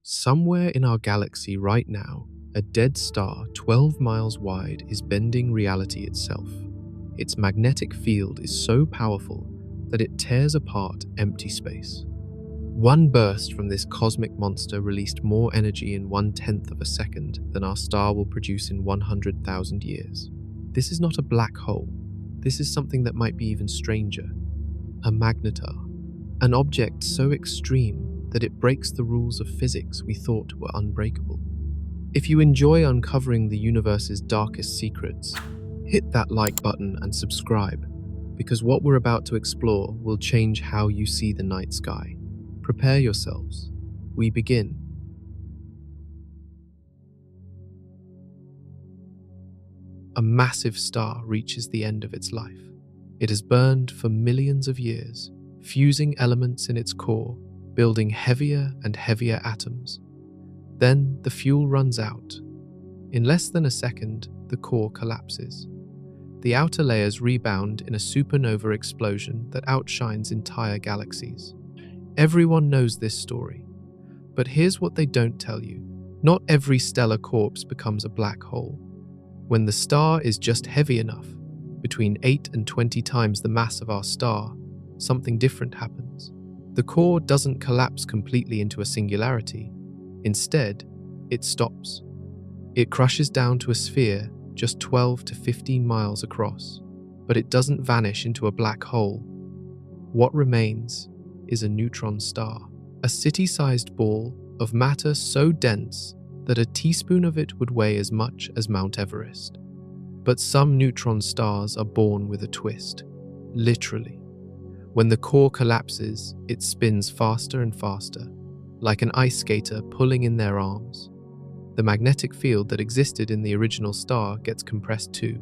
Somewhere in our galaxy right now, a dead star 12 miles wide is bending reality itself. Its magnetic field is so powerful that it tears apart empty space. One burst from this cosmic monster released more energy in 1/10 of a second than our star will produce in 100,000 years. This is not a black hole. This is something that might be even stranger. A magnetar. An object so extreme that it breaks the rules of physics we thought were unbreakable. If you enjoy uncovering the universe's darkest secrets, hit that like button and subscribe, because what we're about to explore will change how you see the night sky. Prepare yourselves. We begin. A massive star reaches the end of its life. It has burned for millions of years, fusing elements in its core, building heavier and heavier atoms. Then the fuel runs out. In less than a second, the core collapses. The outer layers rebound in a supernova explosion that outshines entire galaxies. Everyone knows this story. But here's what they don't tell you. Not every stellar corpse becomes a black hole. When the star is just heavy enough, between 8 and 20 times the mass of our star, something different happens. The core doesn't collapse completely into a singularity. Instead, it stops. It crushes down to a sphere just 12 to 15 miles across, but it doesn't vanish into a black hole. What remains is a neutron star, a city-sized ball of matter so dense that a teaspoon of it would weigh as much as Mount Everest. But some neutron stars are born with a twist, literally. When the core collapses, it spins faster and faster, like an ice skater pulling in their arms. The magnetic field that existed in the original star gets compressed too.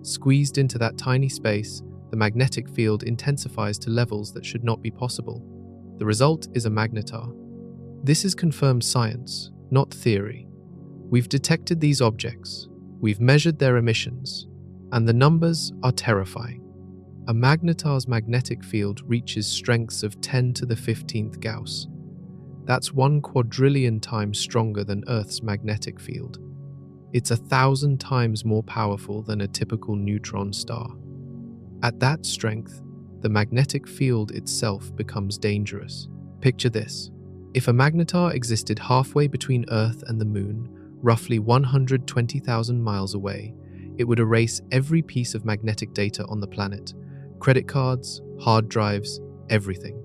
Squeezed into that tiny space, the magnetic field intensifies to levels that should not be possible. The result is a magnetar. This is confirmed science, not theory. We've detected these objects, we've measured their emissions, and the numbers are terrifying. A magnetar's magnetic field reaches strengths of 10 to the 15th Gauss. That's 1 quadrillion times stronger than Earth's magnetic field. It's 1,000 times more powerful than a typical neutron star. At that strength, the magnetic field itself becomes dangerous. Picture this. If a magnetar existed halfway between Earth and the Moon, roughly 120,000 miles away, it would erase every piece of magnetic data on the planet. Credit cards, hard drives, everything.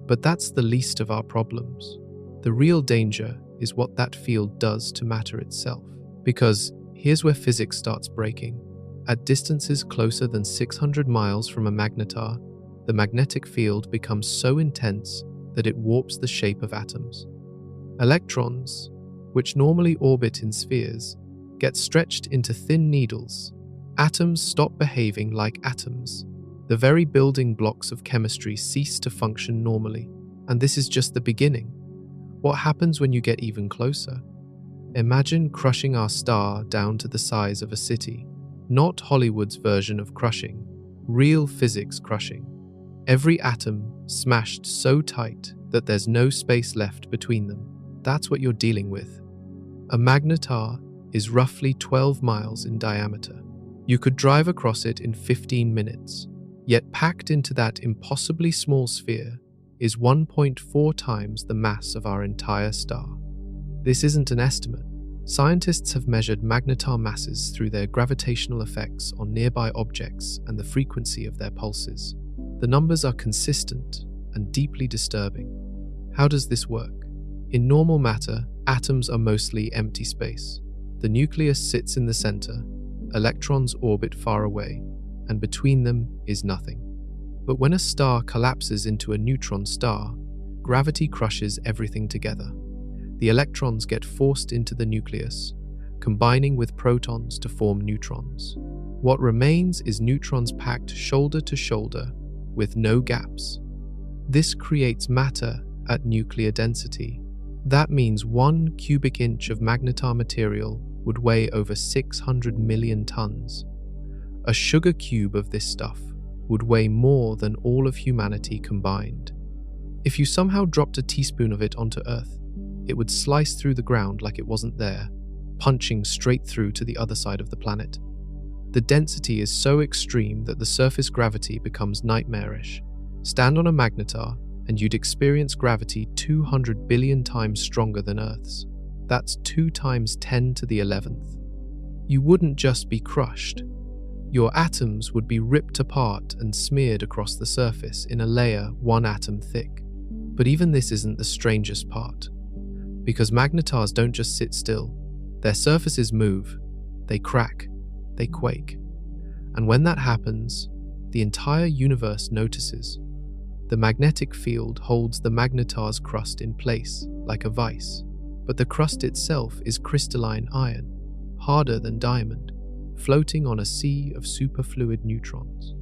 But that's the least of our problems. The real danger is what that field does to matter itself. Because here's where physics starts breaking. At distances closer than 600 miles from a magnetar, the magnetic field becomes so intense that it warps the shape of atoms. Electrons, which normally orbit in spheres, get stretched into thin needles. Atoms stop behaving like atoms. The very building blocks of chemistry cease to function normally, and this is just the beginning. What happens when you get even closer? Imagine crushing our star down to the size of a city. Not Hollywood's version of crushing, real physics crushing. Every atom smashed so tight that there's no space left between them. That's what you're dealing with. A magnetar is roughly 12 miles in diameter. You could drive across it in 15 minutes. Yet packed into that impossibly small sphere is 1.4 times the mass of our entire star. This isn't an estimate. Scientists have measured magnetar masses through their gravitational effects on nearby objects and the frequency of their pulses. The numbers are consistent and deeply disturbing. How does this work? In normal matter, atoms are mostly empty space. The nucleus sits in the center, electrons orbit far away, and between them is nothing. But when a star collapses into a neutron star, gravity crushes everything together. The electrons get forced into the nucleus, combining with protons to form neutrons. What remains is neutrons packed shoulder to shoulder, with no gaps. This creates matter at nuclear density. That means 1 cubic inch of magnetar material would weigh over 600 million tons. A sugar cube of this stuff would weigh more than all of humanity combined. If you somehow dropped a teaspoon of it onto Earth, it would slice through the ground like it wasn't there, punching straight through to the other side of the planet. The density is so extreme that the surface gravity becomes nightmarish. Stand on a magnetar, and you'd experience gravity 200 billion times stronger than Earth's. That's 2 times 10 to the 11th. You wouldn't just be crushed. Your atoms would be ripped apart and smeared across the surface in a layer 1 atom thick. But even this isn't the strangest part. Because magnetars don't just sit still. Their surfaces move, they crack, they quake. And when that happens, the entire universe notices. The magnetic field holds the magnetar's crust in place, like a vice. But the crust itself is crystalline iron, harder than diamond, floating on a sea of superfluid neutrons.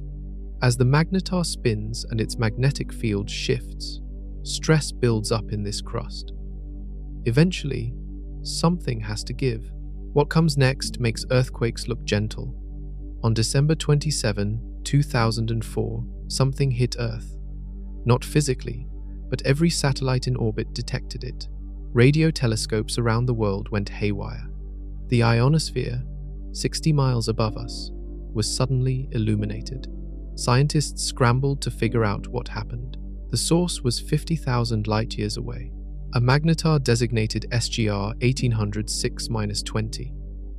As the magnetar spins and its magnetic field shifts, stress builds up in this crust. Eventually, something has to give. What comes next makes earthquakes look gentle. On December 27, 2004, something hit Earth. Not physically, but every satellite in orbit detected it. Radio telescopes around the world went haywire. The ionosphere, 60 miles above us, was suddenly illuminated. Scientists scrambled to figure out what happened. The source was 50,000 light-years away, a magnetar designated SGR 1800-6-20,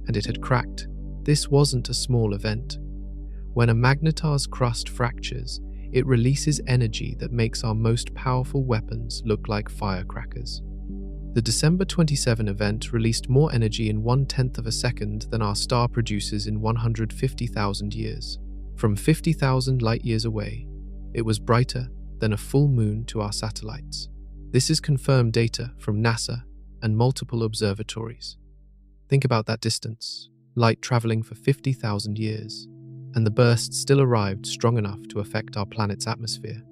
and it had cracked. This wasn't a small event. When a magnetar's crust fractures, it releases energy that makes our most powerful weapons look like firecrackers. The December 27 event released more energy in 1/10 of a second than our star produces in 150,000 years. From 50,000 light-years away, it was brighter than a full moon to our satellites. This is confirmed data from NASA and multiple observatories. Think about that distance, light traveling for 50,000 years, and the burst still arrived strong enough to affect our planet's atmosphere.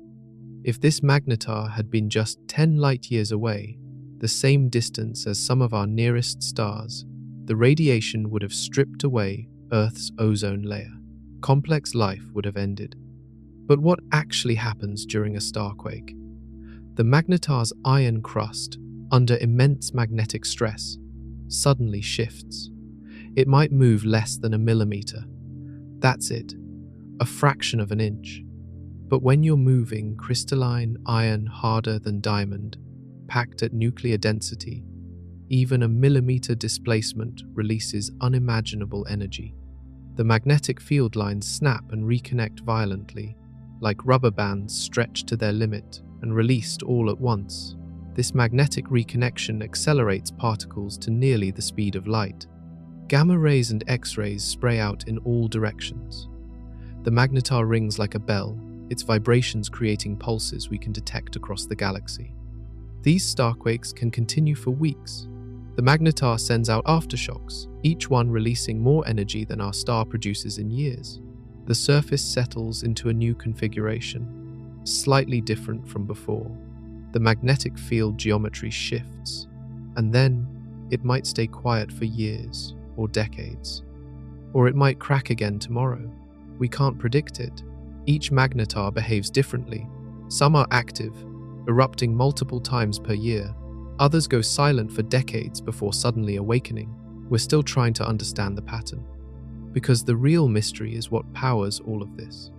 If this magnetar had been just 10 light-years away, the same distance as some of our nearest stars, the radiation would have stripped away Earth's ozone layer. Complex life would have ended. But what actually happens during a starquake? The magnetar's iron crust, under immense magnetic stress, suddenly shifts. It might move less than a millimeter. That's it, a fraction of an inch. But when you're moving crystalline iron harder than diamond, packed at nuclear density, even a millimeter displacement releases unimaginable energy. The magnetic field lines snap and reconnect violently, like rubber bands stretched to their limit and released all at once. This magnetic reconnection accelerates particles to nearly the speed of light. Gamma rays and X-rays spray out in all directions. The magnetar rings like a bell, its vibrations creating pulses we can detect across the galaxy. These starquakes can continue for weeks. The magnetar sends out aftershocks, each one releasing more energy than our star produces in years. The surface settles into a new configuration, slightly different from before. The magnetic field geometry shifts, and then it might stay quiet for years or decades. Or it might crack again tomorrow. We can't predict it. Each magnetar behaves differently. Some are active, erupting multiple times per year. Others go silent for decades before suddenly awakening. We're still trying to understand the pattern. Because the real mystery is what powers all of this.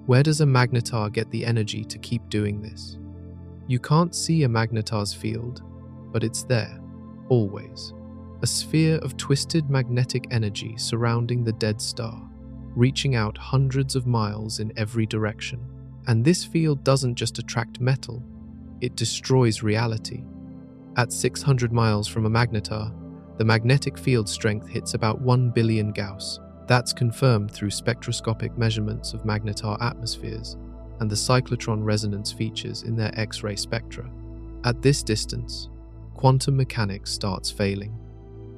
Where does a magnetar get the energy to keep doing this? You can't see a magnetar's field, but it's there, always. A sphere of twisted magnetic energy surrounding the dead star, reaching out hundreds of miles in every direction. And this field doesn't just attract metal, it destroys reality. At 600 miles from a magnetar, the magnetic field strength hits about 1 billion Gauss. That's confirmed through spectroscopic measurements of magnetar atmospheres and the cyclotron resonance features in their X-ray spectra. At this distance, quantum mechanics starts failing.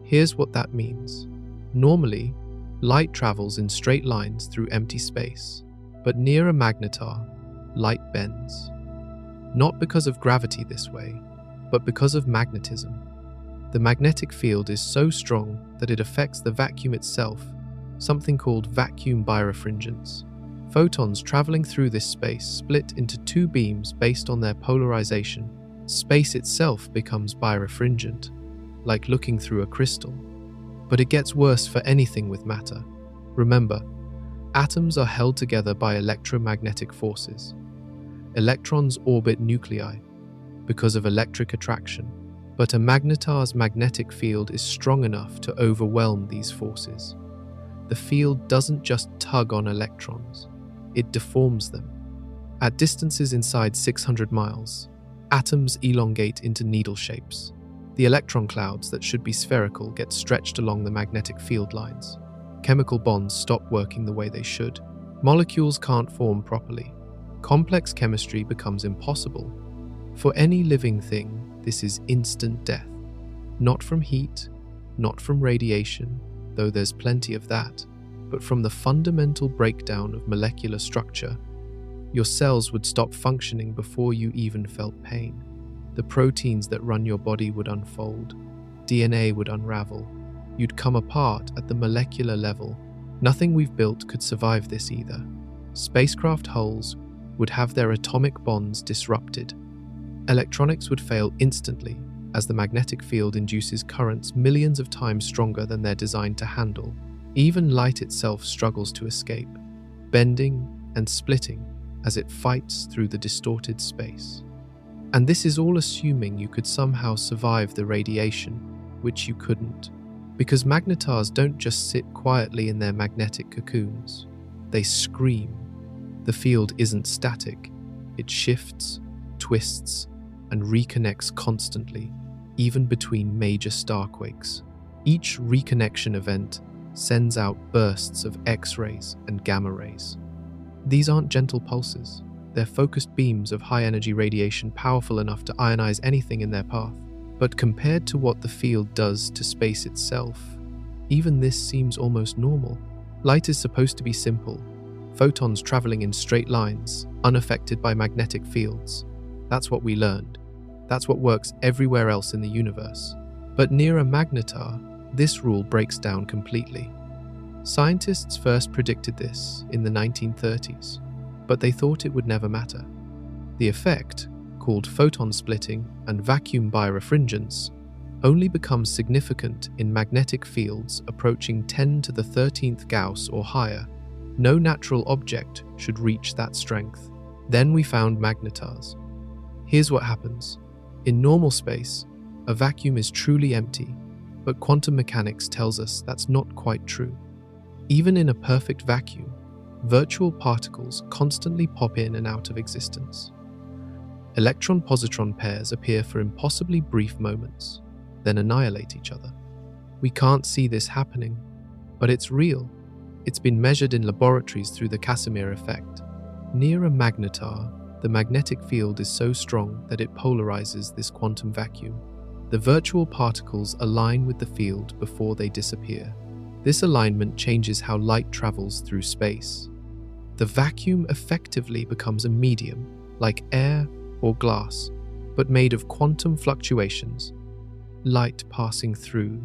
Here's what that means. Normally, light travels in straight lines through empty space, but near a magnetar, light bends. Not because of gravity this way, but because of magnetism. The magnetic field is so strong that it affects the vacuum itself, something called vacuum birefringence. Photons traveling through this space split into two beams based on their polarization, Space itself becomes birefringent, like looking through a crystal. But it gets worse for anything with matter. Remember, atoms are held together by electromagnetic forces. Electrons orbit nuclei because of electric attraction, but a magnetar's magnetic field is strong enough to overwhelm these forces. The field doesn't just tug on electrons, it deforms them. At distances inside 600 miles, atoms elongate into needle shapes. The electron clouds that should be spherical get stretched along the magnetic field lines. Chemical bonds stop working the way they should. Molecules can't form properly. Complex chemistry becomes impossible. For any living thing, this is instant death. Not from heat, not from radiation, though there's plenty of that, but from the fundamental breakdown of molecular structure. Your cells would stop functioning before you even felt pain. The proteins that run your body would unfold. DNA would unravel. You'd come apart at the molecular level. Nothing we've built could survive this either. Spacecraft hulls would have their atomic bonds disrupted. Electronics would fail instantly as the magnetic field induces currents millions of times stronger than they're designed to handle. Even light itself struggles to escape, bending and splitting as it fights through the distorted space. And this is all assuming you could somehow survive the radiation, which you couldn't. Because magnetars don't just sit quietly in their magnetic cocoons. They scream. The field isn't static. It shifts, twists, and reconnects constantly, even between major starquakes. Each reconnection event sends out bursts of X-rays and gamma rays. These aren't gentle pulses. They're focused beams of high-energy radiation powerful enough to ionize anything in their path. But compared to what the field does to space itself, even this seems almost normal. Light is supposed to be simple, photons traveling in straight lines, unaffected by magnetic fields. That's what we learned. That's what works everywhere else in the universe. But near a magnetar, this rule breaks down completely. Scientists first predicted this in the 1930s, but they thought it would never matter. The effect, called photon splitting and vacuum birefringence, only becomes significant in magnetic fields approaching 10 to the 13th Gauss or higher. No natural object should reach that strength. Then we found magnetars. Here's what happens. In normal space, a vacuum is truly empty, but quantum mechanics tells us that's not quite true. Even in a perfect vacuum, virtual particles constantly pop in and out of existence. Electron-positron pairs appear for impossibly brief moments, then annihilate each other. We can't see this happening, but it's real. It's been measured in laboratories through the Casimir effect. Near a magnetar, the magnetic field is so strong that it polarizes this quantum vacuum. The virtual particles align with the field before they disappear. This alignment changes how light travels through space. The vacuum effectively becomes a medium, like air or glass, but made of quantum fluctuations. Light passing through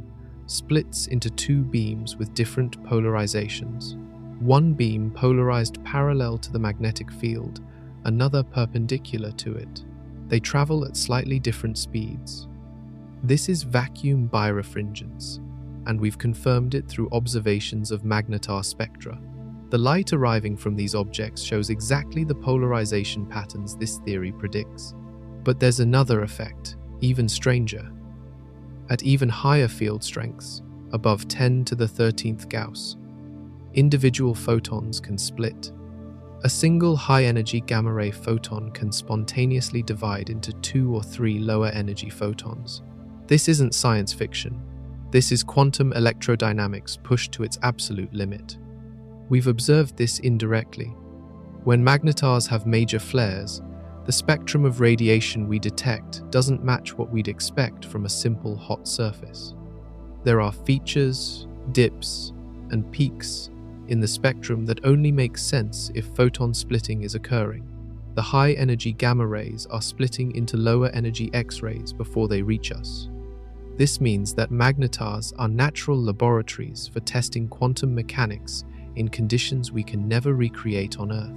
splits into two beams with different polarizations. One beam polarized parallel to the magnetic field, another perpendicular to it. They travel at slightly different speeds. This is vacuum birefringence, and we've confirmed it through observations of magnetar spectra. The light arriving from these objects shows exactly the polarization patterns this theory predicts. But there's another effect, even stranger. At even higher field strengths, above 10 to the 13th Gauss, individual photons can split. A single high-energy gamma-ray photon can spontaneously divide into 2 or 3 lower-energy photons. This isn't science fiction. This is quantum electrodynamics pushed to its absolute limit. We've observed this indirectly. When magnetars have major flares, the spectrum of radiation we detect doesn't match what we'd expect from a simple hot surface. There are features, dips, and peaks in the spectrum that only make sense if photon splitting is occurring. The high-energy gamma rays are splitting into lower-energy X-rays before they reach us. This means that magnetars are natural laboratories for testing quantum mechanics in conditions we can never recreate on Earth.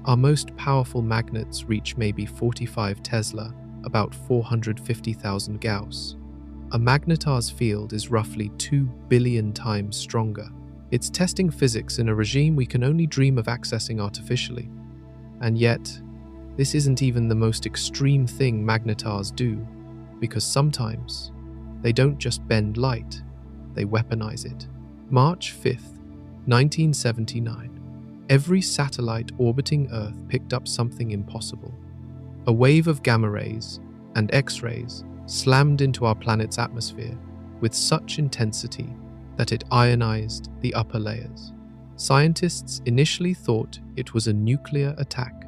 Our most powerful magnets reach maybe 45 Tesla, about 450,000 Gauss. A magnetar's field is roughly 2 billion times stronger. It's testing physics in a regime we can only dream of accessing artificially. And yet, this isn't even the most extreme thing magnetars do, because sometimes they don't just bend light, they weaponize it. March 5th, 1979. Every satellite orbiting Earth picked up something impossible. A wave of gamma rays and X-rays slammed into our planet's atmosphere with such intensity that it ionized the upper layers. Scientists initially thought it was a nuclear attack.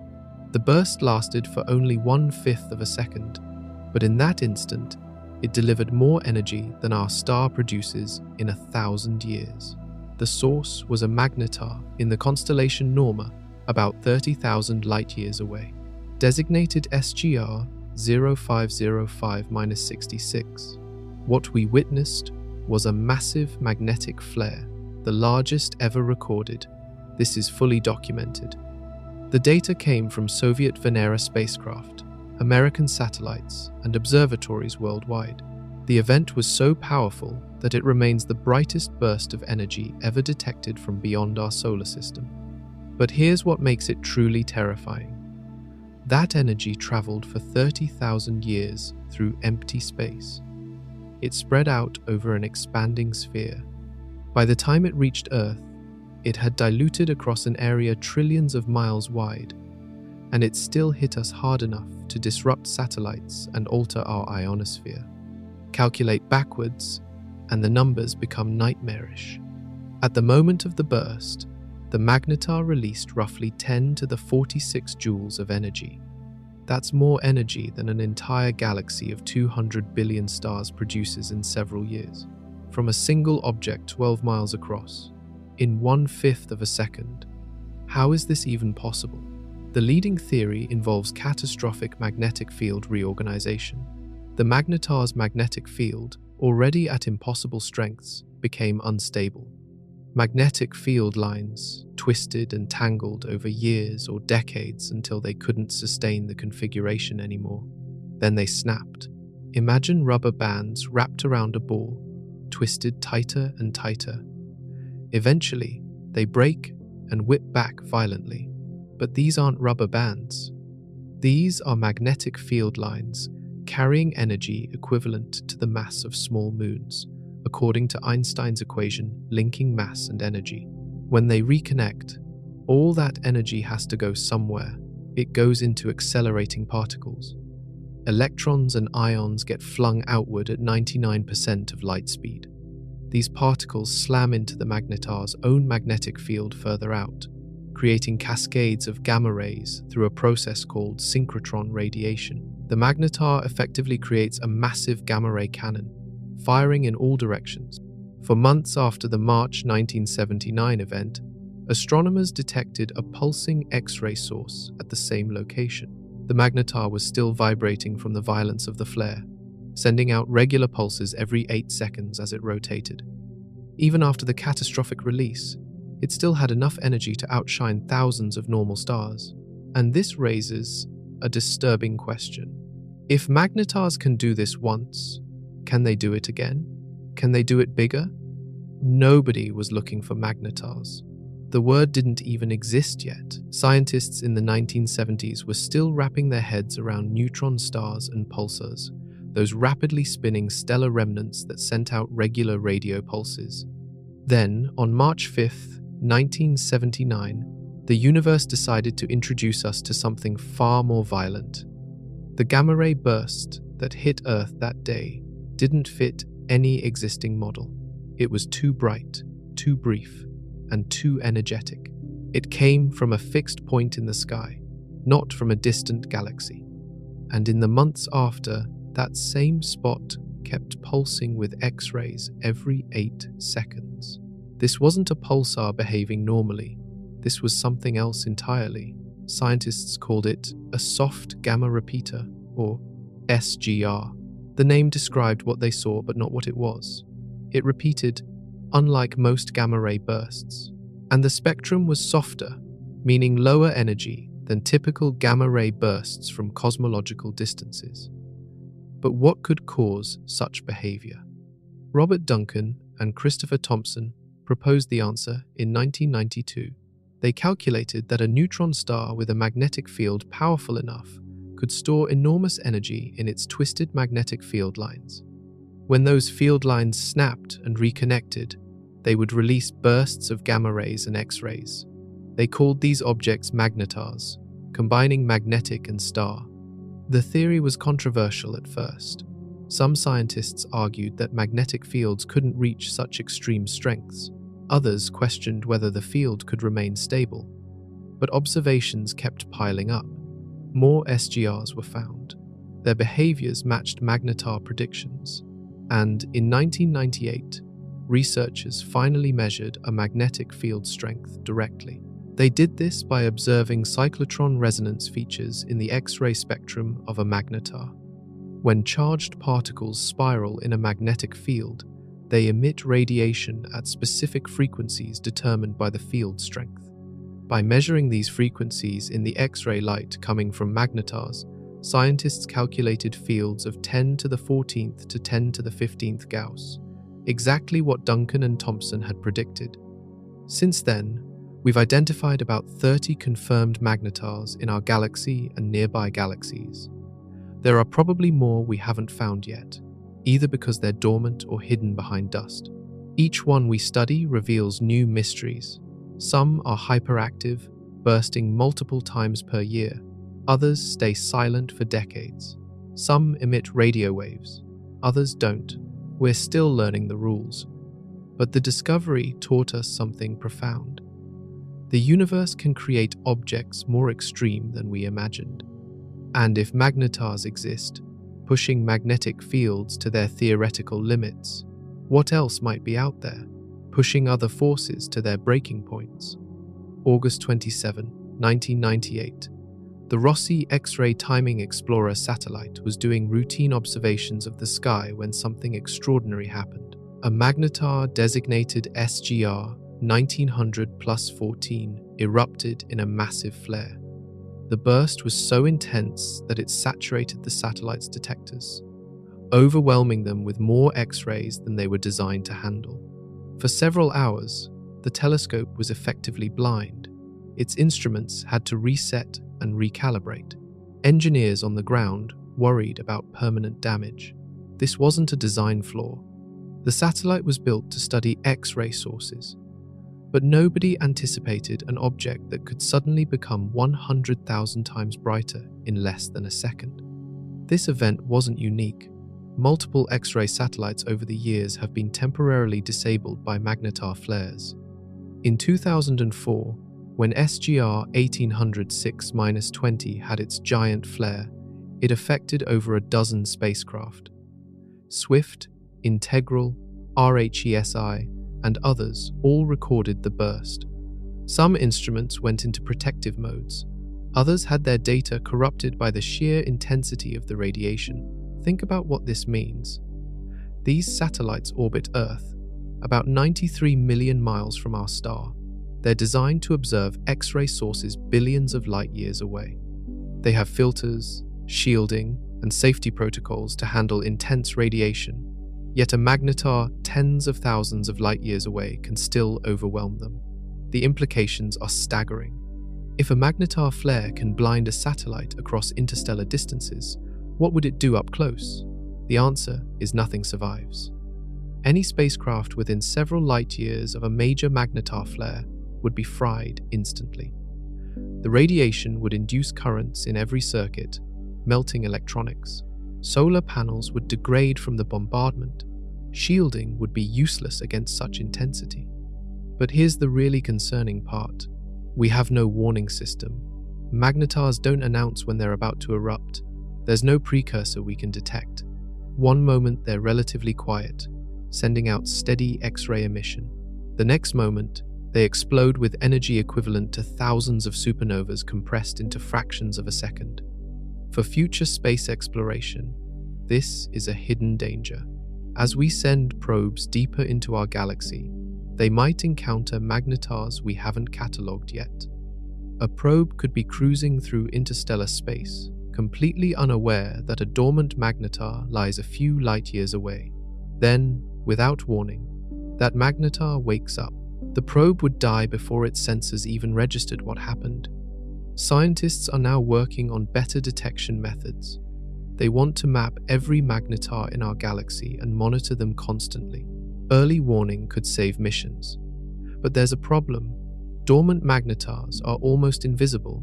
The burst lasted for only 1/5 of a second, but in that instant, it delivered more energy than our star produces in 1,000 years. The source was a magnetar in the constellation Norma, about 30,000 light-years away. Designated SGR 0505-66. What we witnessed was a massive magnetic flare, the largest ever recorded. This is fully documented. The data came from Soviet Venera spacecraft, American satellites, and observatories worldwide. The event was so powerful that it remains the brightest burst of energy ever detected from beyond our solar system. But here's what makes it truly terrifying. That energy traveled for 30,000 years through empty space. It spread out over an expanding sphere. By the time it reached Earth, it had diluted across an area trillions of miles wide, and it still hit us hard enough to disrupt satellites and alter our ionosphere. Calculate backwards, and the numbers become nightmarish. At the moment of the burst, the magnetar released roughly 10 to the 46 joules of energy. That's more energy than an entire galaxy of 200 billion stars produces in several years, from a single object 12 miles across, in 1/5 of a second. How is this even possible? The leading theory involves catastrophic magnetic field reorganization. The magnetar's magnetic field, already at impossible strengths, became unstable. Magnetic field lines twisted and tangled over years or decades until they couldn't sustain the configuration anymore. Then they snapped. Imagine rubber bands wrapped around a ball, twisted tighter and tighter. Eventually, they break and whip back violently. But these aren't rubber bands. These are magnetic field lines carrying energy equivalent to the mass of small moons, according to Einstein's equation linking mass and energy. When they reconnect, all that energy has to go somewhere. It goes into accelerating particles. Electrons and ions get flung outward at 99% of light speed. These particles slam into the magnetar's own magnetic field further out, creating cascades of gamma rays through a process called synchrotron radiation. The magnetar effectively creates a massive gamma ray cannon, firing in all directions. For months after the March 1979 event, astronomers detected a pulsing X-ray source at the same location. The magnetar was still vibrating from the violence of the flare, sending out regular pulses every 8 seconds as it rotated. Even after the catastrophic release, it still had enough energy to outshine thousands of normal stars. And this raises a disturbing question. If magnetars can do this once, can they do it again? Can they do it bigger? Nobody was looking for magnetars. The word didn't even exist yet. Scientists in the 1970s were still wrapping their heads around neutron stars and pulsars, those rapidly spinning stellar remnants that sent out regular radio pulses. Then, on March 5th, 1979, the universe decided to introduce us to something far more violent. The gamma ray burst that hit Earth that day didn't fit any existing model. It was too bright, too brief, and too energetic. It came from a fixed point in the sky, not from a distant galaxy. And in the months after, that same spot kept pulsing with X-rays every 8 seconds. This wasn't a pulsar behaving normally. This was something else entirely. Scientists called it a soft gamma repeater, or SGR. The name described what they saw but not what it was. It repeated, unlike most gamma ray bursts. And the spectrum was softer, meaning lower energy than typical gamma ray bursts from cosmological distances. But what could cause such behavior? Robert Duncan and Christopher Thompson proposed the answer in 1992. They calculated that a neutron star with a magnetic field powerful enough could store enormous energy in its twisted magnetic field lines. When those field lines snapped and reconnected, they would release bursts of gamma rays and X-rays. They called these objects magnetars, combining magnetic and star. The theory was controversial at first. Some scientists argued that magnetic fields couldn't reach such extreme strengths. Others questioned whether the field could remain stable. But observations kept piling up. More SGRs were found. Their behaviors matched magnetar predictions. And in 1998, researchers finally measured a magnetic field strength directly. They did this by observing cyclotron resonance features in the X-ray spectrum of a magnetar. When charged particles spiral in a magnetic field, they emit radiation at specific frequencies determined by the field strength. By measuring these frequencies in the X-ray light coming from magnetars, scientists calculated fields of 10 to the 14th to 10 to the 15th Gauss, exactly what Duncan and Thompson had predicted. Since then, we've identified about 30 confirmed magnetars in our galaxy and nearby galaxies. There are probably more we haven't found yet, either because they're dormant or hidden behind dust. Each one we study reveals new mysteries. Some are hyperactive, bursting multiple times per year. Others stay silent for decades. Some emit radio waves. Others don't. We're still learning the rules. But the discovery taught us something profound. The universe can create objects more extreme than we imagined. And if magnetars exist, pushing magnetic fields to their theoretical limits, what else might be out there, pushing other forces to their breaking points? August 27, 1998. The Rossi X-ray Timing Explorer satellite was doing routine observations of the sky when something extraordinary happened. A magnetar designated SGR 1900+14 erupted in a massive flare. The burst was so intense that it saturated the satellite's detectors, overwhelming them with more X-rays than they were designed to handle. For several hours, the telescope was effectively blind. Its instruments had to reset and recalibrate. Engineers on the ground worried about permanent damage. This wasn't a design flaw. The satellite was built to study X-ray sources, but nobody anticipated an object that could suddenly become 100,000 times brighter in less than a second. This event wasn't unique. Multiple X-ray satellites over the years have been temporarily disabled by magnetar flares. In 2004, when SGR 1800-6-20 had its giant flare, it affected over a dozen spacecraft. Swift, Integral, RHESI, and others all recorded the burst. Some instruments went into protective modes. Others had their data corrupted by the sheer intensity of the radiation. Think about what this means. These satellites orbit Earth, about 93 million miles from our star. They're designed to observe X-ray sources billions of light years away. They have filters, shielding, and safety protocols to handle intense radiation. Yet a magnetar tens of thousands of light years away can still overwhelm them. The implications are staggering. If a magnetar flare can blind a satellite across interstellar distances, what would it do up close? The answer is nothing survives. Any spacecraft within several light years of a major magnetar flare would be fried instantly. The radiation would induce currents in every circuit, melting electronics. Solar panels would degrade from the bombardment. Shielding would be useless against such intensity. But here's the really concerning part. We have no warning system. Magnetars don't announce when they're about to erupt. There's no precursor we can detect. One moment they're relatively quiet, sending out steady X-ray emission. The next moment, they explode with energy equivalent to thousands of supernovas compressed into fractions of a second. For future space exploration, this is a hidden danger. As we send probes deeper into our galaxy, they might encounter magnetars we haven't catalogued yet. A probe could be cruising through interstellar space, completely unaware that a dormant magnetar lies a few light years away. Then, without warning, that magnetar wakes up. The probe would die before its sensors even registered what happened. Scientists are now working on better detection methods. They want to map every magnetar in our galaxy and monitor them constantly. Early warning could save missions. But there's a problem. Dormant magnetars are almost invisible.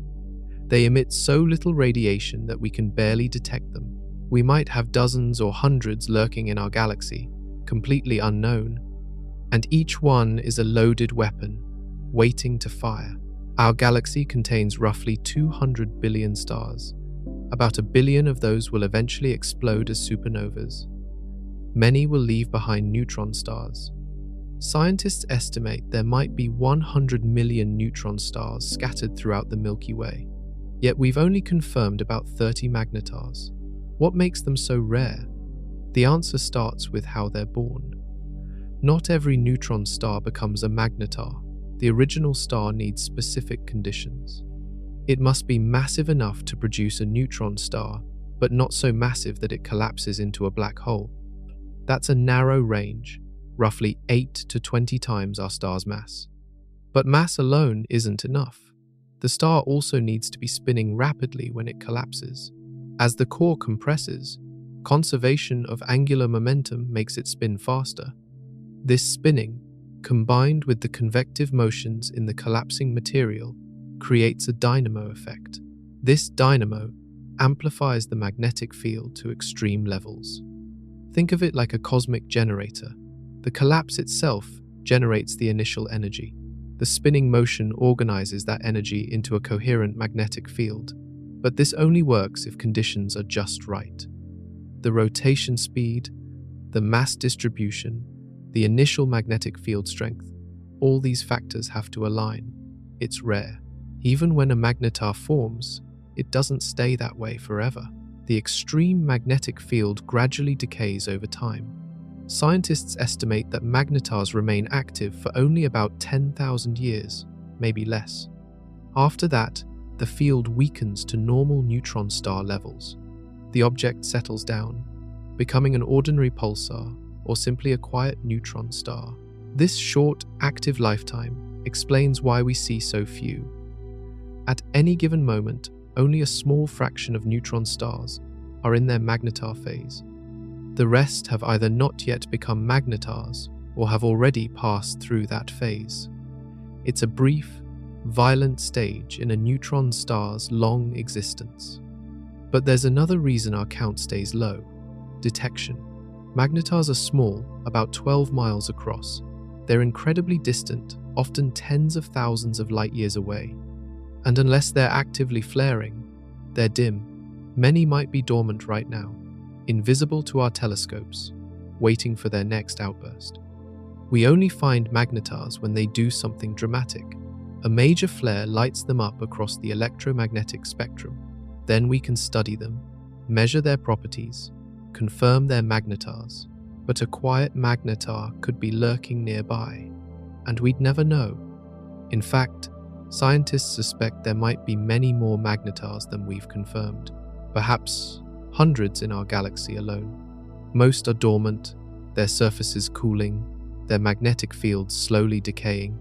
They emit so little radiation that we can barely detect them. We might have dozens or hundreds lurking in our galaxy, completely unknown. And each one is a loaded weapon, waiting to fire. Our galaxy contains roughly 200 billion stars. About 1 billion of those will eventually explode as supernovas. Many will leave behind neutron stars. Scientists estimate there might be 100 million neutron stars scattered throughout the Milky Way. Yet we've only confirmed about 30 magnetars. What makes them so rare? The answer starts with how they're born. Not every neutron star becomes a magnetar. The original star needs specific conditions. It must be massive enough to produce a neutron star, but not so massive that it collapses into a black hole. That's a narrow range, roughly 8 to 20 times our star's mass. But mass alone isn't enough. The star also needs to be spinning rapidly when it collapses. As the core compresses, conservation of angular momentum makes it spin faster. This spinning, combined with the convective motions in the collapsing material, creates a dynamo effect. This dynamo amplifies the magnetic field to extreme levels. Think of it like a cosmic generator. The collapse itself generates the initial energy. The spinning motion organizes that energy into a coherent magnetic field, but this only works if conditions are just right. The rotation speed, the mass distribution, the initial magnetic field strength, all these factors have to align. It's rare. Even when a magnetar forms, it doesn't stay that way forever. The extreme magnetic field gradually decays over time. Scientists estimate that magnetars remain active for only about 10,000 years, maybe less. After that, the field weakens to normal neutron star levels. The object settles down, becoming an ordinary pulsar or simply a quiet neutron star. This short, active lifetime explains why we see so few. At any given moment, only a small fraction of neutron stars are in their magnetar phase. The rest have either not yet become magnetars or have already passed through that phase. It's a brief, violent stage in a neutron star's long existence. But there's another reason our count stays low: detection. Magnetars are small, about 12 miles across. They're incredibly distant, often tens of thousands of light years away. And unless they're actively flaring, they're dim. Many might be dormant right now, invisible to our telescopes, waiting for their next outburst. We only find magnetars when they do something dramatic. A major flare lights them up across the electromagnetic spectrum. Then we can study them, measure their properties, confirm they're magnetars. But a quiet magnetar could be lurking nearby, and we'd never know. In fact, scientists suspect there might be many more magnetars than we've confirmed, perhaps hundreds in our galaxy alone. Most are dormant, their surfaces cooling, their magnetic fields slowly decaying.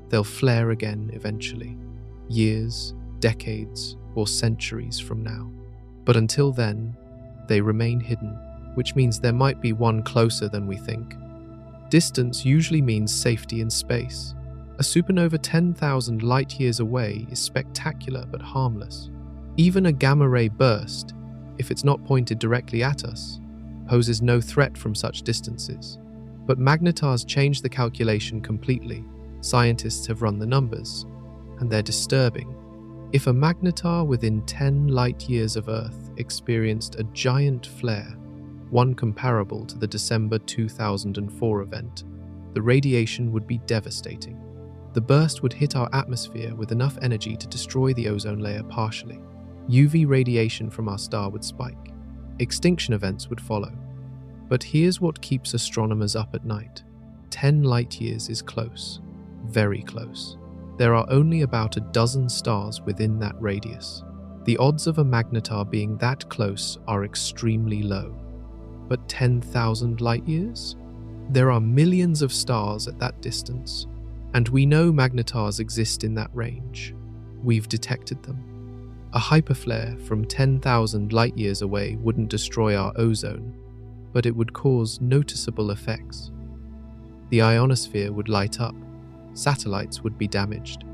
They'll flare again eventually, years, decades, or centuries from now. But until then, they remain hidden, which means there might be one closer than we think. Distance usually means safety in space. A supernova 10,000 light-years away is spectacular but harmless. Even a gamma-ray burst, if it's not pointed directly at us, poses no threat from such distances. But magnetars change the calculation completely. Scientists have run the numbers, and they're disturbing. If a magnetar within 10 light-years of Earth experienced a giant flare, one comparable to the December 2004 event, the radiation would be devastating. The burst would hit our atmosphere with enough energy to destroy the ozone layer partially. UV radiation from our star would spike. Extinction events would follow. But here's what keeps astronomers up at night. 10 light-years is close, very close. There are only about a dozen stars within that radius. The odds of a magnetar being that close are extremely low. But 10,000 light-years? There are millions of stars at that distance, and we know magnetars exist in that range. We've detected them. A hyperflare from 10,000 light-years away wouldn't destroy our ozone, but it would cause noticeable effects. The ionosphere would light up, satellites would be damaged,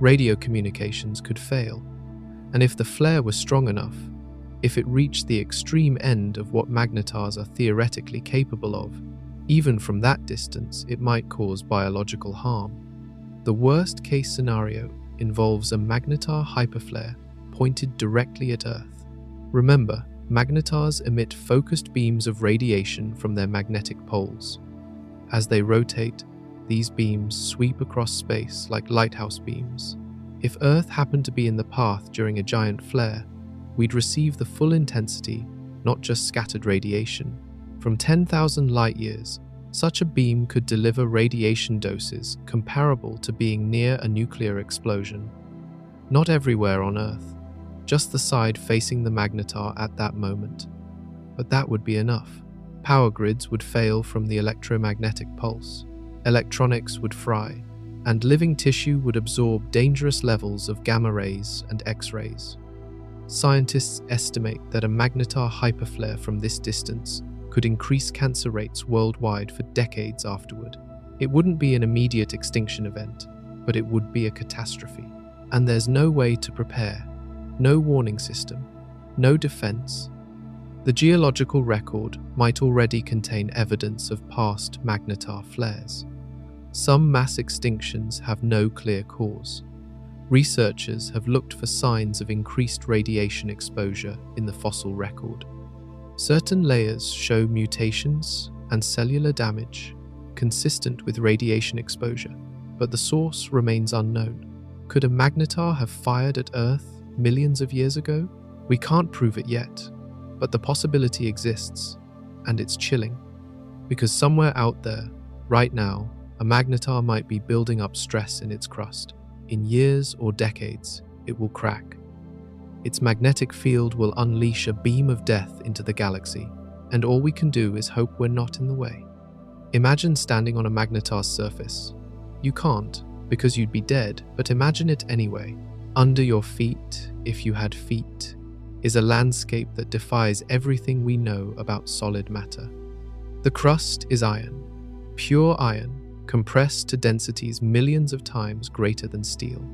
radio communications could fail, and if the flare was strong enough, if it reached the extreme end of what magnetars are theoretically capable of, even from that distance, it might cause biological harm. The worst-case scenario involves a magnetar hyperflare pointed directly at Earth. Remember, magnetars emit focused beams of radiation from their magnetic poles. As they rotate, these beams sweep across space like lighthouse beams. If Earth happened to be in the path during a giant flare, we'd receive the full intensity, not just scattered radiation. From 10,000 light-years, such a beam could deliver radiation doses comparable to being near a nuclear explosion. Not everywhere on Earth, just the side facing the magnetar at that moment. But that would be enough. Power grids would fail from the electromagnetic pulse, electronics would fry, and living tissue would absorb dangerous levels of gamma rays and X-rays. Scientists estimate that a magnetar hyperflare from this distance could increase cancer rates worldwide for decades afterward. It wouldn't be an immediate extinction event, but it would be a catastrophe. And there's no way to prepare, no warning system, no defense. The geological record might already contain evidence of past magnetar flares. Some mass extinctions have no clear cause. Researchers have looked for signs of increased radiation exposure in the fossil record. Certain layers show mutations and cellular damage consistent with radiation exposure, but the source remains unknown. Could a magnetar have fired at Earth millions of years ago? We can't prove it yet, but the possibility exists, and it's chilling. Because somewhere out there, right now, a magnetar might be building up stress in its crust. In years or decades, it will crack. Its magnetic field will unleash a beam of death into the galaxy, and all we can do is hope we're not in the way. Imagine standing on a magnetar's surface. You can't, because you'd be dead, but imagine it anyway. Under your feet, if you had feet, is a landscape that defies everything we know about solid matter. The crust is iron, pure iron, compressed to densities millions of times greater than steel.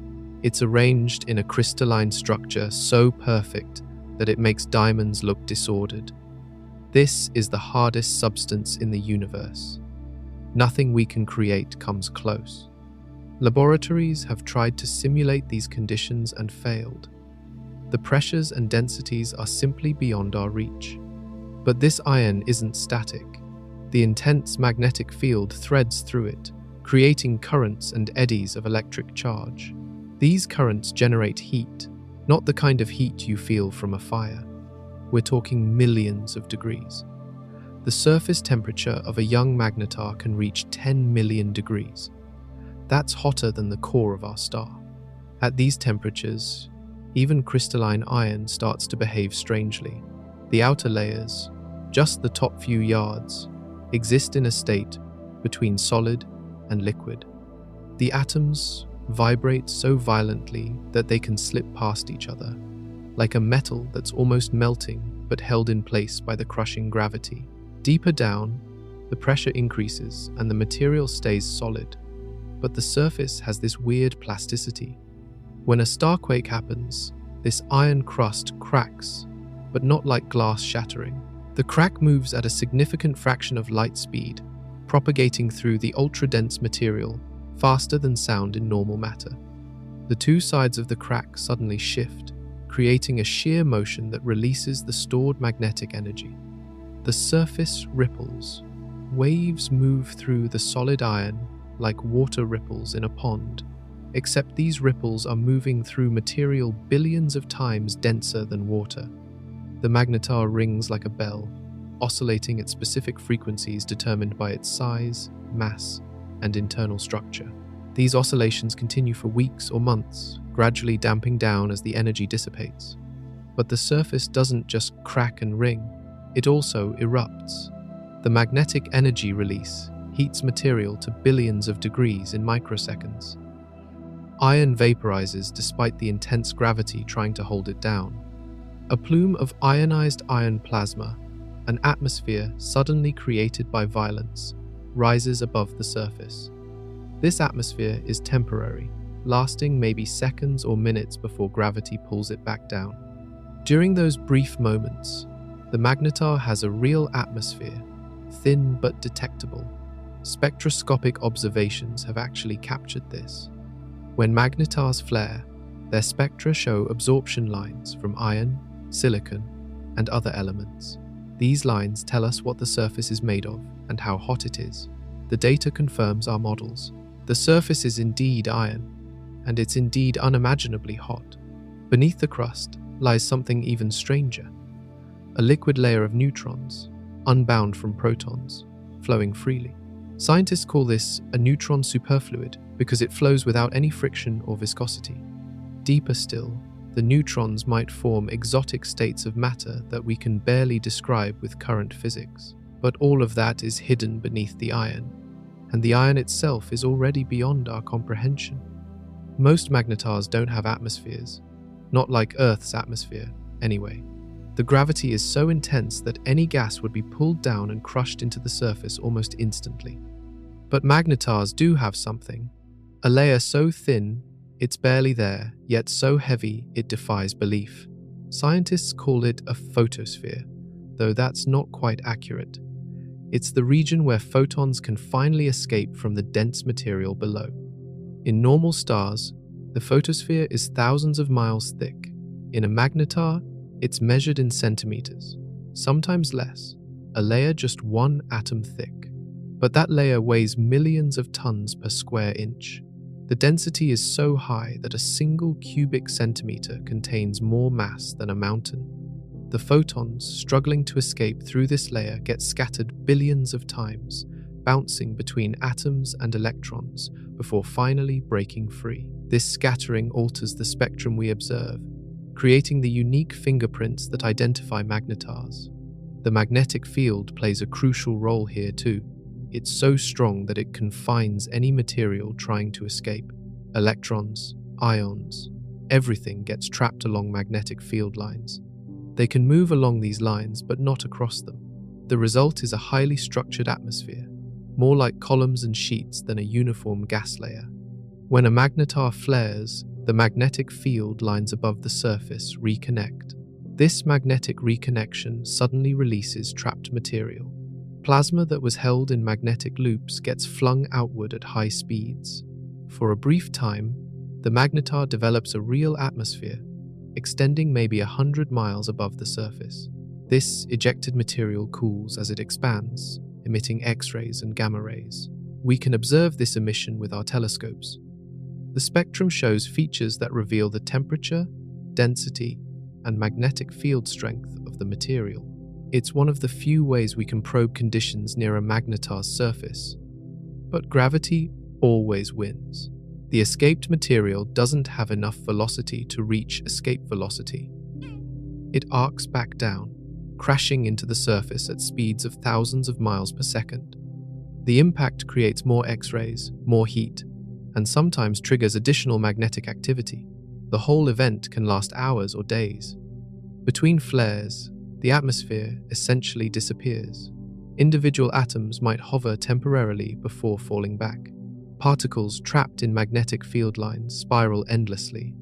It's arranged in a crystalline structure so perfect that it makes diamonds look disordered. This is the hardest substance in the universe. Nothing we can create comes close. Laboratories have tried to simulate these conditions and failed. The pressures and densities are simply beyond our reach. But this iron isn't static. The intense magnetic field threads through it, creating currents and eddies of electric charge. These currents generate heat, not the kind of heat you feel from a fire. We're talking millions of degrees. The surface temperature of a young magnetar can reach 10 million degrees. That's hotter than the core of our star. At these temperatures, even crystalline iron starts to behave strangely. The outer layers, just the top few yards, exist in a state between solid and liquid. The atoms vibrate so violently that they can slip past each other, like a metal that's almost melting but held in place by the crushing gravity. Deeper down, the pressure increases and the material stays solid, but the surface has this weird plasticity. When a starquake happens, this iron crust cracks, but not like glass shattering. The crack moves at a significant fraction of light speed, propagating through the ultra-dense material faster than sound in normal matter. The two sides of the crack suddenly shift, creating a shear motion that releases the stored magnetic energy. The surface ripples. Waves move through the solid iron like water ripples in a pond, except these ripples are moving through material billions of times denser than water. The magnetar rings like a bell, oscillating at specific frequencies determined by its size, mass, and internal structure. These oscillations continue for weeks or months, gradually damping down as the energy dissipates. But the surface doesn't just crack and ring, it also erupts. The magnetic energy release heats material to billions of degrees in microseconds. Iron vaporizes despite the intense gravity trying to hold it down. A plume of ionized iron plasma, an atmosphere suddenly created by violence, rises above the surface. This atmosphere is temporary, lasting maybe seconds or minutes before gravity pulls it back down. During those brief moments, the magnetar has a real atmosphere, thin but detectable. Spectroscopic observations have actually captured this. When magnetars flare, their spectra show absorption lines from iron, silicon, and other elements. These lines tell us what the surface is made of and how hot it is. The data confirms our models. The surface is indeed iron, and it's indeed unimaginably hot. Beneath the crust lies something even stranger, a liquid layer of neutrons, unbound from protons, flowing freely. Scientists call this a neutron superfluid because it flows without any friction or viscosity. Deeper still, the neutrons might form exotic states of matter that we can barely describe with current physics. But all of that is hidden beneath the iron, and the iron itself is already beyond our comprehension. Most magnetars don't have atmospheres, not like Earth's atmosphere, anyway. The gravity is so intense that any gas would be pulled down and crushed into the surface almost instantly. But magnetars do have something, a layer so thin it's barely there, yet so heavy it defies belief. Scientists call it a photosphere, though that's not quite accurate. It's the region where photons can finally escape from the dense material below. In normal stars, the photosphere is thousands of miles thick. In a magnetar, it's measured in centimeters, sometimes less, a layer just 1 atom thick. But that layer weighs millions of tons per square inch. The density is so high that a single cubic centimeter contains more mass than a mountain. The photons struggling to escape through this layer get scattered billions of times, bouncing between atoms and electrons before finally breaking free. This scattering alters the spectrum we observe, creating the unique fingerprints that identify magnetars. The magnetic field plays a crucial role here too. It's so strong that it confines any material trying to escape. Electrons, ions, everything gets trapped along magnetic field lines. They can move along these lines, but not across them. The result is a highly structured atmosphere, more like columns and sheets than a uniform gas layer. When a magnetar flares, the magnetic field lines above the surface reconnect. This magnetic reconnection suddenly releases trapped material. Plasma that was held in magnetic loops gets flung outward at high speeds. For a brief time, the magnetar develops a real atmosphere, extending maybe 100 miles above the surface. This ejected material cools as it expands, emitting X-rays and gamma rays. We can observe this emission with our telescopes. The spectrum shows features that reveal the temperature, density, and magnetic field strength of the material. It's one of the few ways we can probe conditions near a magnetar's surface. But gravity always wins. The escaped material doesn't have enough velocity to reach escape velocity. It arcs back down, crashing into the surface at speeds of thousands of miles per second. The impact creates more X-rays, more heat, and sometimes triggers additional magnetic activity. The whole event can last hours or days. Between flares, the atmosphere essentially disappears. Individual atoms might hover temporarily before falling back. Particles trapped in magnetic field lines spiral endlessly.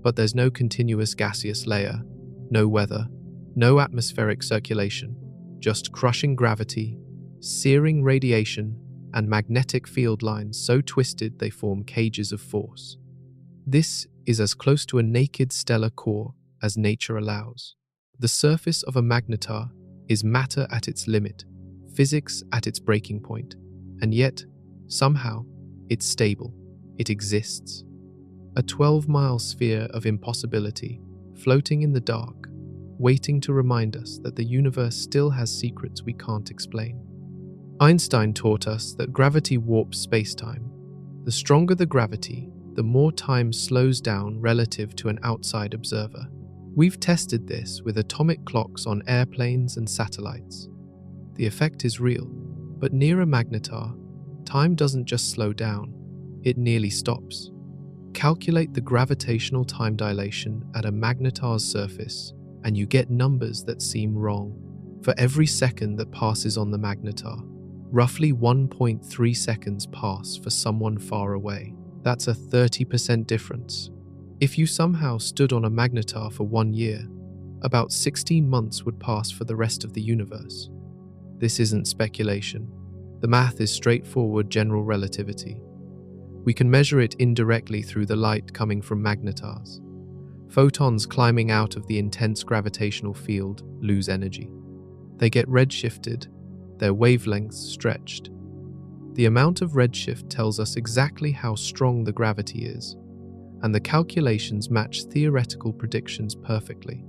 But there's no continuous gaseous layer, no weather, no atmospheric circulation, just crushing gravity, searing radiation, and magnetic field lines so twisted they form cages of force. This is as close to a naked stellar core as nature allows. The surface of a magnetar is matter at its limit, physics at its breaking point, and yet, somehow, it's stable, it exists. A 12-mile sphere of impossibility, floating in the dark, waiting to remind us that the universe still has secrets we can't explain. Einstein taught us that gravity warps space-time. The stronger the gravity, the more time slows down relative to an outside observer. We've tested this with atomic clocks on airplanes and satellites. The effect is real, but near a magnetar, time doesn't just slow down, it nearly stops. Calculate the gravitational time dilation at a magnetar's surface, and you get numbers that seem wrong. For every second that passes on the magnetar, roughly 1.3 seconds pass for someone far away. That's a 30% difference. If you somehow stood on a magnetar for 1 year, about 16 months would pass for the rest of the universe. This isn't speculation. The math is straightforward general relativity. We can measure it indirectly through the light coming from magnetars. Photons climbing out of the intense gravitational field lose energy. They get redshifted, their wavelengths stretched. The amount of redshift tells us exactly how strong the gravity is, and the calculations match theoretical predictions perfectly.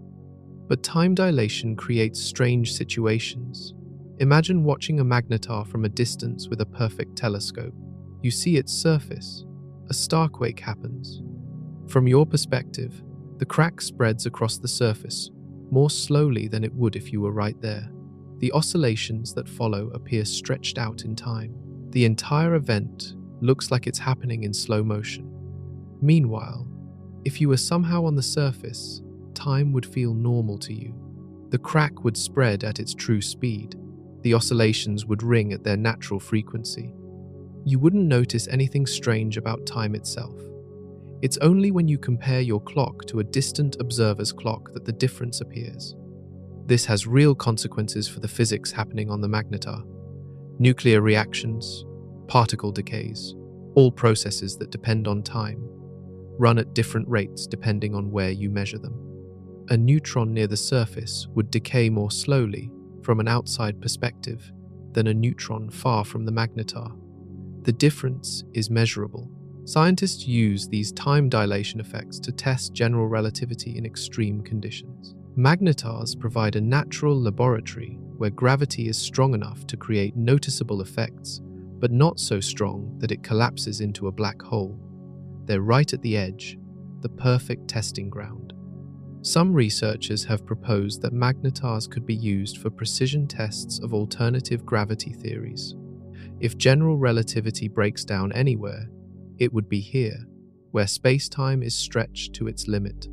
But time dilation creates strange situations. Imagine watching a magnetar from a distance with a perfect telescope. You see its surface. A starquake happens. From your perspective, the crack spreads across the surface more slowly than it would if you were right there. The oscillations that follow appear stretched out in time. The entire event looks like it's happening in slow motion. Meanwhile, if you were somehow on the surface, time would feel normal to you. The crack would spread at its true speed. The oscillations would ring at their natural frequency. You wouldn't notice anything strange about time itself. It's only when you compare your clock to a distant observer's clock that the difference appears. This has real consequences for the physics happening on the magnetar. Nuclear reactions, particle decays, all processes that depend on time, run at different rates depending on where you measure them. A neutron near the surface would decay more slowly from an outside perspective than a neutron far from the magnetar. The difference is measurable. Scientists use these time dilation effects to test general relativity in extreme conditions. Magnetars provide a natural laboratory where gravity is strong enough to create noticeable effects, but not so strong that it collapses into a black hole. They're right at the edge, the perfect testing ground. Some researchers have proposed that magnetars could be used for precision tests of alternative gravity theories. If general relativity breaks down anywhere, it would be here, where space-time is stretched to its limit.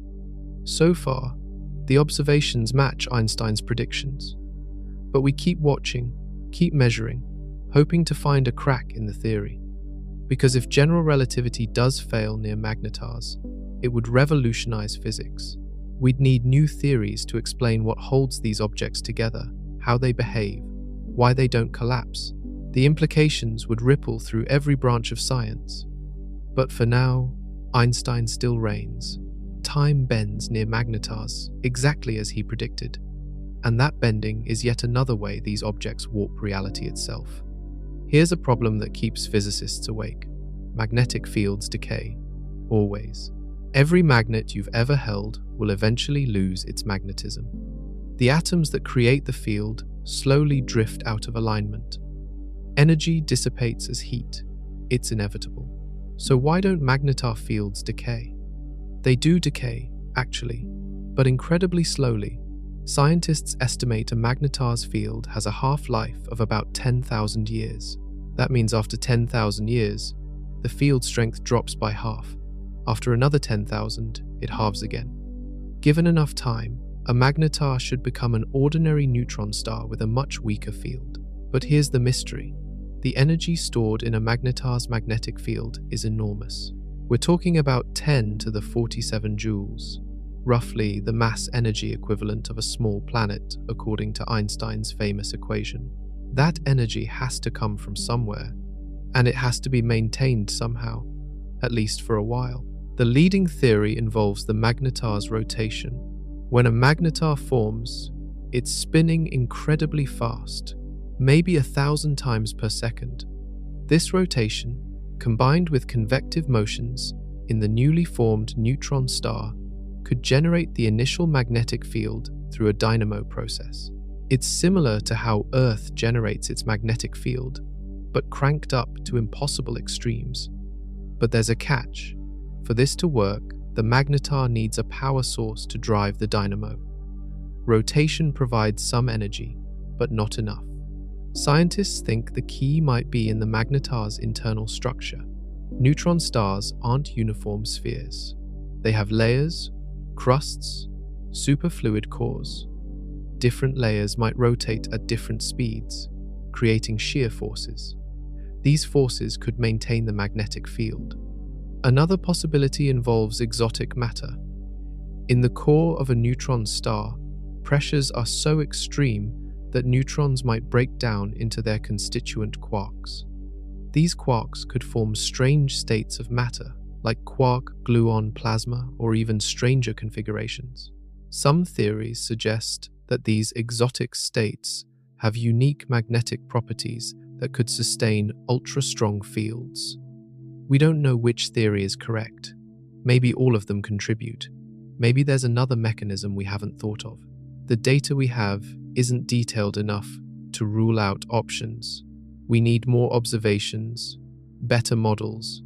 So far, the observations match Einstein's predictions. But we keep watching, keep measuring, hoping to find a crack in the theory. Because if general relativity does fail near magnetars, it would revolutionize physics. We'd need new theories to explain what holds these objects together, how they behave, why they don't collapse. The implications would ripple through every branch of science. But for now, Einstein still reigns. Time bends near magnetars, exactly as he predicted. And that bending is yet another way these objects warp reality itself. Here's a problem that keeps physicists awake. Magnetic fields decay. Always. Every magnet you've ever held will eventually lose its magnetism. The atoms that create the field slowly drift out of alignment. Energy dissipates as heat. It's inevitable. So why don't magnetar fields decay? They do decay, actually, but incredibly slowly. Scientists estimate a magnetar's field has a half-life of about 10,000 years. That means after 10,000 years, the field strength drops by half. After another 10,000, it halves again. Given enough time, a magnetar should become an ordinary neutron star with a much weaker field. But here's the mystery. The energy stored in a magnetar's magnetic field is enormous. We're talking about 10 to the 47 joules, roughly the mass energy equivalent of a small planet, according to Einstein's famous equation. That energy has to come from somewhere, and it has to be maintained somehow, at least for a while. The leading theory involves the magnetar's rotation. When a magnetar forms, it's spinning incredibly fast, maybe 1,000 times per second. This rotation, combined with convective motions in the newly formed neutron star, could generate the initial magnetic field through a dynamo process. It's similar to how Earth generates its magnetic field, but cranked up to impossible extremes. But there's a catch. For this to work, The magnetar needs a power source to drive the dynamo. Rotation provides some energy, but not enough. Scientists think the key might be in the magnetar's internal structure. Neutron stars aren't uniform spheres. They have layers, crusts, superfluid cores. Different layers might rotate at different speeds, creating shear forces. These forces could maintain the magnetic field. Another possibility involves exotic matter. In the core of a neutron star, pressures are so extreme that neutrons might break down into their constituent quarks. These quarks could form strange states of matter, like quark-gluon plasma or even stranger configurations. Some theories suggest that these exotic states have unique magnetic properties that could sustain ultra-strong fields. We don't know which theory is correct. Maybe all of them contribute. Maybe there's another mechanism we haven't thought of. The data we have isn't detailed enough to rule out options. We need more observations, better models,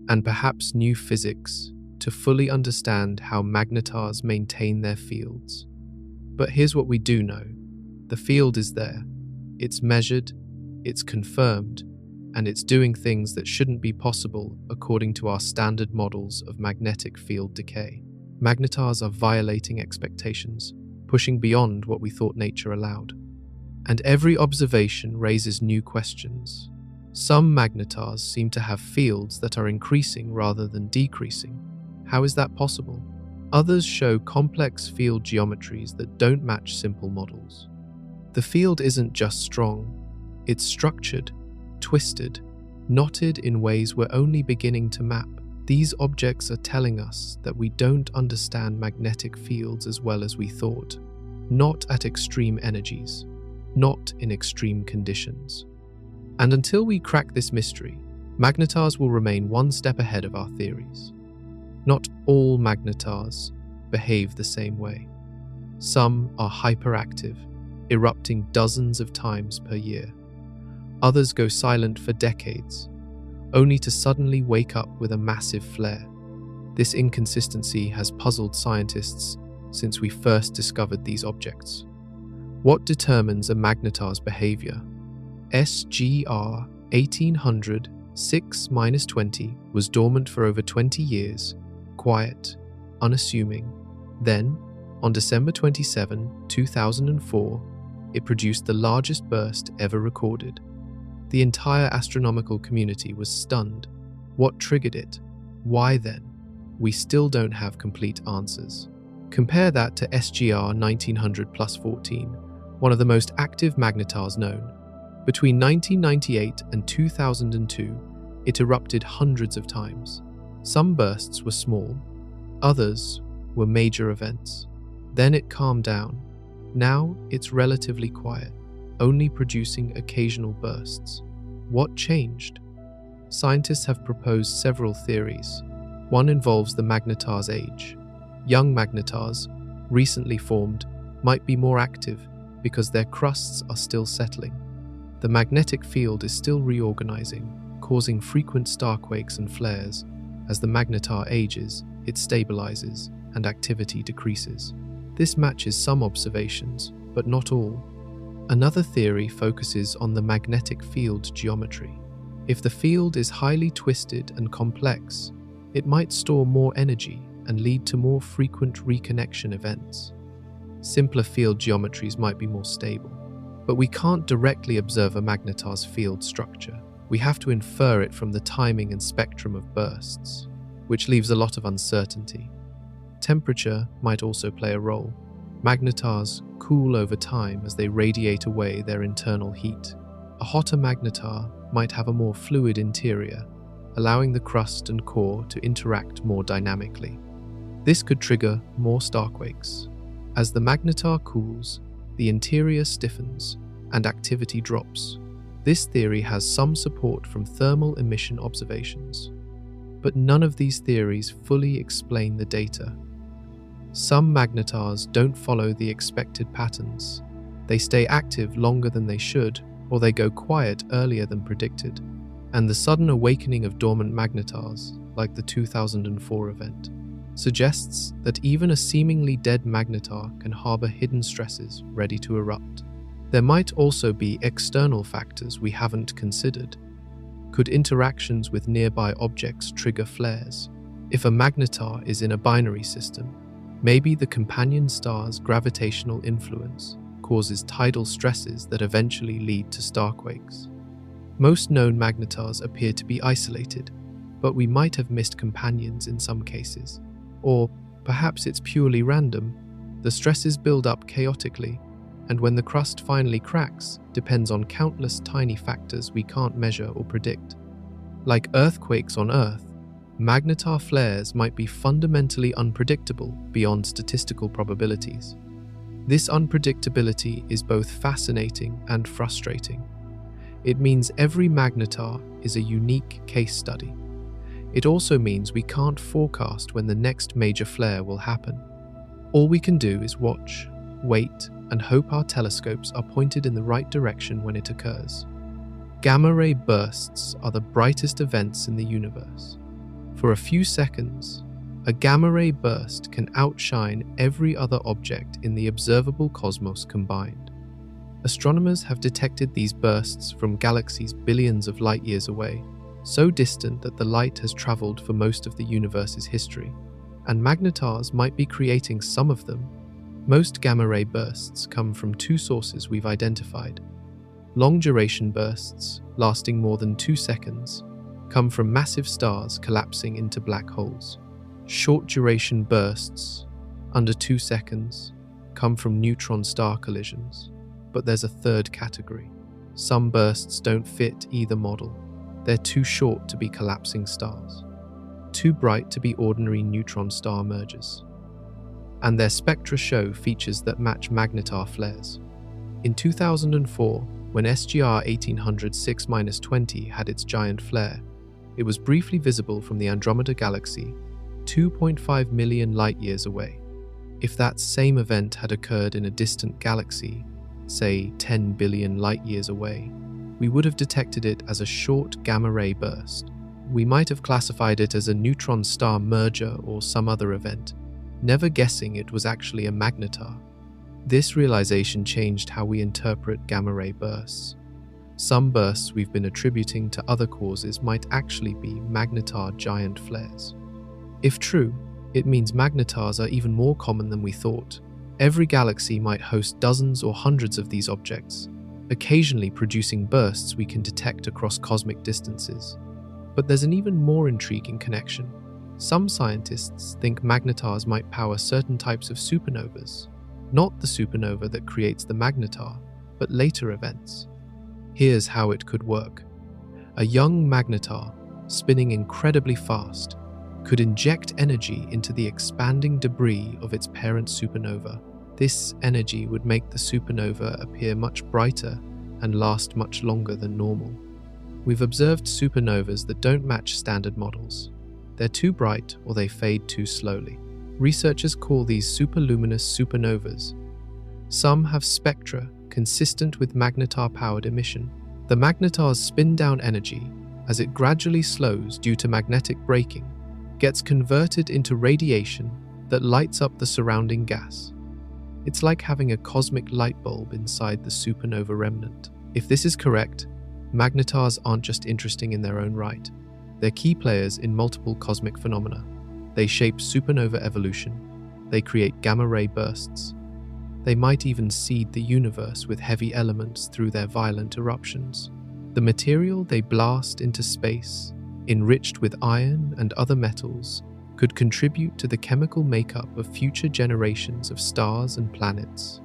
and perhaps new physics to fully understand how magnetars maintain their fields. But here's what we do know. The field is there. It's measured, it's confirmed, and it's doing things that shouldn't be possible according to our standard models of magnetic field decay. Magnetars are violating expectations, pushing beyond what we thought nature allowed. And every observation raises new questions. Some magnetars seem to have fields that are increasing rather than decreasing. How is that possible? Others show complex field geometries that don't match simple models. The field isn't just strong, it's structured, twisted, knotted in ways we're only beginning to map. These objects are telling us that we don't understand magnetic fields as well as we thought. Not at extreme energies, not in extreme conditions. And until we crack this mystery, magnetars will remain one step ahead of our theories. Not all magnetars behave the same way. Some are hyperactive, erupting dozens of times per year. Others go silent for decades, only to suddenly wake up with a massive flare. This inconsistency has puzzled scientists since we first discovered these objects. What determines a magnetar's behavior? SGR 1800 6-20 was dormant for over 20 years, quiet, unassuming. Then, on December 27, 2004, it produced the largest burst ever recorded. The entire astronomical community was stunned. What triggered it? Why then? We still don't have complete answers. Compare that to SGR 1900+14, one of the most active magnetars known. Between 1998 and 2002, it erupted hundreds of times. Some bursts were small, others were major events. Then it calmed down. Now it's relatively quiet, only producing occasional bursts. What changed? Scientists have proposed several theories. One involves the magnetar's age. Young magnetars, recently formed, might be more active because their crusts are still settling. The magnetic field is still reorganizing, causing frequent starquakes and flares. As the magnetar ages, it stabilizes and activity decreases. This matches some observations, but not all. Another theory focuses on the magnetic field geometry. If the field is highly twisted and complex, it might store more energy and lead to more frequent reconnection events. Simpler field geometries might be more stable, but we can't directly observe a magnetar's field structure. We have to infer it from the timing and spectrum of bursts, which leaves a lot of uncertainty. Temperature might also play a role. Magnetars cool over time as they radiate away their internal heat. A hotter magnetar might have a more fluid interior, allowing the crust and core to interact more dynamically. This could trigger more starquakes. As the magnetar cools, the interior stiffens and activity drops. This theory has some support from thermal emission observations, but none of these theories fully explain the data. Some magnetars don't follow the expected patterns. They stay active longer than they should, or they go quiet earlier than predicted. And the sudden awakening of dormant magnetars, like the 2004 event, suggests that even a seemingly dead magnetar can harbor hidden stresses ready to erupt. There might also be external factors we haven't considered. Could interactions with nearby objects trigger flares? If a magnetar is in a binary system, maybe the companion star's gravitational influence causes tidal stresses that eventually lead to starquakes. Most known magnetars appear to be isolated, but we might have missed companions in some cases. Or perhaps it's purely random. The stresses build up chaotically, and when the crust finally cracks, depends on countless tiny factors we can't measure or predict. Like earthquakes on Earth, magnetar flares might be fundamentally unpredictable beyond statistical probabilities. This unpredictability is both fascinating and frustrating. It means every magnetar is a unique case study. It also means we can't forecast when the next major flare will happen. All we can do is watch, wait, and hope our telescopes are pointed in the right direction when it occurs. Gamma-ray bursts are the brightest events in the universe. For a few seconds, a gamma-ray burst can outshine every other object in the observable cosmos combined. Astronomers have detected these bursts from galaxies billions of light-years away, so distant that the light has traveled for most of the universe's history, and magnetars might be creating some of them. Most gamma-ray bursts come from two sources we've identified. Long-duration bursts, lasting more than 2 seconds, come from massive stars collapsing into black holes. Short-duration bursts, under 2 seconds, come from neutron-star collisions. But there's a third category. Some bursts don't fit either model. They're too short to be collapsing stars, too bright to be ordinary neutron star mergers, and their spectra show features that match magnetar flares. In 2004, when SGR 1800-6-20 had its giant flare, it was briefly visible from the Andromeda Galaxy, 2.5 million light-years away. If that same event had occurred in a distant galaxy, say 10 billion light-years away, we would have detected it as a short gamma-ray burst. We might have classified it as a neutron star merger or some other event, never guessing it was actually a magnetar. This realization changed how we interpret gamma-ray bursts. Some bursts we've been attributing to other causes might actually be magnetar giant flares. If true, it means magnetars are even more common than we thought. Every galaxy might host dozens or hundreds of these objects, occasionally producing bursts we can detect across cosmic distances. But there's an even more intriguing connection. Some scientists think magnetars might power certain types of supernovas, not the supernova that creates the magnetar, but later events. Here's how it could work. A young magnetar, spinning incredibly fast, could inject energy into the expanding debris of its parent supernova. This energy would make the supernova appear much brighter and last much longer than normal. We've observed supernovas that don't match standard models. They're too bright or they fade too slowly. Researchers call these superluminous supernovas. Some have spectra consistent with magnetar-powered emission. The magnetar's spin-down energy, as it gradually slows due to magnetic braking, gets converted into radiation that lights up the surrounding gas. It's like having a cosmic light bulb inside the supernova remnant. If this is correct, magnetars aren't just interesting in their own right. They're key players in multiple cosmic phenomena. They shape supernova evolution. They create gamma-ray bursts. They might even seed the universe with heavy elements through their violent eruptions. The material they blast into space, enriched with iron and other metals, could contribute to the chemical makeup of future generations of stars and planets.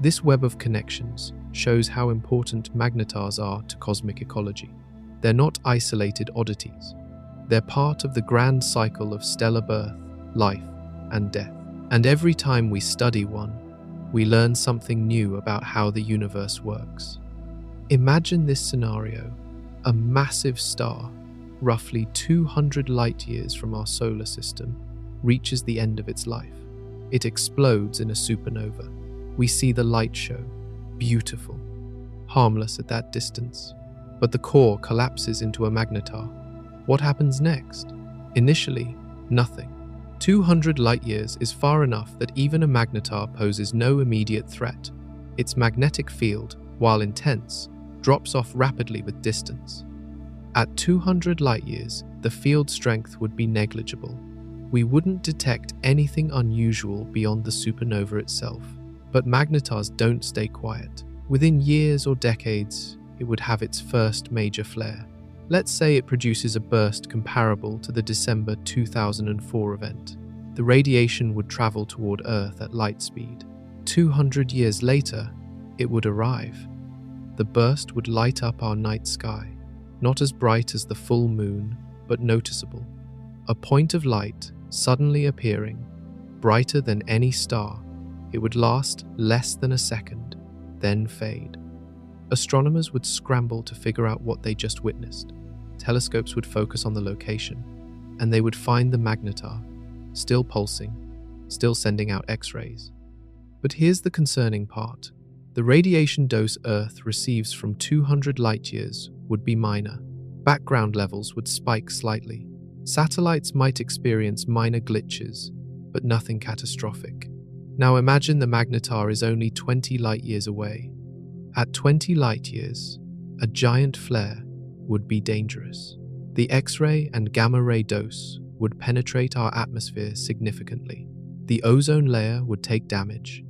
This web of connections shows how important magnetars are to cosmic ecology. They're not isolated oddities. They're part of the grand cycle of stellar birth, life, and death. And every time we study one, we learn something new about how the universe works. Imagine this scenario: a massive star, roughly 200 light-years from our solar system, reaches the end of its life. It explodes in a supernova. We see the light show, beautiful, harmless at that distance. But the core collapses into a magnetar. What happens next? Initially, nothing. 200 light-years is far enough that even a magnetar poses no immediate threat. Its magnetic field, while intense, drops off rapidly with distance. At 200 light-years, the field strength would be negligible. We wouldn't detect anything unusual beyond the supernova itself. But magnetars don't stay quiet. Within years or decades, it would have its first major flare. Let's say it produces a burst comparable to the December 2004 event. The radiation would travel toward Earth at light speed. 200 years later, it would arrive. The burst would light up our night sky, not as bright as the full moon, but noticeable. A point of light suddenly appearing, brighter than any star. It would last less than a second, then fade. Astronomers would scramble to figure out what they just witnessed. Telescopes would focus on the location, and they would find the magnetar, still pulsing, still sending out X-rays. But here's the concerning part. The radiation dose Earth receives from 200 light-years would be minor. Background levels would spike slightly. Satellites might experience minor glitches, but nothing catastrophic. Now imagine the magnetar is only 20 light-years away. At 20 light-years, a giant flare would be dangerous. The X-ray and gamma-ray dose would penetrate our atmosphere significantly. The ozone layer would take damage.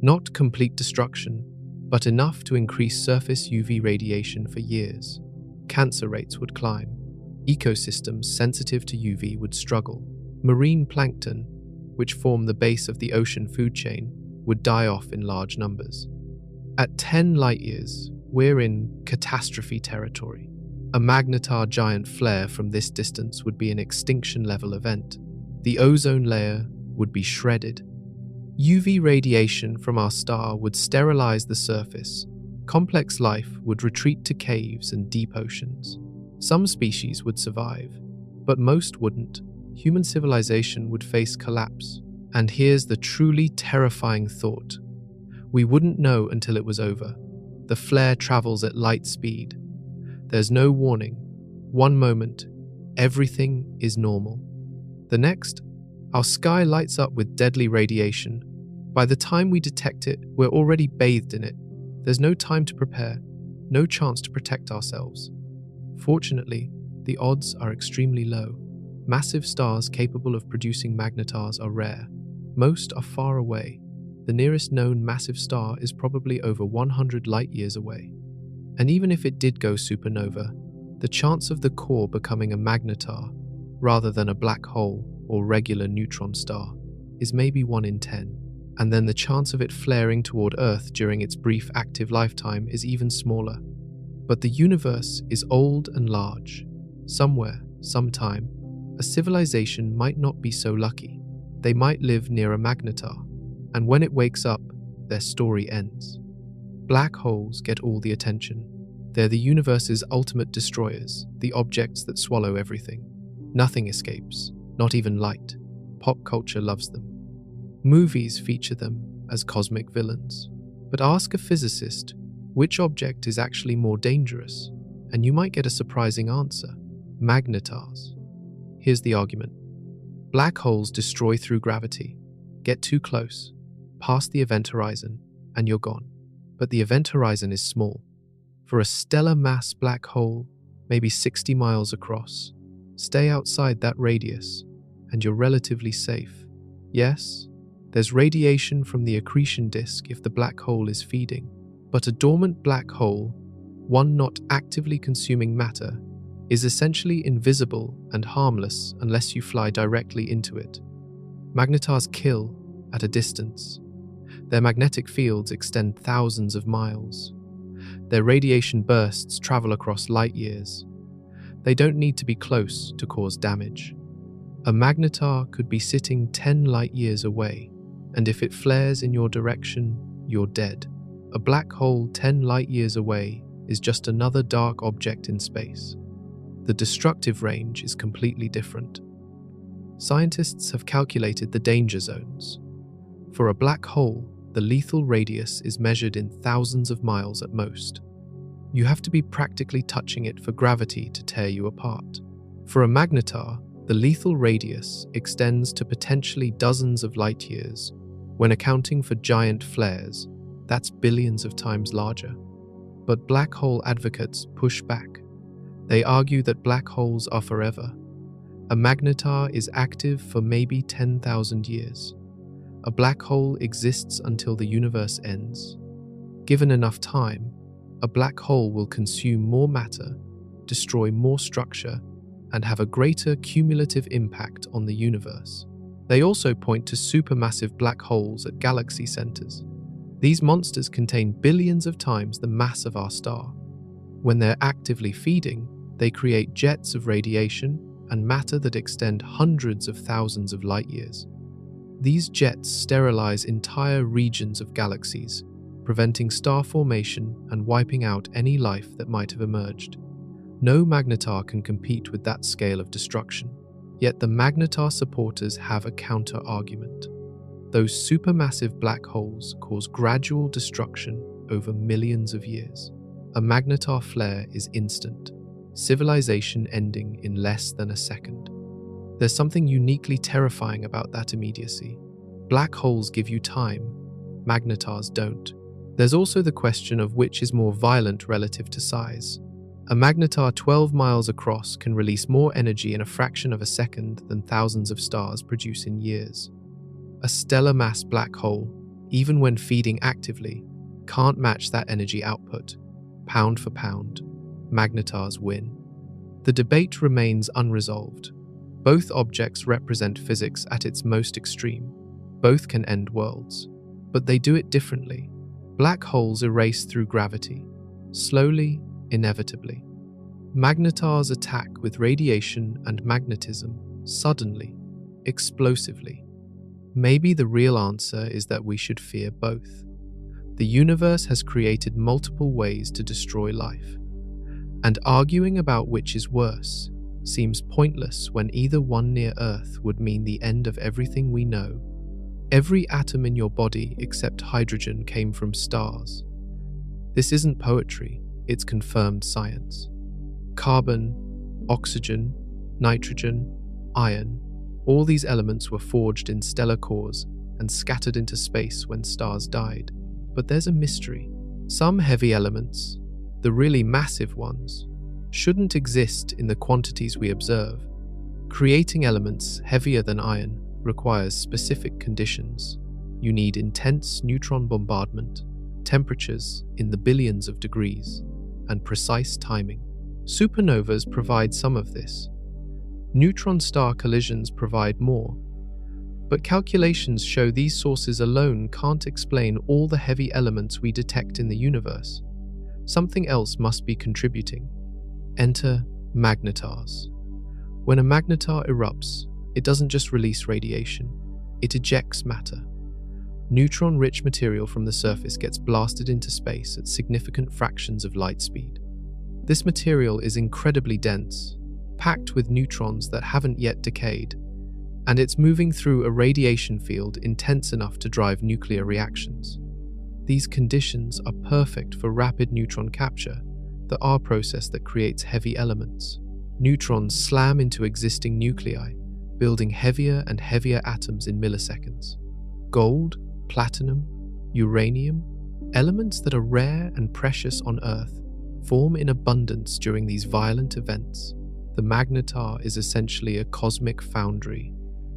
Not complete destruction, but enough to increase surface UV radiation for years. Cancer rates would climb. Ecosystems sensitive to UV would struggle. Marine plankton, which form the base of the ocean food chain, would die off in large numbers. At 10 light-years, we're in catastrophe territory. A magnetar giant flare from this distance would be an extinction-level event. The ozone layer would be shredded. UV radiation from our star would sterilize the surface. Complex life would retreat to caves and deep oceans. Some species would survive, but most wouldn't. Human civilization would face collapse. And here's the truly terrifying thought. We wouldn't know until it was over. The flare travels at light speed. There's no warning. One moment, everything is normal. The next, our sky lights up with deadly radiation. By the time we detect it, we're already bathed in it. There's no time to prepare, no chance to protect ourselves. Fortunately, the odds are extremely low. Massive stars capable of producing magnetars are rare. Most are far away. The nearest known massive star is probably over 100 light-years away. And even if it did go supernova, the chance of the core becoming a magnetar, rather than a black hole or regular neutron star, is maybe 1 in 10. And then the chance of it flaring toward Earth during its brief active lifetime is even smaller. But the universe is old and large. Somewhere, sometime, a civilization might not be so lucky. They might live near a magnetar, and when it wakes up, their story ends. Black holes get all the attention. They're the universe's ultimate destroyers, the objects that swallow everything. Nothing escapes, not even light. Pop culture loves them. Movies feature them as cosmic villains. But ask a physicist which object is actually more dangerous, and you might get a surprising answer: magnetars. Here's the argument. Black holes destroy through gravity. Get too close, past the event horizon, and you're gone. But the event horizon is small. For a stellar mass black hole, maybe 60 miles across, stay outside that radius, and you're relatively safe. Yes, there's radiation from the accretion disk if the black hole is feeding, but a dormant black hole, one not actively consuming matter, is essentially invisible and harmless unless you fly directly into it. Magnetars kill at a distance. Their magnetic fields extend thousands of miles. Their radiation bursts travel across light years. They don't need to be close to cause damage. A magnetar could be sitting 10 light years away, and if it flares in your direction, you're dead. A black hole 10 light years away is just another dark object in space. The destructive range is completely different. Scientists have calculated the danger zones. For a black hole, the lethal radius is measured in thousands of miles at most. You have to be practically touching it for gravity to tear you apart. For a magnetar, The lethal radius extends to potentially dozens of light years. When accounting for giant flares, that's billions of times larger. But black hole advocates push back. They argue that black holes are forever. A magnetar is active for maybe 10,000 years. A black hole exists until the universe ends. Given enough time, a black hole will consume more matter, destroy more structure, and have a greater cumulative impact on the universe. They also point to supermassive black holes at galaxy centers. These monsters contain billions of times the mass of our star. When they're actively feeding, they create jets of radiation and matter that extend hundreds of thousands of light years. These jets sterilize entire regions of galaxies, preventing star formation and wiping out any life that might have emerged. No magnetar can compete with that scale of destruction. Yet the magnetar supporters have a counter-argument. Those supermassive black holes cause gradual destruction over millions of years. A magnetar flare is instant, civilization ending in less than a second. There's something uniquely terrifying about that immediacy. Black holes give you time, magnetars don't. There's also the question of which is more violent relative to size. A magnetar 12 miles across can release more energy in a fraction of a second than thousands of stars produce in years. A stellar mass black hole, even when feeding actively, can't match that energy output. Pound for pound, magnetars win. The debate remains unresolved. Both objects represent physics at its most extreme. Both can end worlds, but they do it differently. Black holes erase through gravity, slowly, inevitably. Magnetars attack with radiation and magnetism, suddenly, explosively. Maybe the real answer is that we should fear both. The universe has created multiple ways to destroy life, and arguing about which is worse seems pointless when either one near Earth would mean the end of everything we know. Every atom in your body except hydrogen came from stars. This isn't poetry, it's confirmed science. Carbon, oxygen, nitrogen, iron, all these elements were forged in stellar cores and scattered into space when stars died. But there's a mystery. Some heavy elements, the really massive ones, shouldn't exist in the quantities we observe. Creating elements heavier than iron requires specific conditions. You need intense neutron bombardment, temperatures in the billions of degrees, and precise timing. Supernovas provide some of this. Neutron star collisions provide more. But calculations show these sources alone can't explain all the heavy elements we detect in the universe. Something else must be contributing. Enter magnetars. When a magnetar erupts, it doesn't just release radiation, it ejects matter. Neutron-rich material from the surface gets blasted into space at significant fractions of light speed. This material is incredibly dense, packed with neutrons that haven't yet decayed, and it's moving through a radiation field intense enough to drive nuclear reactions. These conditions are perfect for rapid neutron capture, the R process that creates heavy elements. Neutrons slam into existing nuclei, building heavier and heavier atoms in milliseconds. Gold, platinum, uranium, elements that are rare and precious on Earth, form in abundance during these violent events. The magnetar is essentially a cosmic foundry,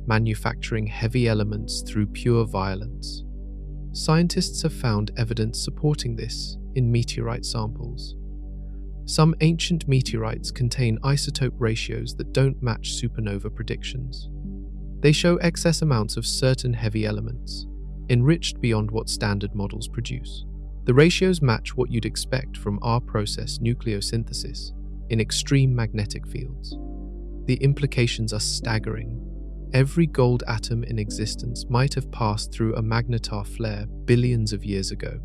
manufacturing heavy elements through pure violence. Scientists have found evidence supporting this in meteorite samples. Some ancient meteorites contain isotope ratios that don't match supernova predictions. They show excess amounts of certain heavy elements, enriched beyond what standard models produce. The ratios match what you'd expect from R-process nucleosynthesis in extreme magnetic fields. The implications are staggering. Every gold atom in existence might have passed through a magnetar flare billions of years ago.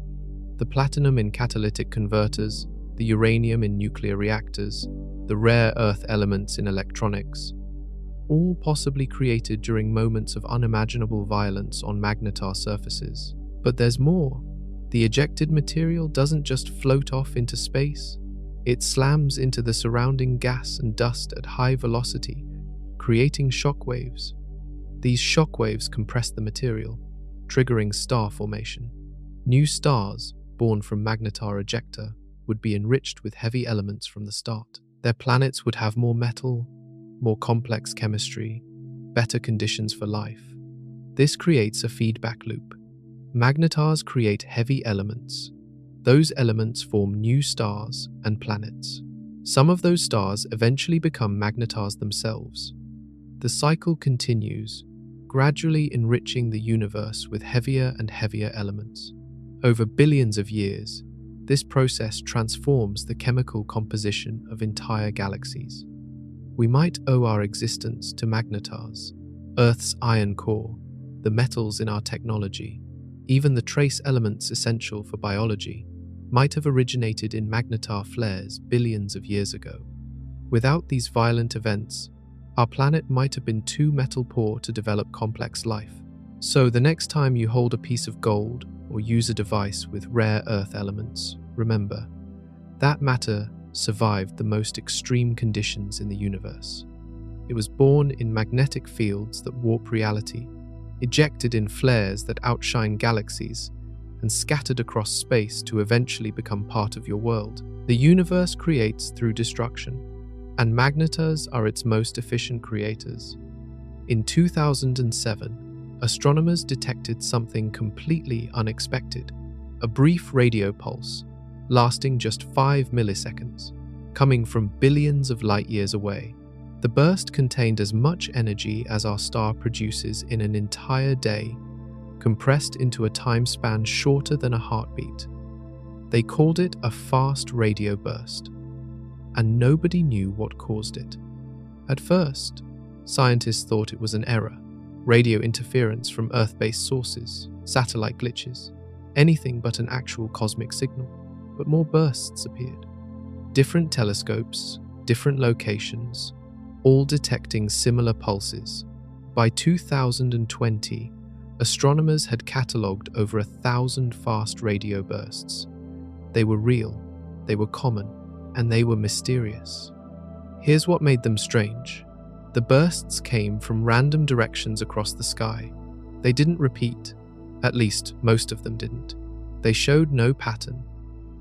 The platinum in catalytic converters, the uranium in nuclear reactors, the rare earth elements in electronics, all possibly created during moments of unimaginable violence on magnetar surfaces. But there's more. The ejected material doesn't just float off into space. It slams into the surrounding gas and dust at high velocity, creating shock waves. These shock waves compress the material, triggering star formation. New stars, born from magnetar ejecta, would be enriched with heavy elements from the start. Their planets would have more metal, more complex chemistry, better conditions for life. This creates a feedback loop. Magnetars create heavy elements. Those elements form new stars and planets. Some of those stars eventually become magnetars themselves. The cycle continues, gradually enriching the universe with heavier and heavier elements. Over billions of years, this process transforms the chemical composition of entire galaxies. We might owe our existence to magnetars, Earth's iron core, the metals in our technology, even the trace elements essential for biology, might have originated in magnetar flares billions of years ago. Without these violent events, our planet might have been too metal poor to develop complex life. So the next time you hold a piece of gold or use a device with rare earth elements, remember, that matter survived the most extreme conditions in the universe. It was born in magnetic fields that warp reality, ejected in flares that outshine galaxies, and scattered across space to eventually become part of your world. The universe creates through destruction, and magnetars are its most efficient creators. In 2007, astronomers detected something completely unexpected, a brief radio pulse, lasting just 5 milliseconds, coming from billions of light years away. The burst contained as much energy as our star produces in an entire day, compressed into a time span shorter than a heartbeat. They called it a fast radio burst, and nobody knew what caused it. At first, scientists thought it was an error, radio interference from Earth-based sources, satellite glitches, anything but an actual cosmic signal. But more bursts appeared. Different telescopes, different locations, all detecting similar pulses. By 2020, astronomers had catalogued over 1,000 fast radio bursts. They were real, they were common, and they were mysterious. Here's what made them strange. The bursts came from random directions across the sky. They didn't repeat, at least most of them didn't. They showed no pattern.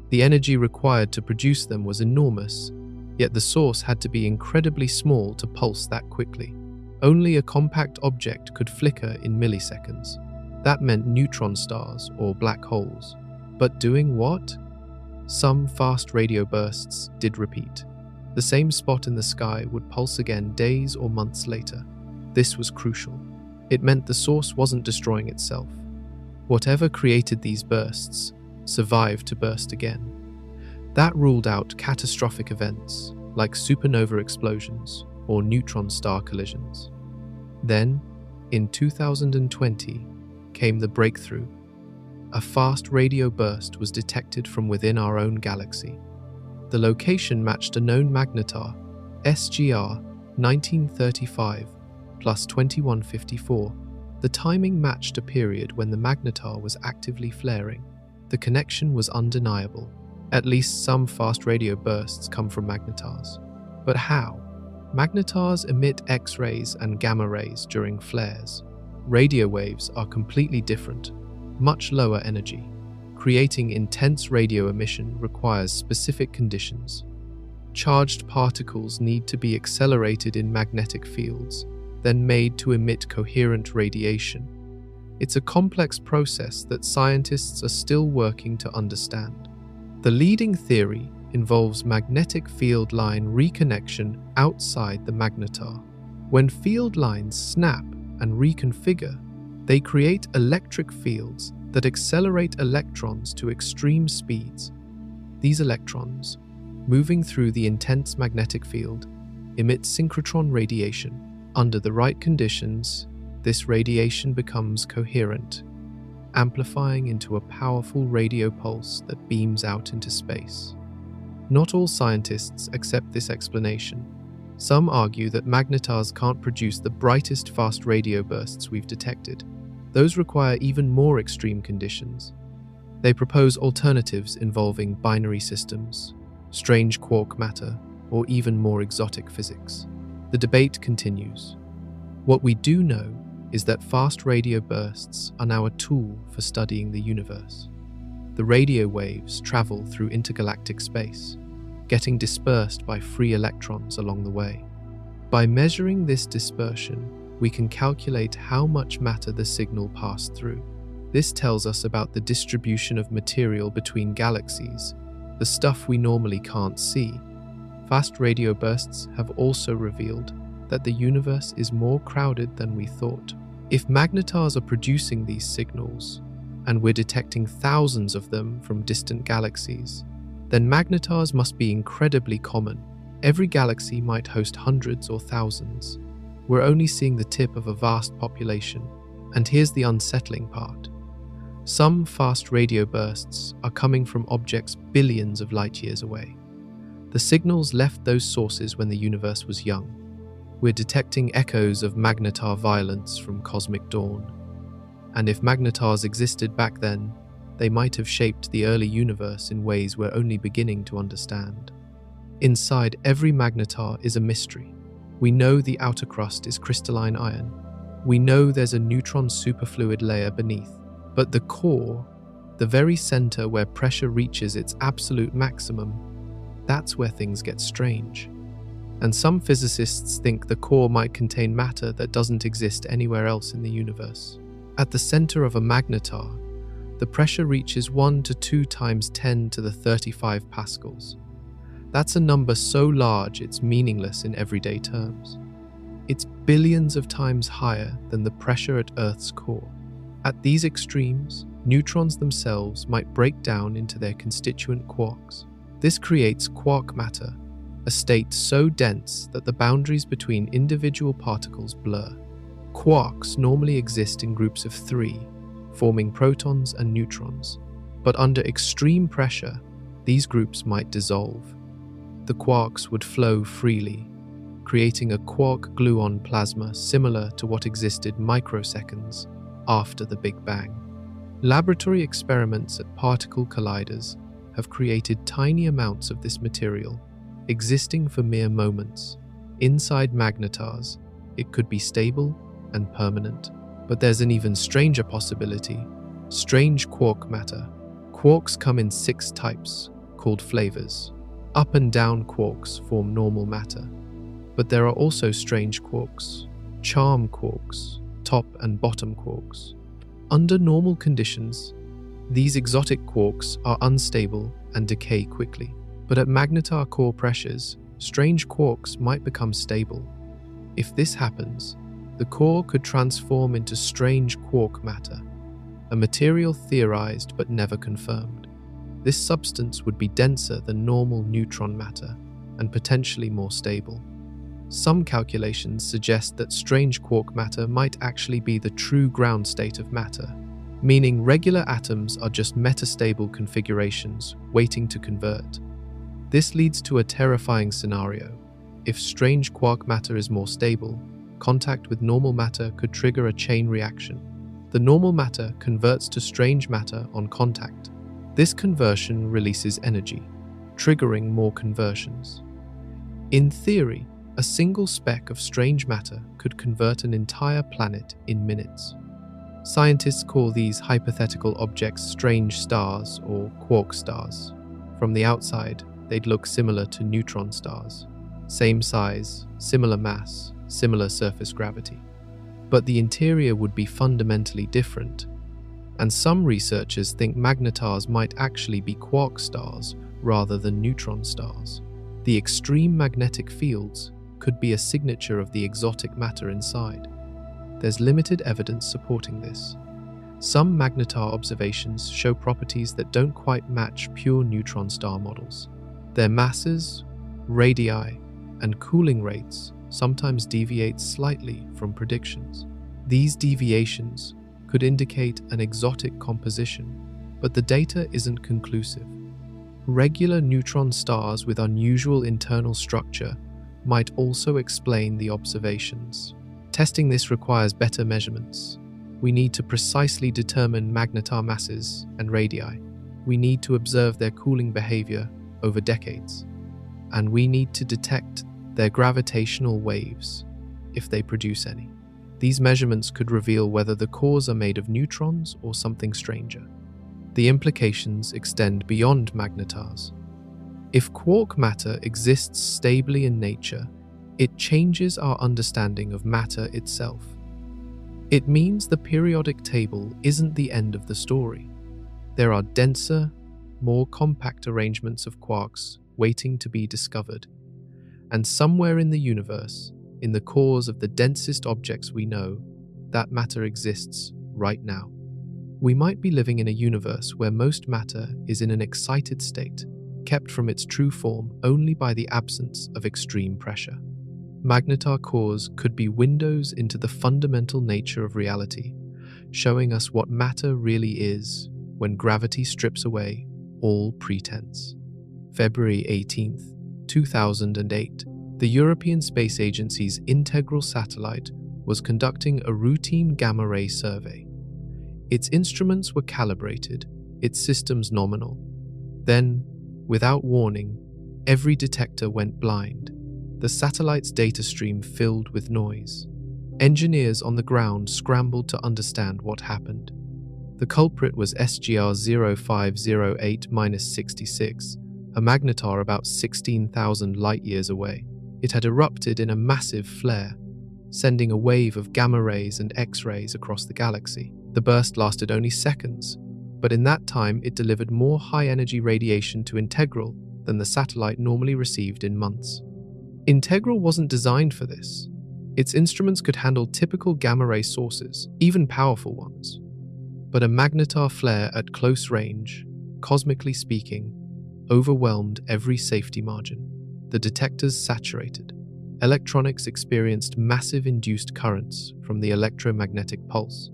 The energy required to produce them was enormous, yet the source had to be incredibly small to pulse that quickly. Only a compact object could flicker in milliseconds. That meant neutron stars or black holes. But doing what? Some fast radio bursts did repeat. The same spot in the sky would pulse again days or months later. This was crucial. It meant the source wasn't destroying itself. Whatever created these bursts survived to burst again. That ruled out catastrophic events like supernova explosions or neutron star collisions. Then, in 2020, came the breakthrough. A fast radio burst was detected from within our own galaxy. The location matched a known magnetar, SGR 1935 plus 2154. The timing matched a period when the magnetar was actively flaring. The connection was undeniable. At least some fast radio bursts come from magnetars. But how? Magnetars emit X-rays and gamma rays during flares. Radio waves are completely different, much lower energy. Creating intense radio emission requires specific conditions. Charged particles need to be accelerated in magnetic fields, then made to emit coherent radiation. It's a complex process that scientists are still working to understand. The leading theory involves magnetic field line reconnection outside the magnetar. When field lines snap and reconfigure, they create electric fields that accelerate electrons to extreme speeds. These electrons, moving through the intense magnetic field, emit synchrotron radiation. Under the right conditions, this radiation becomes coherent, amplifying into a powerful radio pulse that beams out into space. Not all scientists accept this explanation. Some argue that magnetars can't produce the brightest fast radio bursts we've detected. Those require even more extreme conditions. They propose alternatives involving binary systems, strange quark matter, or even more exotic physics. The debate continues. What we do know is that fast radio bursts are now a tool for studying the universe. The radio waves travel through intergalactic space, getting dispersed by free electrons along the way. By measuring this dispersion, we can calculate how much matter the signal passed through. This tells us about the distribution of material between galaxies, the stuff we normally can't see. Fast radio bursts have also revealed that the universe is more crowded than we thought. If magnetars are producing these signals, and we're detecting thousands of them from distant galaxies, then magnetars must be incredibly common. Every galaxy might host hundreds or thousands. We're only seeing the tip of a vast population, and here's the unsettling part. Some fast radio bursts are coming from objects billions of light years away. The signals left those sources when the universe was young. We're detecting echoes of magnetar violence from cosmic dawn. And if magnetars existed back then, they might have shaped the early universe in ways we're only beginning to understand. Inside every magnetar is a mystery. We know the outer crust is crystalline iron. We know there's a neutron superfluid layer beneath. But the core, the very center where pressure reaches its absolute maximum, that's where things get strange. And some physicists think the core might contain matter that doesn't exist anywhere else in the universe. At the center of a magnetar, the pressure reaches 1 to 2 times 10 to the 35 pascals. That's a number so large it's meaningless in everyday terms. It's billions of times higher than the pressure at Earth's core. At these extremes, neutrons themselves might break down into their constituent quarks. This creates quark matter, a state so dense that the boundaries between individual particles blur. Quarks normally exist in groups of 3, forming protons and neutrons, but under extreme pressure, these groups might dissolve. The quarks would flow freely, creating a quark-gluon plasma similar to what existed microseconds after the Big Bang. Laboratory experiments at particle colliders have created tiny amounts of this material, existing for mere moments. Inside magnetars, it could be stable and permanent. But there's an even stranger possibility: strange quark matter. Quarks come in 6 types, called flavors. Up and down quarks form normal matter. But there are also strange quarks, charm quarks, top and bottom quarks. Under normal conditions, these exotic quarks are unstable and decay quickly. But at magnetar core pressures, strange quarks might become stable. If this happens, the core could transform into strange quark matter, a material theorized but never confirmed. This substance would be denser than normal neutron matter and potentially more stable. Some calculations suggest that strange quark matter might actually be the true ground state of matter, meaning regular atoms are just metastable configurations waiting to convert. This leads to a terrifying scenario. If strange quark matter is more stable, contact with normal matter could trigger a chain reaction. The normal matter converts to strange matter on contact. This conversion releases energy, triggering more conversions. In theory, a single speck of strange matter could convert an entire planet in minutes. Scientists call these hypothetical objects strange stars or quark stars. From the outside, they'd look similar to neutron stars. Same size, similar mass, similar surface gravity. But the interior would be fundamentally different, and some researchers think magnetars might actually be quark stars rather than neutron stars. The extreme magnetic fields could be a signature of the exotic matter inside. There's limited evidence supporting this. Some magnetar observations show properties that don't quite match pure neutron star models. Their masses, radii, and cooling rates sometimes deviate slightly from predictions. These deviations could indicate an exotic composition, but the data isn't conclusive. Regular neutron stars with unusual internal structure might also explain the observations. Testing this requires better measurements. We need to precisely determine magnetar masses and radii. We need to observe their cooling behavior over decades. And we need to detect their gravitational waves, if they produce any. These measurements could reveal whether the cores are made of neutrons or something stranger. The implications extend beyond magnetars. If quark matter exists stably in nature, it changes our understanding of matter itself. It means the periodic table isn't the end of the story. There are denser, more compact arrangements of quarks waiting to be discovered. And somewhere in the universe, in the cores of the densest objects we know, that matter exists right now. We might be living in a universe where most matter is in an excited state, kept from its true form only by the absence of extreme pressure. Magnetar cores could be windows into the fundamental nature of reality, showing us what matter really is when gravity strips away all pretense. February 18th, 2008, the European Space Agency's integral satellite was conducting a routine gamma-ray survey. Its instruments were calibrated, its systems nominal. Then, without warning, every detector went blind. The satellite's data stream filled with noise. Engineers on the ground scrambled to understand what happened. The culprit was SGR 0508-66, a magnetar about 16,000 light-years away. It had erupted in a massive flare, sending a wave of gamma rays and X-rays across the galaxy. The burst lasted only seconds, but in that time it delivered more high-energy radiation to Integral than the satellite normally received in months. Integral wasn't designed for this. Its instruments could handle typical gamma-ray sources, even powerful ones. But a magnetar flare at close range, cosmically speaking, overwhelmed every safety margin. The detectors saturated. Electronics experienced massive induced currents from the electromagnetic pulse.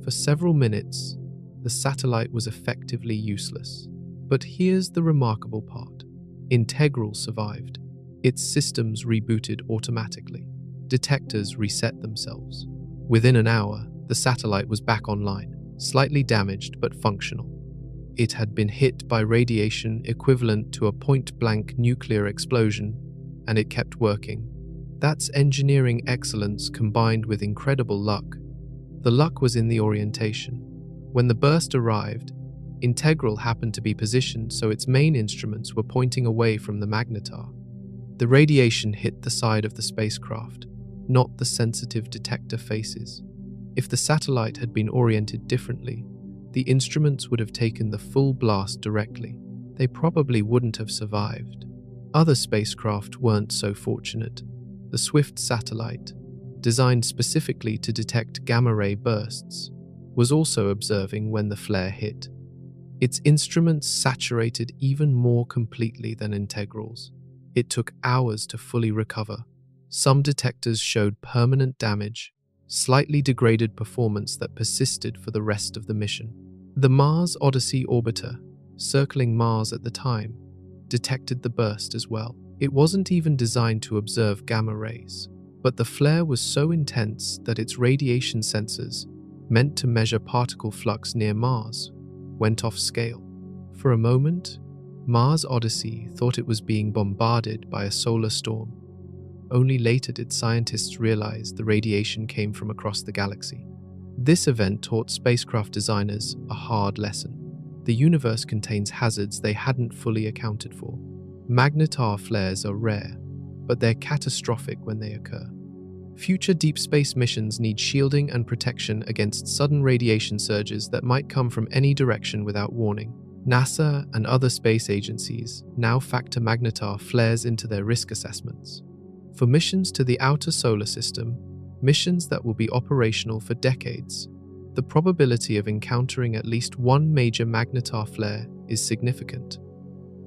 For several minutes, the satellite was effectively useless. But here's the remarkable part. Integral survived. Its systems rebooted automatically. Detectors reset themselves. Within an hour, the satellite was back online, slightly damaged but functional. It had been hit by radiation equivalent to a point-blank nuclear explosion, and it kept working. That's engineering excellence combined with incredible luck. The luck was in the orientation. When the burst arrived, Integral happened to be positioned so its main instruments were pointing away from the magnetar. The radiation hit the side of the spacecraft, not the sensitive detector faces. If the satellite had been oriented differently, the instruments would have taken the full blast directly. They probably wouldn't have survived. Other spacecraft weren't so fortunate. The Swift satellite, designed specifically to detect gamma-ray bursts, was also observing when the flare hit. Its instruments saturated even more completely than Integral's. It took hours to fully recover. Some detectors showed permanent damage, slightly degraded performance that persisted for the rest of the mission. The Mars Odyssey orbiter, circling Mars at the time, detected the burst as well. It wasn't even designed to observe gamma rays, but the flare was so intense that its radiation sensors, meant to measure particle flux near Mars, went off scale. For a moment, Mars Odyssey thought it was being bombarded by a solar storm. Only later did scientists realize the radiation came from across the galaxy. This event taught spacecraft designers a hard lesson. The universe contains hazards they hadn't fully accounted for. Magnetar flares are rare, but they're catastrophic when they occur. Future deep space missions need shielding and protection against sudden radiation surges that might come from any direction without warning. NASA and other space agencies now factor magnetar flares into their risk assessments. For missions to the outer solar system, missions that will be operational for decades, the probability of encountering at least one major magnetar flare is significant.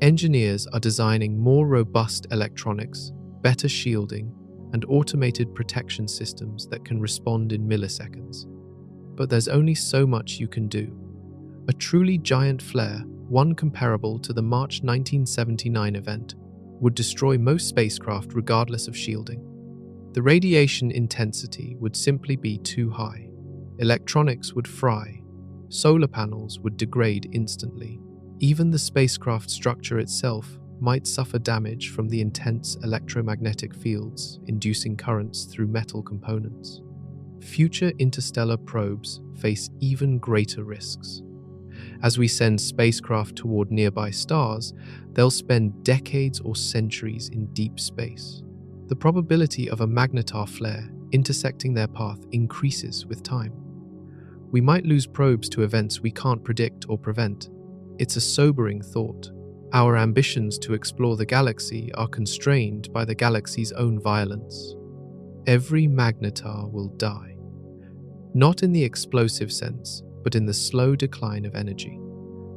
Engineers are designing more robust electronics, better shielding, and automated protection systems that can respond in milliseconds. But there's only so much you can do. A truly giant flare, one comparable to the March 1979 event, would destroy most spacecraft regardless of shielding. The radiation intensity would simply be too high. Electronics would fry. Solar panels would degrade instantly. Even the spacecraft structure itself might suffer damage from the intense electromagnetic fields inducing currents through metal components. Future interstellar probes face even greater risks. As we send spacecraft toward nearby stars, they'll spend decades or centuries in deep space. The probability of a magnetar flare intersecting their path increases with time. We might lose probes to events we can't predict or prevent. It's a sobering thought. Our ambitions to explore the galaxy are constrained by the galaxy's own violence. Every magnetar will die. Not in the explosive sense, but in the slow decline of energy.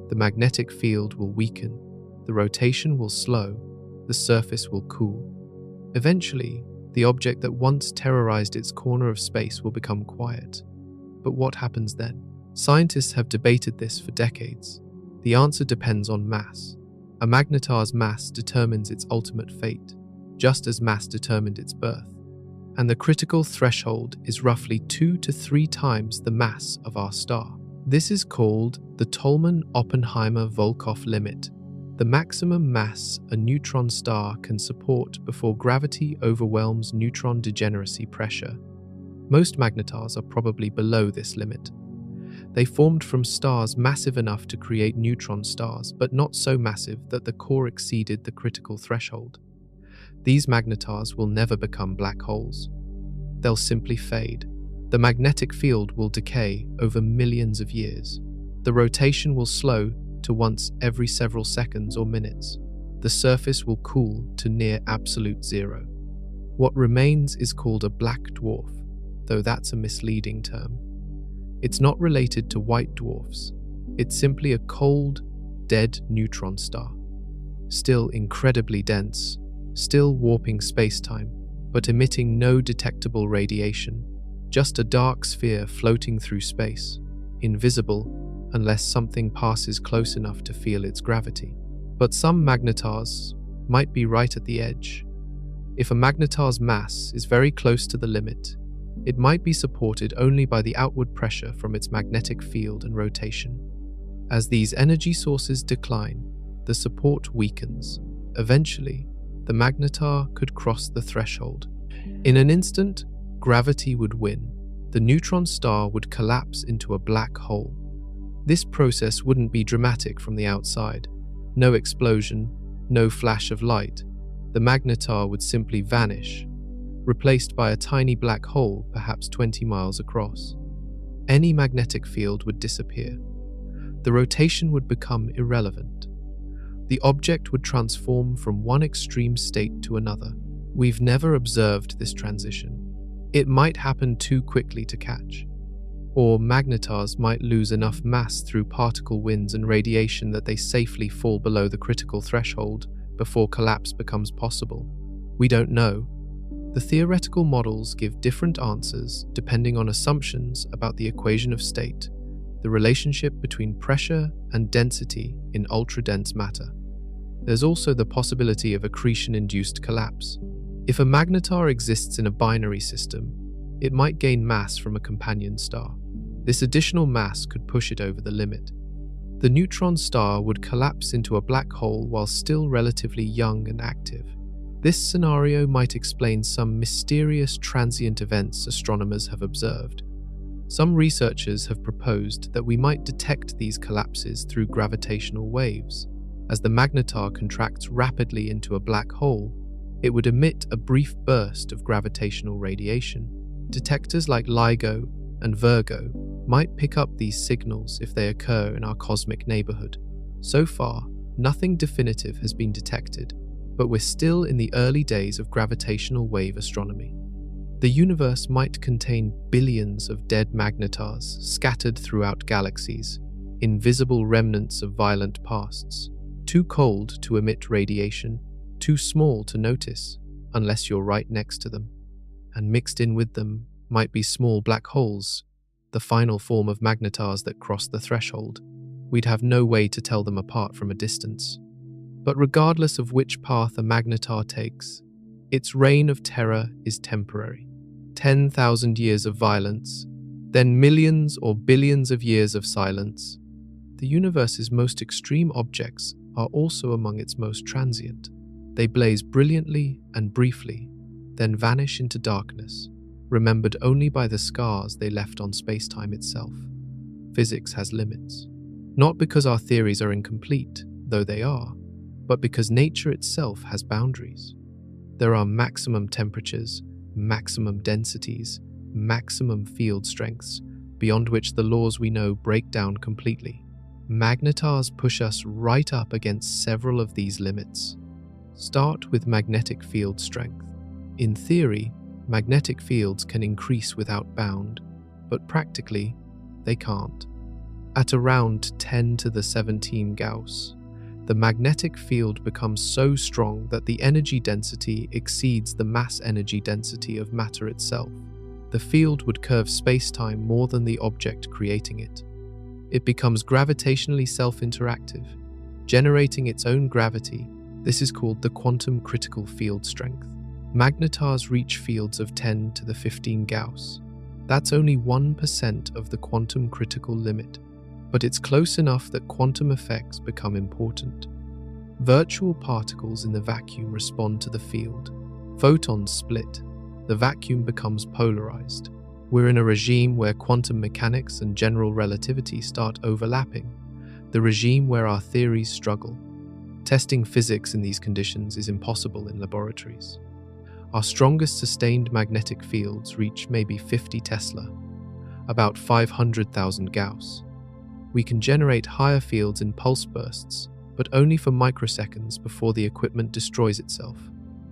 The magnetic field will weaken, the rotation will slow, the surface will cool. Eventually, the object that once terrorized its corner of space will become quiet. But what happens then? Scientists have debated this for decades. The answer depends on mass. A magnetar's mass determines its ultimate fate, just as mass determined its birth. And the critical threshold is roughly 2 to 3 times the mass of our star. This is called the Tolman-Oppenheimer-Volkoff limit, the maximum mass a neutron star can support before gravity overwhelms neutron degeneracy pressure. Most magnetars are probably below this limit. They formed from stars massive enough to create neutron stars, but not so massive that the core exceeded the critical threshold. These magnetars will never become black holes. They'll simply fade. The magnetic field will decay over millions of years. The rotation will slow to once every several seconds or minutes. The surface will cool to near absolute zero. What remains is called a black dwarf, though that's a misleading term. It's not related to white dwarfs. It's simply a cold, dead neutron star. Still incredibly dense, still warping space-time, but emitting no detectable radiation, just a dark sphere floating through space, invisible unless something passes close enough to feel its gravity. But some magnetars might be right at the edge. If a magnetar's mass is very close to the limit, it might be supported only by the outward pressure from its magnetic field and rotation. As these energy sources decline, the support weakens. Eventually, the magnetar could cross the threshold. In an instant, gravity would win. The neutron star would collapse into a black hole. This process wouldn't be dramatic from the outside. No explosion, no flash of light. The magnetar would simply vanish, replaced by a tiny black hole perhaps 20 miles across. Any magnetic field would disappear. The rotation would become irrelevant. The object would transform from one extreme state to another. We've never observed this transition. It might happen too quickly to catch. Or magnetars might lose enough mass through particle winds and radiation that they safely fall below the critical threshold before collapse becomes possible. We don't know. The theoretical models give different answers depending on assumptions about the equation of state, the relationship between pressure and density in ultra-dense matter. There's also the possibility of accretion-induced collapse. If a magnetar exists in a binary system, it might gain mass from a companion star. This additional mass could push it over the limit. The neutron star would collapse into a black hole while still relatively young and active. This scenario might explain some mysterious transient events astronomers have observed. Some researchers have proposed that we might detect these collapses through gravitational waves. As the magnetar contracts rapidly into a black hole, it would emit a brief burst of gravitational radiation. Detectors like LIGO and Virgo might pick up these signals if they occur in our cosmic neighborhood. So far, nothing definitive has been detected, but we're still in the early days of gravitational wave astronomy. The universe might contain billions of dead magnetars scattered throughout galaxies, invisible remnants of violent pasts, too cold to emit radiation, too small to notice unless you're right next to them. And mixed in with them might be small black holes, the final form of magnetars that cross the threshold. We'd have no way to tell them apart from a distance. But regardless of which path a magnetar takes, its reign of terror is temporary. 10,000 years of violence, then millions or billions of years of silence. The universe's most extreme objects are also among its most transient. They blaze brilliantly and briefly, then vanish into darkness, remembered only by the scars they left on space-time itself. Physics has limits. Not because our theories are incomplete, though they are, but because nature itself has boundaries. There are maximum temperatures, maximum densities, maximum field strengths, beyond which the laws we know break down completely. Magnetars push us right up against several of these limits. Start with magnetic field strength. In theory, magnetic fields can increase without bound, but practically, they can't. At around 10 to the 17 Gauss, the magnetic field becomes so strong that the energy density exceeds the mass energy density of matter itself. The field would curve space-time more than the object creating it. It becomes gravitationally self-interactive, generating its own gravity. This is called the quantum critical field strength. Magnetars reach fields of 10 to the 15 Gauss. That's only 1% of the quantum critical limit, but it's close enough that quantum effects become important. Virtual particles in the vacuum respond to the field. Photons split. The vacuum becomes polarized. We're in a regime where quantum mechanics and general relativity start overlapping, the regime where our theories struggle. Testing physics in these conditions is impossible in laboratories. Our strongest sustained magnetic fields reach maybe 50 Tesla, about 500,000 Gauss. We can generate higher fields in pulse bursts, but only for microseconds before the equipment destroys itself.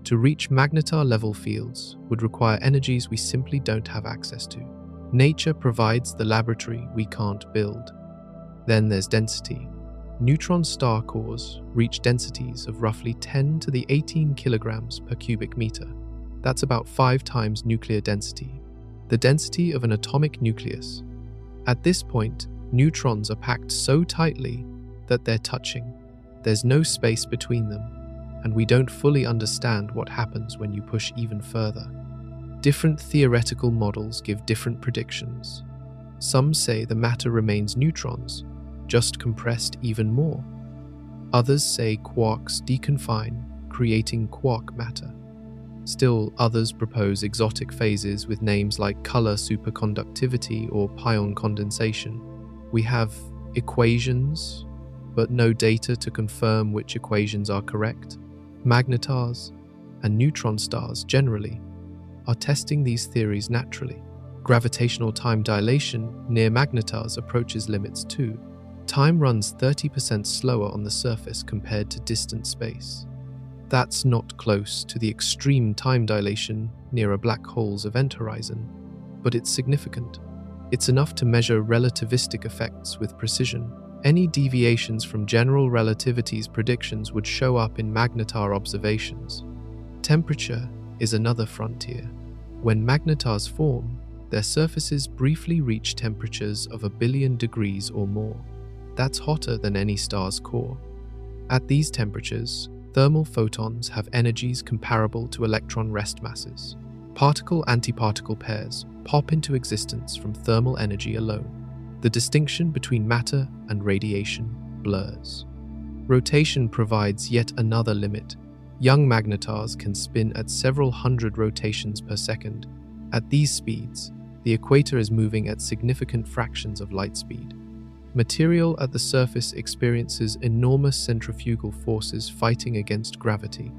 To reach magnetar-level fields would require energies we simply don't have access to. Nature provides the laboratory we can't build. Then there's density. Neutron star cores reach densities of roughly 10 to the 18 kilograms per cubic meter. That's about 5 times nuclear density, the density of an atomic nucleus. At this point, neutrons are packed so tightly that they're touching. There's no space between them, and we don't fully understand what happens when you push even further. Different theoretical models give different predictions. Some say the matter remains neutrons, just compressed even more. Others say quarks deconfine, creating quark matter. Still, others propose exotic phases with names like color superconductivity or pion condensation. We have equations, but no data to confirm which equations are correct. Magnetars and neutron stars generally are testing these theories naturally. Gravitational time dilation near magnetars approaches limits too. Time runs 30% slower on the surface compared to distant space. That's not close to the extreme time dilation near a black hole's event horizon, but it's significant. It's enough to measure relativistic effects with precision. Any deviations from general relativity's predictions would show up in magnetar observations. Temperature is another frontier. When magnetars form, their surfaces briefly reach temperatures of 1 billion degrees or more. That's hotter than any star's core. At these temperatures, thermal photons have energies comparable to electron rest masses. Particle-antiparticle pairs pop into existence from thermal energy alone. The distinction between matter and radiation blurs. Rotation provides yet another limit. Young magnetars can spin at several hundred rotations per second. At these speeds, the equator is moving at significant fractions of light speed. Material at the surface experiences enormous centrifugal forces fighting against gravity.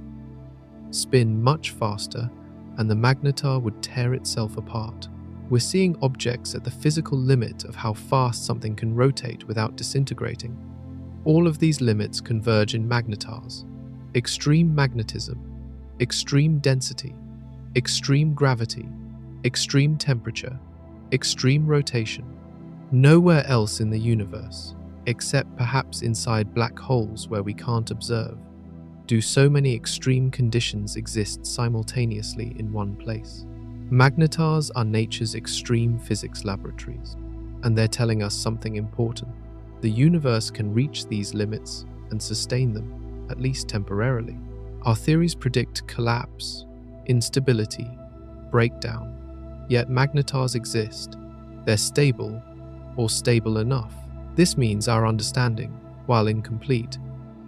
Spin much faster, and the magnetar would tear itself apart. We're seeing objects at the physical limit of how fast something can rotate without disintegrating. All of these limits converge in magnetars. Extreme magnetism, extreme density, extreme gravity, extreme temperature, extreme rotation. Nowhere else in the universe, except perhaps inside black holes where we can't observe, do so many extreme conditions exist simultaneously in one place. Magnetars are nature's extreme physics laboratories, and they're telling us something important. The universe can reach these limits and sustain them, at least temporarily. Our theories predict collapse, instability, breakdown. Yet magnetars exist. They're stable, or stable enough. This means our understanding, while incomplete,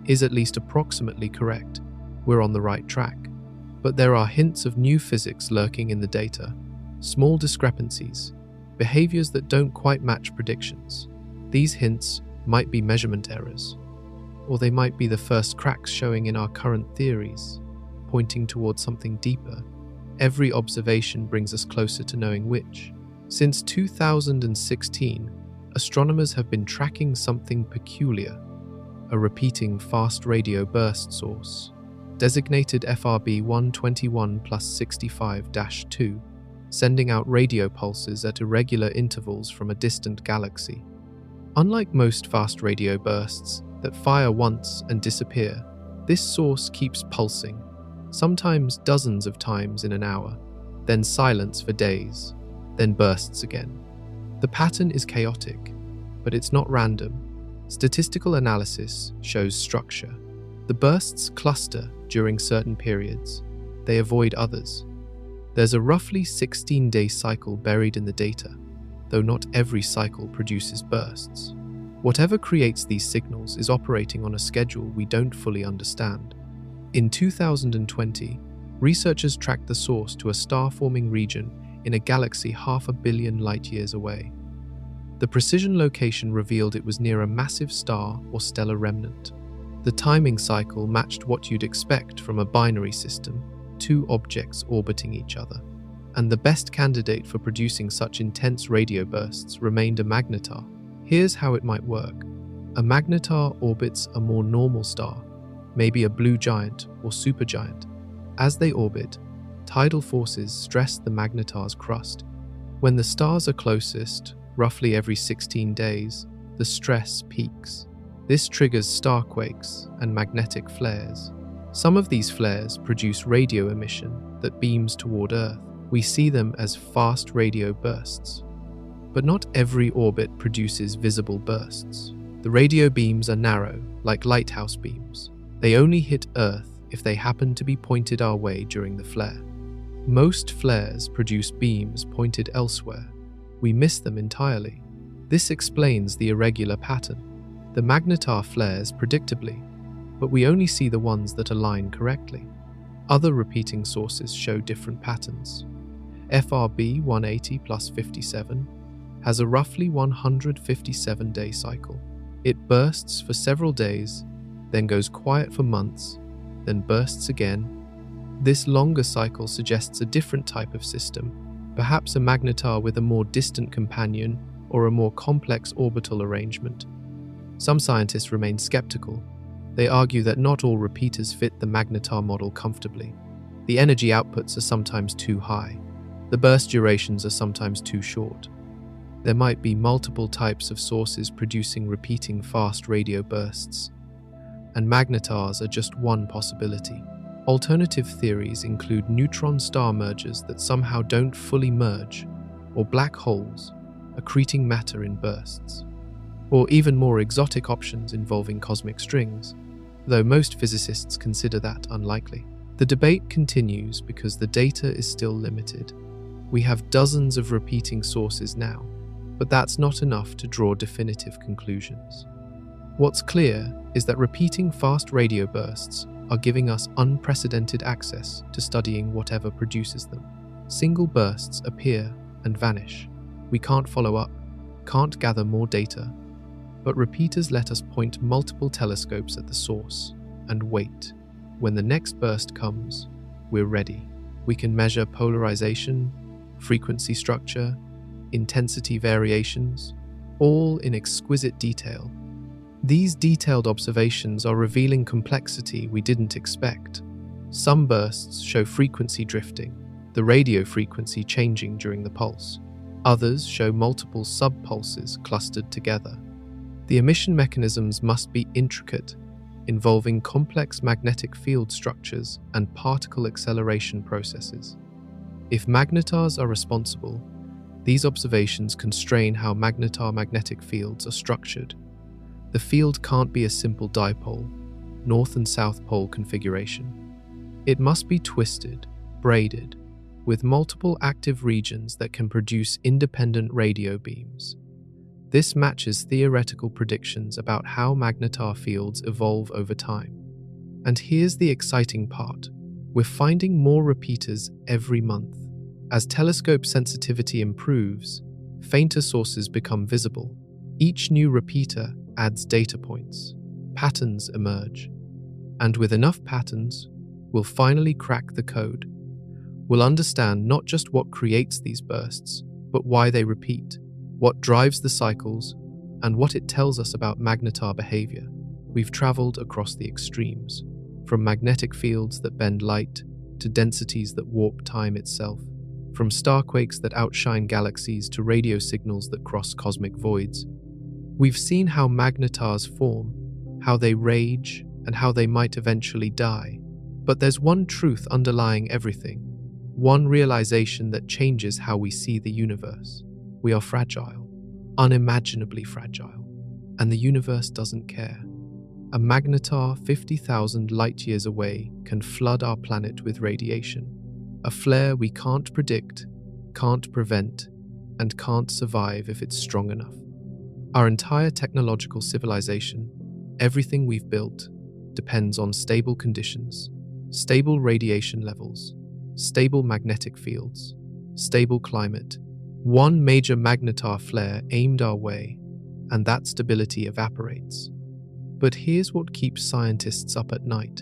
is at least approximately correct. We're on the right track. But there are hints of new physics lurking in the data, small discrepancies, behaviors that don't quite match predictions. These hints might be measurement errors, or they might be the first cracks showing in our current theories, pointing towards something deeper. Every observation brings us closer to knowing which. Since 2016, astronomers have been tracking something peculiar, a repeating fast radio burst source, designated FRB 121 plus 65-2, sending out radio pulses at irregular intervals from a distant galaxy. Unlike most fast radio bursts that fire once and disappear, this source keeps pulsing, sometimes dozens of times in an hour, then silence for days, then bursts again. The pattern is chaotic, but it's not random. Statistical analysis shows structure. The bursts cluster during certain periods. They avoid others. There's a roughly 16-day cycle buried in the data, though not every cycle produces bursts. Whatever creates these signals is operating on a schedule we don't fully understand. In 2020, researchers tracked the source to a star-forming region in a galaxy 500 million light-years away. The precision location revealed it was near a massive star or stellar remnant. The timing cycle matched what you'd expect from a binary system, two objects orbiting each other. And the best candidate for producing such intense radio bursts remained a magnetar. Here's how it might work. A magnetar orbits a more normal star, maybe a blue giant or supergiant. As they orbit, tidal forces stress the magnetar's crust. When the stars are closest, roughly every 16 days, the stress peaks. This triggers starquakes and magnetic flares. Some of these flares produce radio emission that beams toward Earth. We see them as fast radio bursts. But not every orbit produces visible bursts. The radio beams are narrow, like lighthouse beams. They only hit Earth if they happen to be pointed our way during the flare. Most flares produce beams pointed elsewhere. We miss them entirely. This explains the irregular pattern. The magnetar flares predictably, but we only see the ones that align correctly. Other repeating sources show different patterns. FRB 180 plus 57 has a roughly 157-day cycle. It bursts for several days, then goes quiet for months, then bursts again. This longer cycle suggests a different type of system, perhaps a magnetar with a more distant companion or a more complex orbital arrangement. Some scientists remain skeptical. They argue that not all repeaters fit the magnetar model comfortably. The energy outputs are sometimes too high. The burst durations are sometimes too short. There might be multiple types of sources producing repeating fast radio bursts, and magnetars are just one possibility. Alternative theories include neutron star mergers that somehow don't fully merge, or black holes, accreting matter in bursts, or even more exotic options involving cosmic strings, though most physicists consider that unlikely. The debate continues because the data is still limited. We have dozens of repeating sources now, but that's not enough to draw definitive conclusions. What's clear is that repeating fast radio bursts are giving us unprecedented access to studying whatever produces them. Single bursts appear and vanish. We can't follow up, can't gather more data, but repeaters let us point multiple telescopes at the source and wait. When the next burst comes, we're ready. We can measure polarization, frequency structure, intensity variations, all in exquisite detail. These detailed observations are revealing complexity we didn't expect. Some bursts show frequency drifting, the radio frequency changing during the pulse. Others show multiple subpulses clustered together. The emission mechanisms must be intricate, involving complex magnetic field structures and particle acceleration processes. If magnetars are responsible, these observations constrain how magnetar magnetic fields are structured. The field can't be a simple dipole, north and south pole configuration. It must be twisted, braided, with multiple active regions that can produce independent radio beams. This matches theoretical predictions about how magnetar fields evolve over time. And here's the exciting part. We're finding more repeaters every month. As telescope sensitivity improves, fainter sources become visible. Each new repeater adds data points. Patterns emerge. And with enough patterns, we'll finally crack the code. We'll understand not just what creates these bursts, but why they repeat, what drives the cycles, and what it tells us about magnetar behavior. We've traveled across the extremes, from magnetic fields that bend light to densities that warp time itself, from starquakes that outshine galaxies to radio signals that cross cosmic voids. We've seen how magnetars form, how they rage, and how they might eventually die. But there's one truth underlying everything, one realization that changes how we see the universe. We are fragile, unimaginably fragile, and the universe doesn't care. A magnetar 50,000 light-years away can flood our planet with radiation, a flare we can't predict, can't prevent, and can't survive if it's strong enough. Our entire technological civilization, everything we've built, depends on stable conditions, stable radiation levels, stable magnetic fields, stable climate. One major magnetar flare aimed our way, and that stability evaporates. But here's what keeps scientists up at night.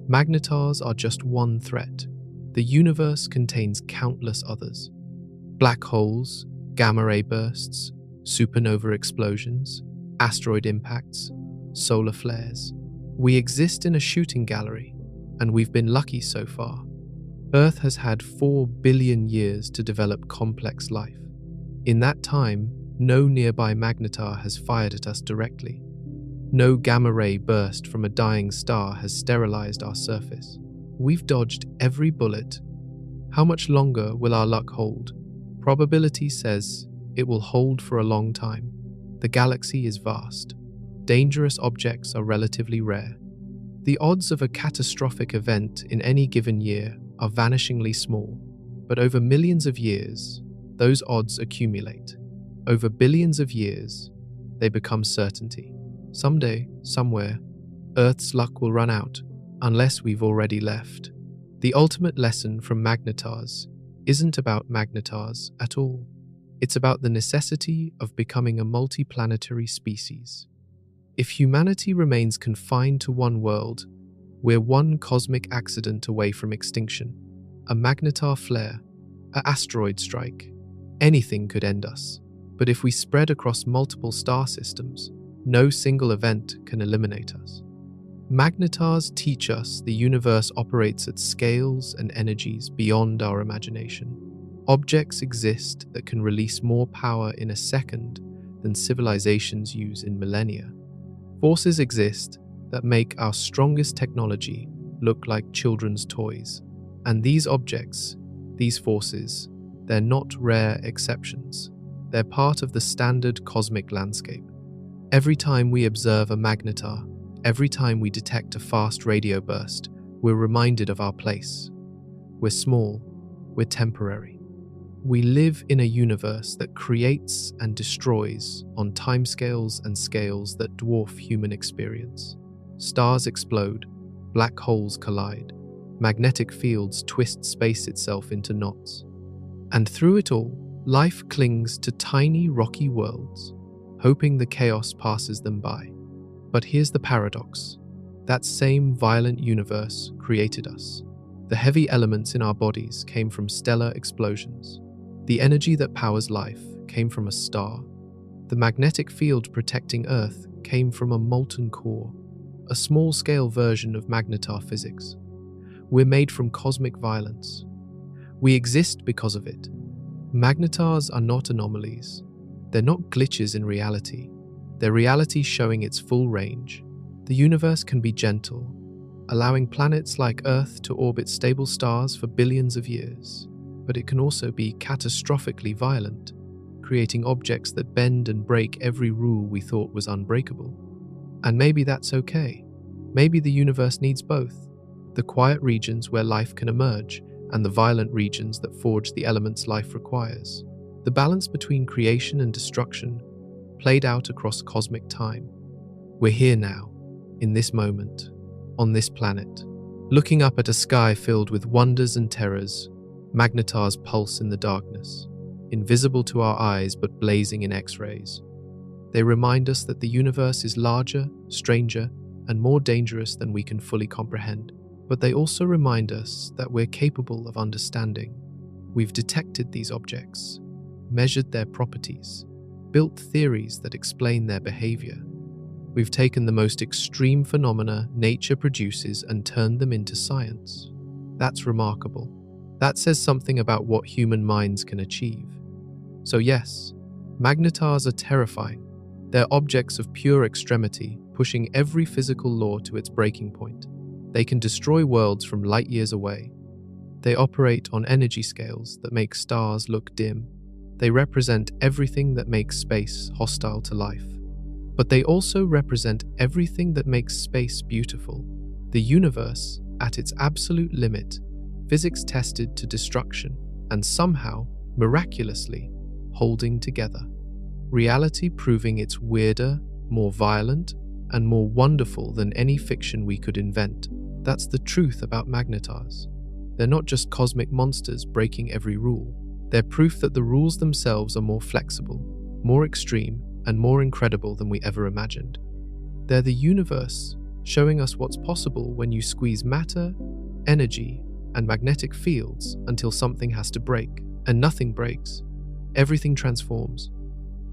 Magnetars are just one threat. The universe contains countless others. Black holes, gamma-ray bursts, supernova explosions, asteroid impacts, solar flares. We exist in a shooting gallery, and we've been lucky so far. Earth has had 4 billion years to develop complex life. In that time, no nearby magnetar has fired at us directly. No gamma-ray burst from a dying star has sterilized our surface. We've dodged every bullet. How much longer will our luck hold? Probability says it will hold for a long time. The galaxy is vast. Dangerous objects are relatively rare. The odds of a catastrophic event in any given year are vanishingly small, but over millions of years, those odds accumulate. Over billions of years, they become certainty. Someday, somewhere, Earth's luck will run out, unless we've already left. The ultimate lesson from magnetars isn't about magnetars at all. It's about the necessity of becoming a multiplanetary species. If humanity remains confined to one world, we're one cosmic accident away from extinction. A magnetar flare, an asteroid strike, anything could end us. But if we spread across multiple star systems, no single event can eliminate us. Magnetars teach us the universe operates at scales and energies beyond our imagination. Objects exist that can release more power in a second than civilizations use in millennia. Forces exist that make our strongest technology look like children's toys. And these objects, these forces, they're not rare exceptions. They're part of the standard cosmic landscape. Every time we observe a magnetar, every time we detect a fast radio burst, we're reminded of our place. We're small, we're temporary. We live in a universe that creates and destroys on timescales and scales that dwarf human experience. Stars explode, black holes collide, magnetic fields twist space itself into knots. And through it all, life clings to tiny rocky worlds, hoping the chaos passes them by. But here's the paradox. That same violent universe created us. The heavy elements in our bodies came from stellar explosions. The energy that powers life came from a star. The magnetic field protecting Earth came from a molten core, a small-scale version of magnetar physics. We're made from cosmic violence. We exist because of it. Magnetars are not anomalies. They're not glitches in reality. They're reality showing its full range. The universe can be gentle, allowing planets like Earth to orbit stable stars for billions of years. But it can also be catastrophically violent, creating objects that bend and break every rule we thought was unbreakable. And maybe that's okay. Maybe the universe needs both. The quiet regions where life can emerge, and the violent regions that forge the elements life requires. The balance between creation and destruction played out across cosmic time. We're here now, in this moment, on this planet, looking up at a sky filled with wonders and terrors. Magnetars pulse in the darkness, invisible to our eyes but blazing in X-rays. They remind us that the universe is larger, stranger, and more dangerous than we can fully comprehend. But they also remind us that we're capable of understanding. We've detected these objects, measured their properties, built theories that explain their behavior. We've taken the most extreme phenomena nature produces and turned them into science. That's remarkable. That says something about what human minds can achieve. So yes, magnetars are terrifying. They're objects of pure extremity, pushing every physical law to its breaking point. They can destroy worlds from light years away. They operate on energy scales that make stars look dim. They represent everything that makes space hostile to life. But they also represent everything that makes space beautiful. The universe, at its absolute limit, physics tested to destruction, and somehow, miraculously, holding together. Reality proving it's weirder, more violent, and more wonderful than any fiction we could invent. That's the truth about magnetars. They're not just cosmic monsters breaking every rule. They're proof that the rules themselves are more flexible, more extreme, and more incredible than we ever imagined. They're the universe, showing us what's possible when you squeeze matter, energy, and magnetic fields until something has to break. And nothing breaks. Everything transforms.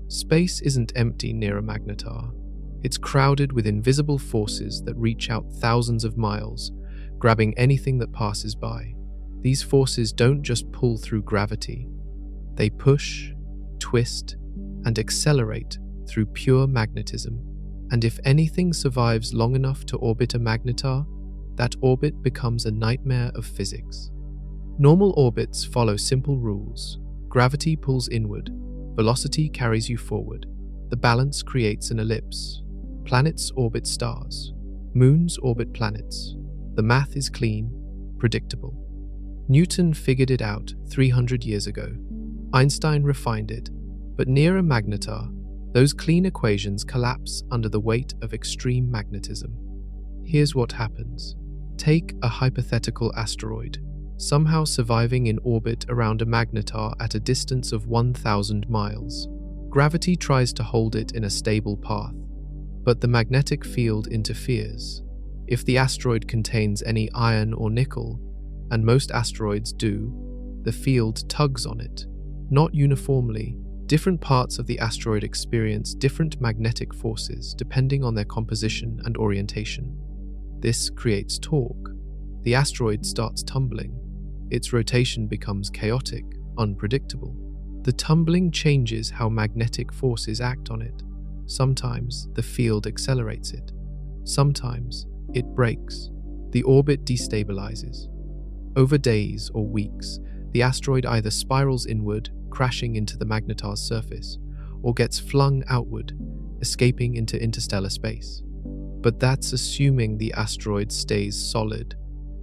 Space isn't empty near a magnetar. It's crowded with invisible forces that reach out thousands of miles, grabbing anything that passes by. These forces don't just pull through gravity. They push, twist, and accelerate through pure magnetism. And if anything survives long enough to orbit a magnetar, that orbit becomes a nightmare of physics. Normal orbits follow simple rules. Gravity pulls inward, velocity carries you forward. The balance creates an ellipse. Planets orbit stars. Moons orbit planets. The math is clean, predictable. Newton figured it out 300 years ago. Einstein refined it. But near a magnetar, those clean equations collapse under the weight of extreme magnetism. Here's what happens. Take a hypothetical asteroid, somehow surviving in orbit around a magnetar at a distance of 1,000 miles. Gravity tries to hold it in a stable path, but the magnetic field interferes. If the asteroid contains any iron or nickel, and most asteroids do, the field tugs on it. Not uniformly, different parts of the asteroid experience different magnetic forces depending on their composition and orientation. This creates torque. The asteroid starts tumbling. Its rotation becomes chaotic, unpredictable. The tumbling changes how magnetic forces act on it. Sometimes the field accelerates it. Sometimes it breaks. The orbit destabilizes. Over days or weeks, the asteroid either spirals inward, crashing into the magnetar's surface, or gets flung outward, escaping into interstellar space. But that's assuming the asteroid stays solid.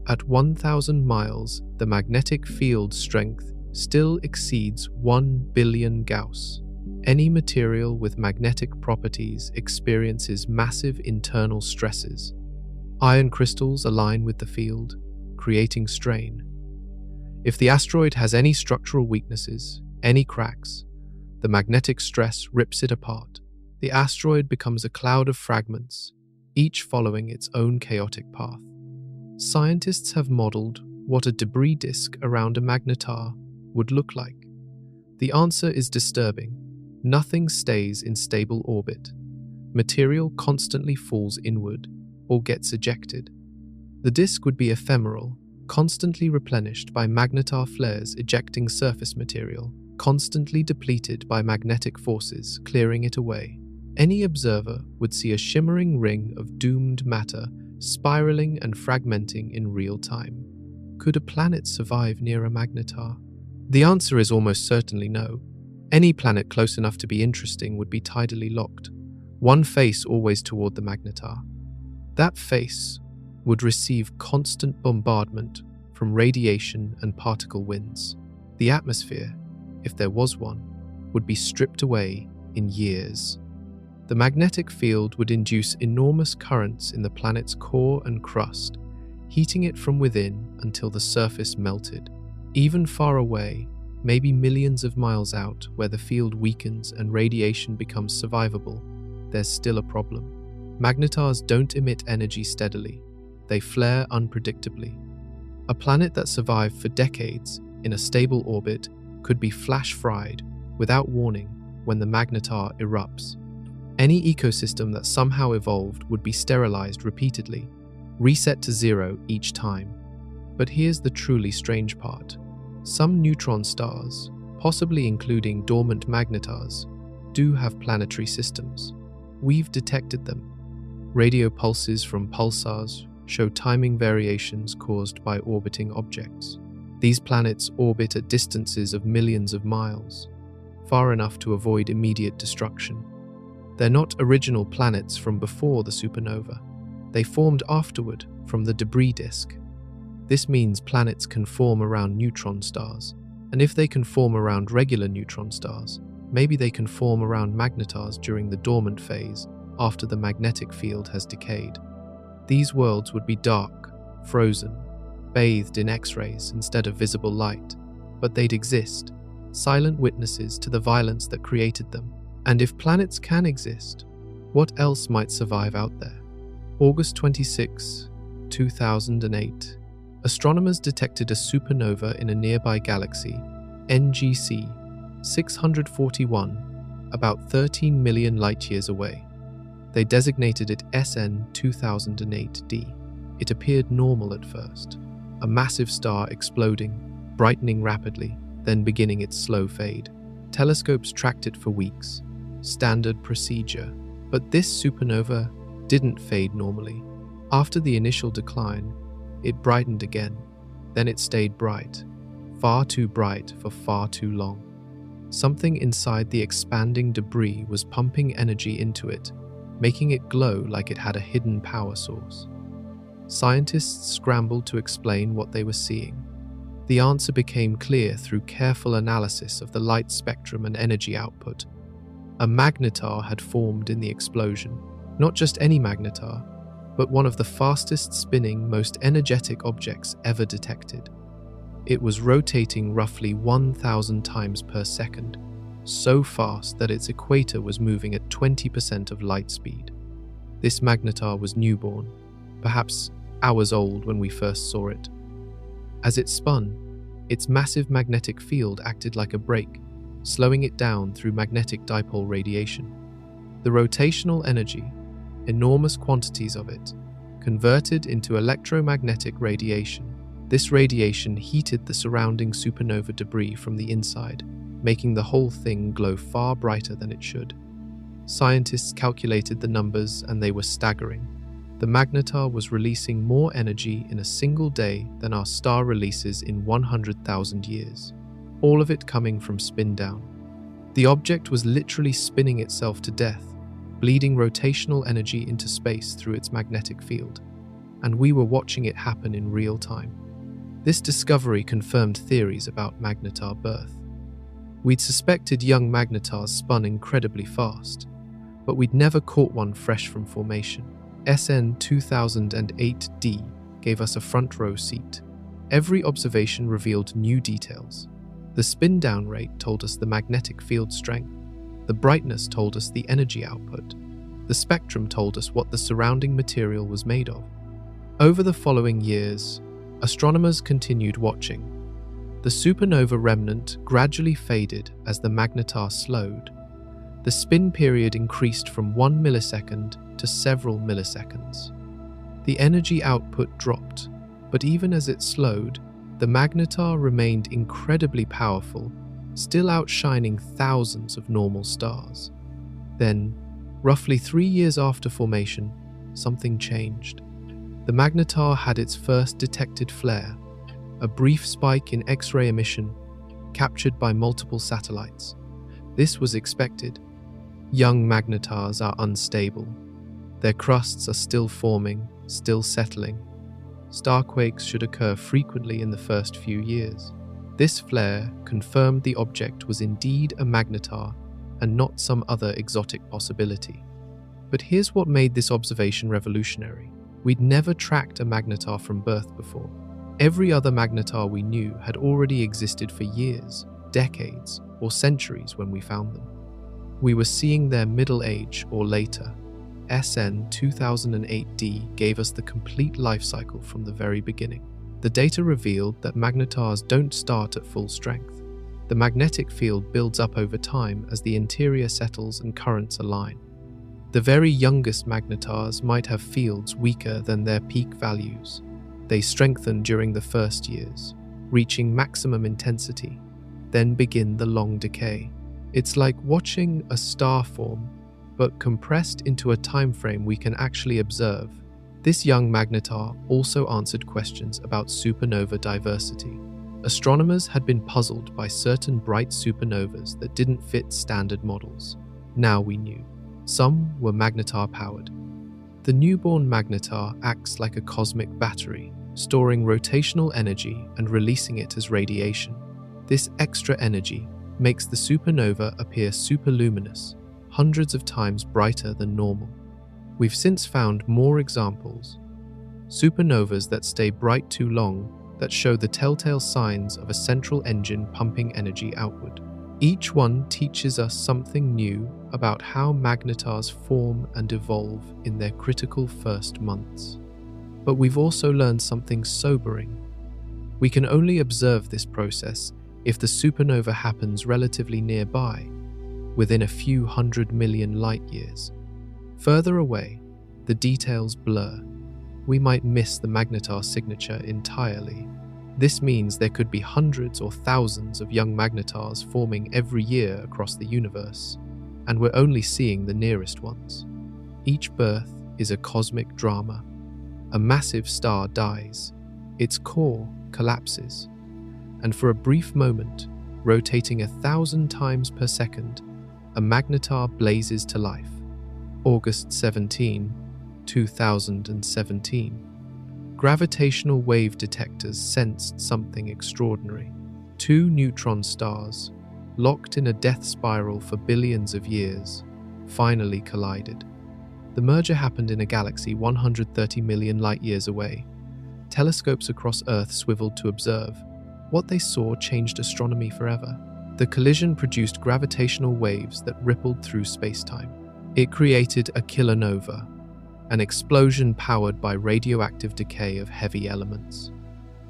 At 1,000 miles, the magnetic field strength still exceeds 1 billion Gauss. Any material with magnetic properties experiences massive internal stresses. Iron crystals align with the field, creating strain. If the asteroid has any structural weaknesses, any cracks, the magnetic stress rips it apart. The asteroid becomes a cloud of fragments, each following its own chaotic path. Scientists have modeled what a debris disk around a magnetar would look like. The answer is disturbing. Nothing stays in stable orbit. Material constantly falls inward or gets ejected. The disk would be ephemeral, constantly replenished by magnetar flares ejecting surface material, constantly depleted by magnetic forces clearing it away. Any observer would see a shimmering ring of doomed matter spiraling and fragmenting in real time. Could a planet survive near a magnetar? The answer is almost certainly no. Any planet close enough to be interesting would be tidally locked, one face always toward the magnetar. That face would receive constant bombardment from radiation and particle winds. The atmosphere, if there was one, would be stripped away in years. The magnetic field would induce enormous currents in the planet's core and crust, heating it from within until the surface melted. Even far away, maybe millions of miles out, where the field weakens and radiation becomes survivable, there's still a problem. Magnetars don't emit energy steadily. They flare unpredictably. A planet that survived for decades in a stable orbit could be flash-fried without warning when the magnetar erupts. Any ecosystem that somehow evolved would be sterilized repeatedly, reset to zero each time. But here's the truly strange part. Some neutron stars, possibly including dormant magnetars, do have planetary systems. We've detected them. Radio pulses from pulsars show timing variations caused by orbiting objects. These planets orbit at distances of millions of miles, far enough to avoid immediate destruction. They're not original planets from before the supernova. They formed afterward from the debris disk. This means planets can form around neutron stars, and if they can form around regular neutron stars, maybe they can form around magnetars during the dormant phase after the magnetic field has decayed. These worlds would be dark, frozen, bathed in X-rays instead of visible light, but they'd exist, silent witnesses to the violence that created them. And if planets can exist, what else might survive out there? August 26, 2008, astronomers detected a supernova in a nearby galaxy, NGC 641, about 13 million light-years away. They designated it SN 2008D. It appeared normal at first, a massive star exploding, brightening rapidly, then beginning its slow fade. Telescopes tracked it for weeks. Standard procedure. But this supernova didn't fade normally. After the initial decline, it brightened again. Then it stayed bright. Far too bright for far too long. Something inside the expanding debris was pumping energy into it, making it glow like it had a hidden power source. Scientists scrambled to explain what they were seeing. The answer became clear through careful analysis of the light spectrum and energy output. A magnetar had formed in the explosion. Not just any magnetar, but one of the fastest spinning, most energetic objects ever detected. It was rotating roughly 1,000 times per second, so fast that its equator was moving at 20% of light speed. This magnetar was newborn, perhaps hours old when we first saw it. As it spun, its massive magnetic field acted like a brake, slowing it down through magnetic dipole radiation. The rotational energy, enormous quantities of it, converted into electromagnetic radiation. This radiation heated the surrounding supernova debris from the inside, making the whole thing glow far brighter than it should. Scientists calculated the numbers and they were staggering. The magnetar was releasing more energy in a single day than our star releases in 100,000 years. All of it coming from spin down. The object was literally spinning itself to death, bleeding rotational energy into space through its magnetic field, and we were watching it happen in real time. This discovery confirmed theories about magnetar birth. We'd suspected young magnetars spun incredibly fast, but we'd never caught one fresh from formation. SN 2008D gave us a front row seat. Every observation revealed new details. The spin-down rate told us the magnetic field strength. The brightness told us the energy output. The spectrum told us what the surrounding material was made of. Over the following years, astronomers continued watching. The supernova remnant gradually faded as the magnetar slowed. The spin period increased from 1 millisecond to several milliseconds. The energy output dropped, but even as it slowed, the magnetar remained incredibly powerful, still outshining thousands of normal stars. Then, roughly 3 years after formation, something changed. The magnetar had its first detected flare, a brief spike in X-ray emission captured by multiple satellites. This was expected. Young magnetars are unstable. Their crusts are still forming, still settling. Starquakes should occur frequently in the first few years. This flare confirmed the object was indeed a magnetar and not some other exotic possibility. But here's what made this observation revolutionary. We'd never tracked a magnetar from birth before. Every other magnetar we knew had already existed for years, decades, or centuries when we found them. We were seeing their middle age or later. SN 2008D gave us the complete life cycle from the very beginning. The data revealed that magnetars don't start at full strength. The magnetic field builds up over time as the interior settles and currents align. The very youngest magnetars might have fields weaker than their peak values. They strengthen during the first years, reaching maximum intensity, then begin the long decay. It's like watching a star form, but compressed into a time frame we can actually observe. This young magnetar also answered questions about supernova diversity. Astronomers had been puzzled by certain bright supernovas that didn't fit standard models. Now we knew. Some were magnetar-powered. The newborn magnetar acts like a cosmic battery, storing rotational energy and releasing it as radiation. This extra energy makes the supernova appear superluminous, hundreds of times brighter than normal. We've since found more examples. Supernovas that stay bright too long, that show the telltale signs of a central engine pumping energy outward. Each one teaches us something new about how magnetars form and evolve in their critical first months. But we've also learned something sobering. We can only observe this process if the supernova happens relatively nearby, within a few 100 million light-years. Further away, the details blur. We might miss the magnetar signature entirely. This means there could be hundreds or thousands of young magnetars forming every year across the universe, and we're only seeing the nearest ones. Each birth is a cosmic drama. A massive star dies, its core collapses, and for a brief moment, rotating 1,000 times per second, a magnetar blazes to life. August 17, 2017. Gravitational wave detectors sensed something extraordinary. Two neutron stars, locked in a death spiral for billions of years, finally collided. The merger happened in a galaxy 130 million light-years away. Telescopes across Earth swiveled to observe. What they saw changed astronomy forever. The collision produced gravitational waves that rippled through space-time. It created a kilonova, an explosion powered by radioactive decay of heavy elements.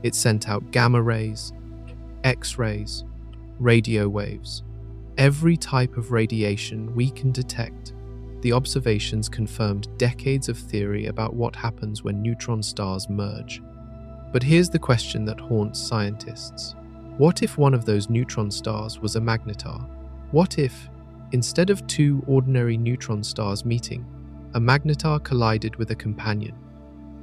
It sent out gamma rays, X-rays, radio waves. Every type of radiation we can detect. The observations confirmed decades of theory about what happens when neutron stars merge. But here's the question that haunts scientists. What if one of those neutron stars was a magnetar? What if, instead of two ordinary neutron stars meeting, a magnetar collided with a companion?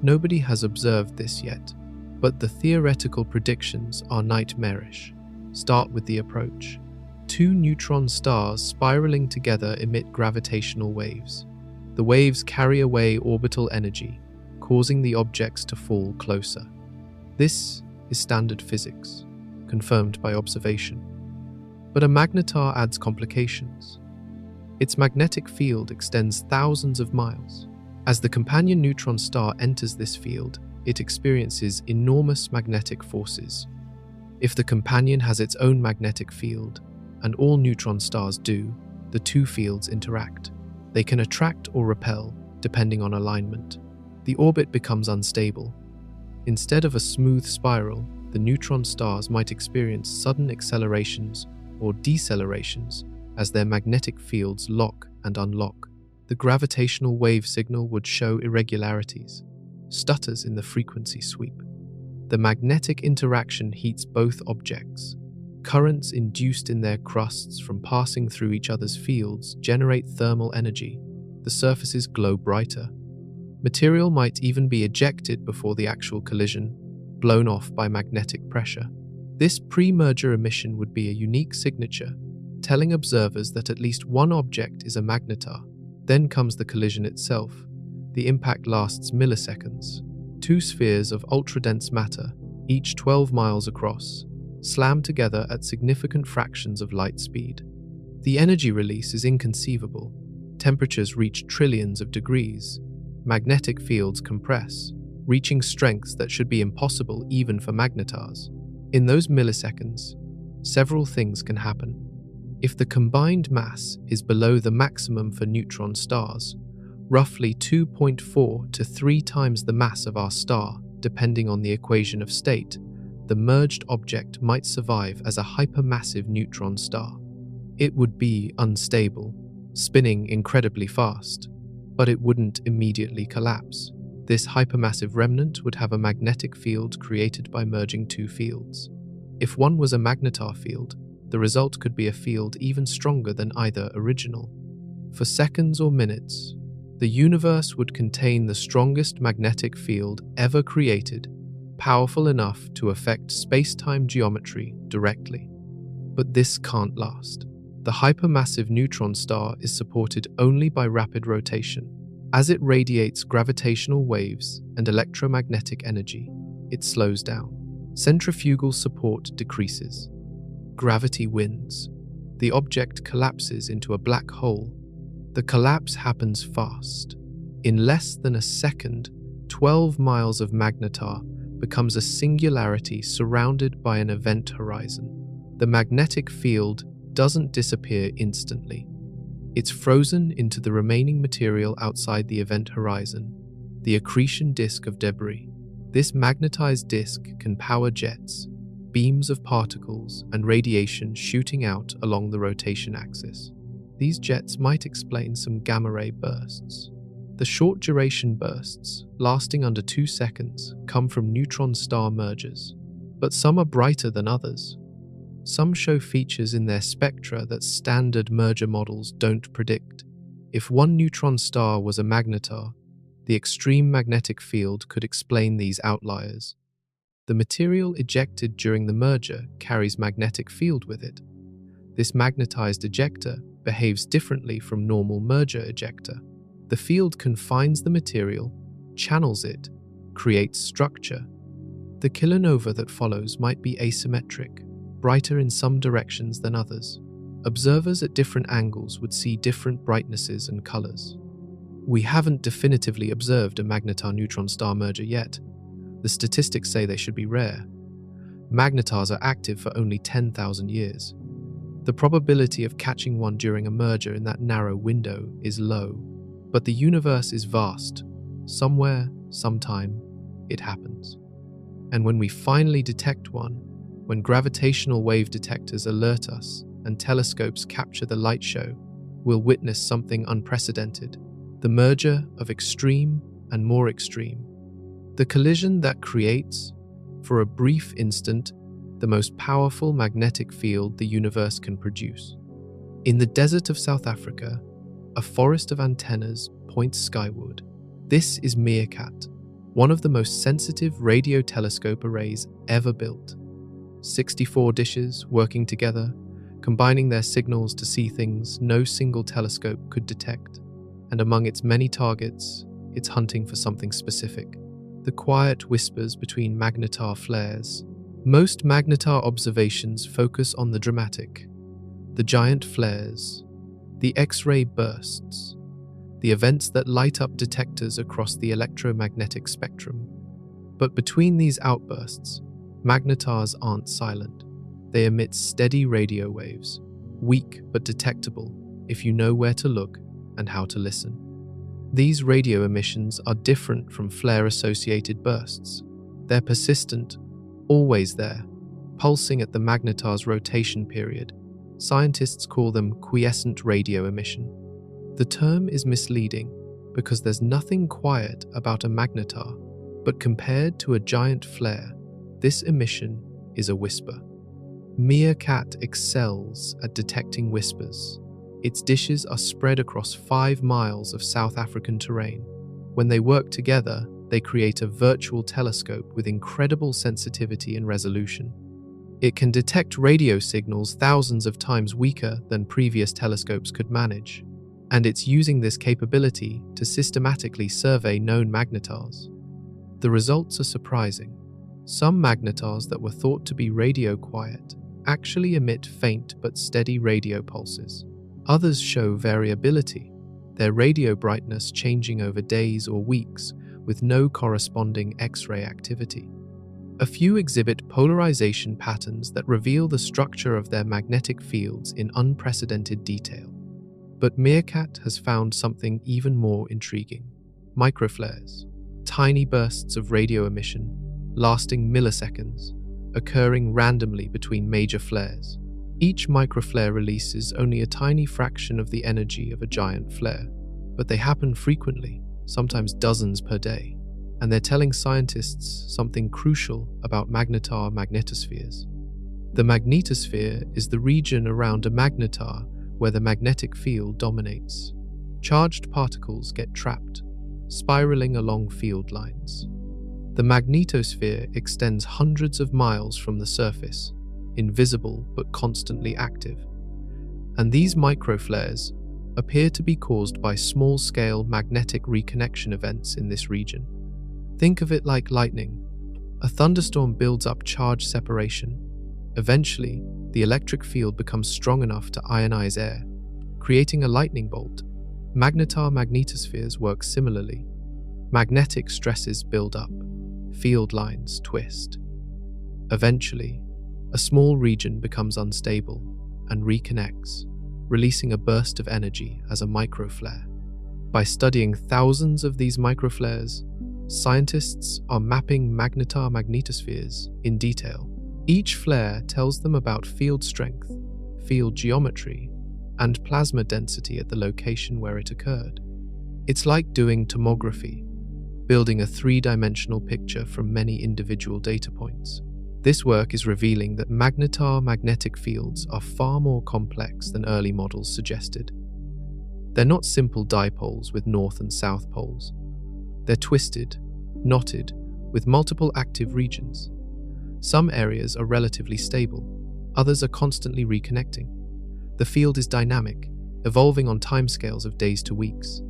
Nobody has observed this yet, but the theoretical predictions are nightmarish. Start with the approach. Two neutron stars spiraling together emit gravitational waves. The waves carry away orbital energy, causing the objects to fall closer. This is standard physics, confirmed by observation. But a magnetar adds complications. Its magnetic field extends thousands of miles. As the companion neutron star enters this field, it experiences enormous magnetic forces. If the companion has its own magnetic field, and all neutron stars do, the two fields interact. They can attract or repel, depending on alignment. The orbit becomes unstable. Instead of a smooth spiral, the neutron stars might experience sudden accelerations or decelerations as their magnetic fields lock and unlock. The gravitational wave signal would show irregularities, stutters in the frequency sweep. The magnetic interaction heats both objects. Currents induced in their crusts from passing through each other's fields generate thermal energy. The surfaces glow brighter. Material might even be ejected before the actual collision, blown off by magnetic pressure. This pre-merger emission would be a unique signature, telling observers that at least one object is a magnetar. Then comes the collision itself. The impact lasts milliseconds. Two spheres of ultra-dense matter, each 12 miles across, slam together at significant fractions of light speed. The energy release is inconceivable. temperatures reach trillions of degrees, magnetic fields compress, reaching strengths that should be impossible even for magnetars. In those milliseconds, several things can happen. If the combined mass is below the maximum for neutron stars, roughly 2.4 to 3 times the mass of our star, depending on the equation of state, the merged object might survive as a hypermassive neutron star. It would be unstable, spinning incredibly fast, but it wouldn't immediately collapse. This hypermassive remnant would have a magnetic field created by merging two fields. If one was a magnetar field, the result could be a field even stronger than either original. For seconds or minutes, the universe would contain the strongest magnetic field ever created, powerful enough to affect space-time geometry directly. But this can't last. The hypermassive neutron star is supported only by rapid rotation. As it radiates gravitational waves and electromagnetic energy, it slows down. Centrifugal support decreases. Gravity wins. The object collapses into a black hole. The collapse happens fast. In less than a second, 12 miles of magnetar becomes a singularity surrounded by an event horizon. The magnetic field doesn't disappear instantly. It's frozen into the remaining material outside the event horizon, the accretion disk of debris. This magnetized disk can power jets, beams of particles, and radiation shooting out along the rotation axis. These jets might explain some gamma-ray bursts. The short-duration bursts, lasting under 2 seconds, come from neutron star mergers, but some are brighter than others. Some show features in their spectra that standard merger models don't predict. If one neutron star was a magnetar, the extreme magnetic field could explain these outliers. The material ejected during the merger carries magnetic field with it. This magnetized ejector behaves differently from normal merger ejector. The field confines the material, channels it, creates structure. The kilonova that follows might be asymmetric, brighter in some directions than others. Observers at different angles would see different brightnesses and colors. We haven't definitively observed a magnetar neutron star merger yet. The statistics say they should be rare. Magnetars are active for only 10,000 years. The probability of catching one during a merger in that narrow window is low, but the universe is vast. Somewhere, sometime, it happens. And when we finally detect one, when gravitational wave detectors alert us and telescopes capture the light show, we'll witness something unprecedented, the merger of extreme and more extreme. The collision that creates, for a brief instant, the most powerful magnetic field the universe can produce. In the desert of South Africa, a forest of antennas points skyward. This is Meerkat, one of the most sensitive radio telescope arrays ever built. 64 dishes working together, combining their signals to see things no single telescope could detect. And among its many targets, it's hunting for something specific. The quiet whispers between magnetar flares. Most magnetar observations focus on the dramatic, the giant flares, the X-ray bursts, the events that light up detectors across the electromagnetic spectrum. But between these outbursts, magnetars aren't silent. They emit steady radio waves, weak but detectable if you know where to look and how to listen. These radio emissions are different from flare-associated bursts. They're persistent, always there, pulsing at the magnetar's rotation period. Scientists call them quiescent radio emission. The term is misleading because there's nothing quiet about a magnetar, but compared to a giant flare, this emission is a whisper. Meerkat excels at detecting whispers. Its dishes are spread across 5 miles of South African terrain. When they work together, they create a virtual telescope with incredible sensitivity and resolution. It can detect radio signals thousands of times weaker than previous telescopes could manage, and it's using this capability to systematically survey known magnetars. The results are surprising. Some magnetars that were thought to be radio quiet actually emit faint but steady radio pulses. Others show variability. their radio brightness changing over days or weeks with no corresponding X-ray activity. A few exhibit polarization patterns that reveal the structure of their magnetic fields in unprecedented detail. But Meerkat has found something even more intriguing: microflares, tiny bursts of radio emission lasting milliseconds, occurring randomly between major flares. Each microflare releases only a tiny fraction of the energy of a giant flare, but they happen frequently, sometimes dozens per day, and they're telling scientists something crucial about magnetar magnetospheres. The magnetosphere is the region around a magnetar where the magnetic field dominates. Charged particles get trapped, spiraling along field lines. The magnetosphere extends hundreds of miles from the surface, invisible but constantly active. And these microflares appear to be caused by small-scale magnetic reconnection events in this region. Think of it like lightning. A thunderstorm builds up charge separation. Eventually, the electric field becomes strong enough to ionize air, creating a lightning bolt. Magnetar magnetospheres work similarly. Magnetic stresses build up, field lines twist. Eventually, a small region becomes unstable and reconnects, releasing a burst of energy as a microflare. By studying thousands of these microflares, scientists are mapping magnetar magnetospheres in detail. Each flare tells them about field strength, field geometry, and plasma density at the location where it occurred. It's like doing tomography, building a three-dimensional picture from many individual data points. This work is revealing that magnetar magnetic fields are far more complex than early models suggested. They're not simple dipoles with north and south poles. They're twisted, knotted, with multiple active regions. Some areas are relatively stable, others are constantly reconnecting. The field is dynamic, evolving on timescales of days to weeks.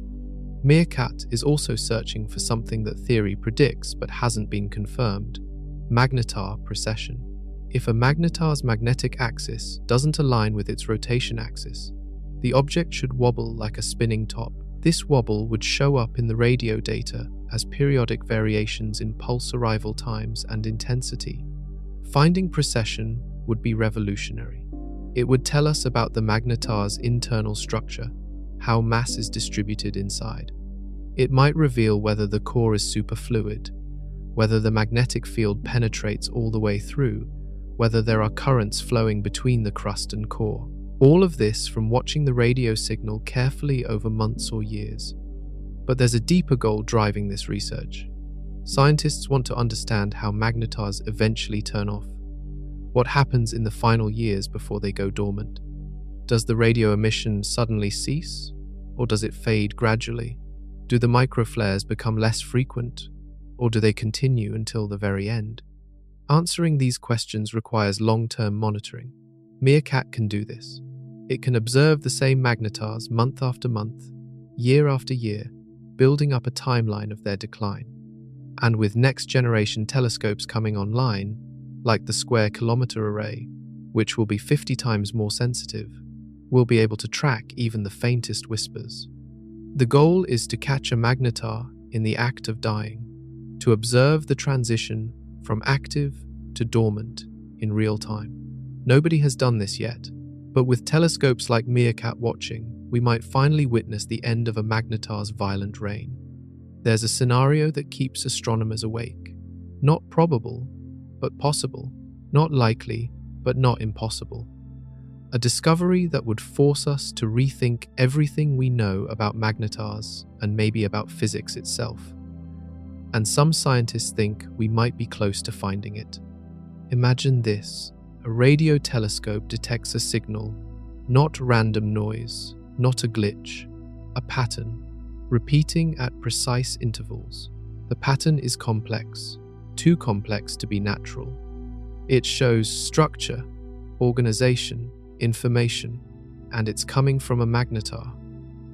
Meerkat is also searching for something that theory predicts but hasn't been confirmed: magnetar precession. If a magnetar's magnetic axis doesn't align with its rotation axis, the object should wobble like a spinning top. This wobble would show up in the radio data as periodic variations in pulse arrival times and intensity. Finding precession would be revolutionary. It would tell us about the magnetar's internal structure, how mass is distributed inside. It might reveal whether the core is superfluid, whether the magnetic field penetrates all the way through, whether there are currents flowing between the crust and core. All of this from watching the radio signal carefully over months or years. But there's a deeper goal driving this research. Scientists want to understand how magnetars eventually turn off. What happens in the final years before they go dormant? Does the radio emission suddenly cease, or does it fade gradually? Do the microflares become less frequent, or do they continue until the very end? Answering these questions requires long-term monitoring. Meerkat can do this. It can observe the same magnetars month after month, year after year, building up a timeline of their decline. And with next-generation telescopes coming online, like the Square Kilometre Array, which will be 50 times more sensitive, we'll be able to track even the faintest whispers. The goal is to catch a magnetar in the act of dying, to observe the transition from active to dormant in real time. Nobody has done this yet, but with telescopes like Meerkat watching, we might finally witness the end of a magnetar's violent reign. There's a scenario that keeps astronomers awake. Not probable, but possible. Not likely, but not impossible. A discovery that would force us to rethink everything we know about magnetars and maybe about physics itself. And some scientists think we might be close to finding it. Imagine this: a radio telescope detects a signal, not random noise, not a glitch, a pattern, repeating at precise intervals. The pattern is complex, too complex to be natural. It shows structure, organization, information, and it's coming from a magnetar.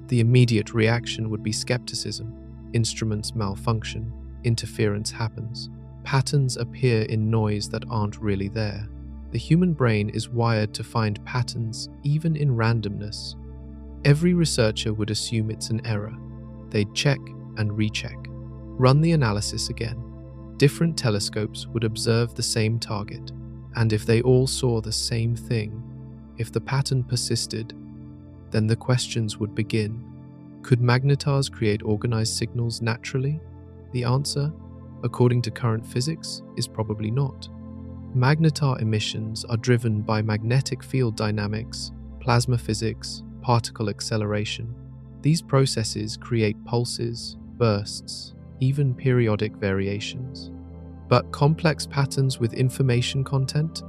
The immediate reaction would be skepticism. Instruments malfunction, interference happens. Patterns appear in noise that aren't really there. The human brain is wired to find patterns even in randomness. Every researcher would assume it's an error. They'd check and recheck, run the analysis again. Different telescopes would observe the same target, and if they all saw the same thing, if the pattern persisted, then the questions would begin. Could magnetars create organized signals naturally? The answer, according to current physics, is probably not. Magnetar emissions are driven by magnetic field dynamics, plasma physics, particle acceleration. These processes create pulses, bursts, even periodic variations. But complex patterns with information content?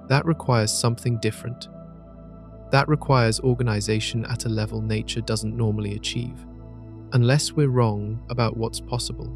That requires something different. That requires organization at a level nature doesn't normally achieve. Unless we're wrong about what's possible,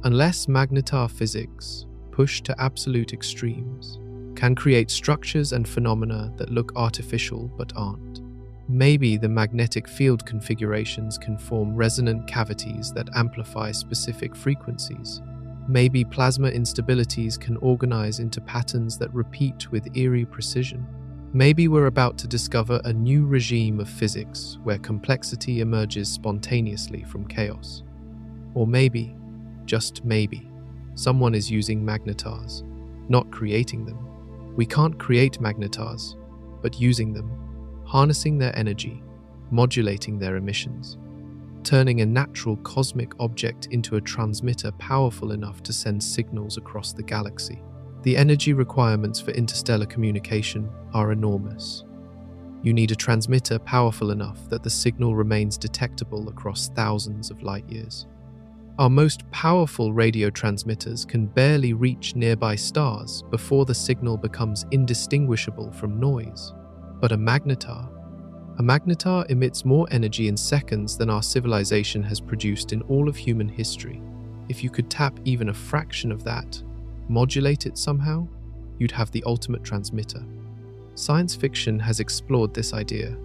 unless magnetar physics, pushed to absolute extremes, can create structures and phenomena that look artificial but aren't. Maybe the magnetic field configurations can form resonant cavities that amplify specific frequencies. Maybe plasma instabilities can organize into patterns that repeat with eerie precision. Maybe we're about to discover a new regime of physics where complexity emerges spontaneously from chaos. Or maybe, just maybe, someone is using magnetars, not creating them. We can't create magnetars, but using them, harnessing their energy, modulating their emissions, turning a natural cosmic object into a transmitter powerful enough to send signals across the galaxy. The energy requirements for interstellar communication are enormous. You need a transmitter powerful enough that the signal remains detectable across thousands of light years. Our most powerful radio transmitters can barely reach nearby stars before the signal becomes indistinguishable from noise. But a magnetar emits more energy in seconds than our civilization has produced in all of human history. If you could tap even a fraction of that, modulate it somehow, you'd have the ultimate transmitter. Science fiction has explored this idea.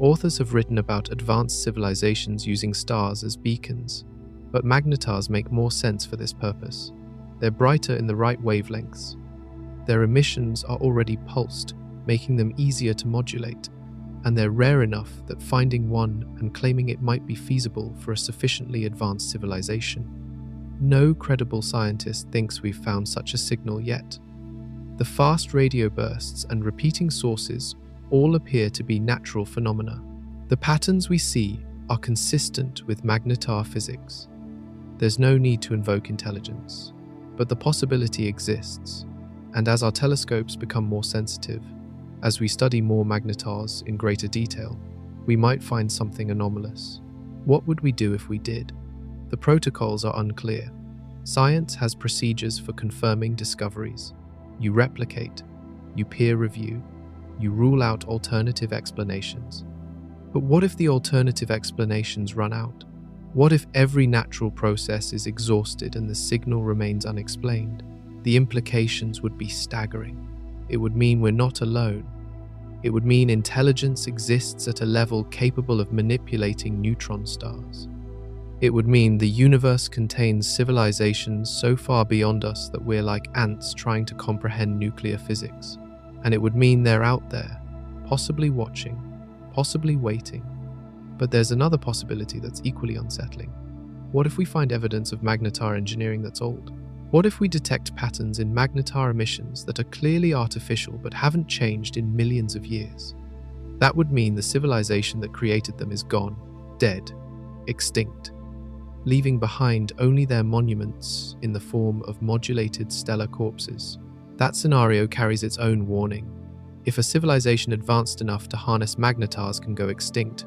Authors have written about advanced civilizations using stars as beacons, but magnetars make more sense for this purpose. They're brighter in the right wavelengths. Their emissions are already pulsed, making them easier to modulate, and they're rare enough that finding one and claiming it might be feasible for a sufficiently advanced civilization. No credible scientist thinks we've found such a signal yet. The fast radio bursts and repeating sources all appear to be natural phenomena. The patterns we see are consistent with magnetar physics. There's no need to invoke intelligence, but the possibility exists, and as our telescopes become more sensitive, as we study more magnetars in greater detail, we might find something anomalous. What would we do if we did? The protocols are unclear. Science has procedures for confirming discoveries. You replicate, you peer review, you rule out alternative explanations. But what if the alternative explanations run out? What if every natural process is exhausted and the signal remains unexplained? The implications would be staggering. It would mean we're not alone. It would mean intelligence exists at a level capable of manipulating neutron stars. It would mean the universe contains civilizations so far beyond us that we're like ants trying to comprehend nuclear physics. And it would mean they're out there, possibly watching, possibly waiting. But there's another possibility that's equally unsettling. What if we find evidence of magnetar engineering that's old? What if we detect patterns in magnetar emissions that are clearly artificial but haven't changed in millions of years? That would mean the civilization that created them is gone, dead, extinct, leaving behind only their monuments in the form of modulated stellar corpses. That scenario carries its own warning. If a civilization advanced enough to harness magnetars can go extinct,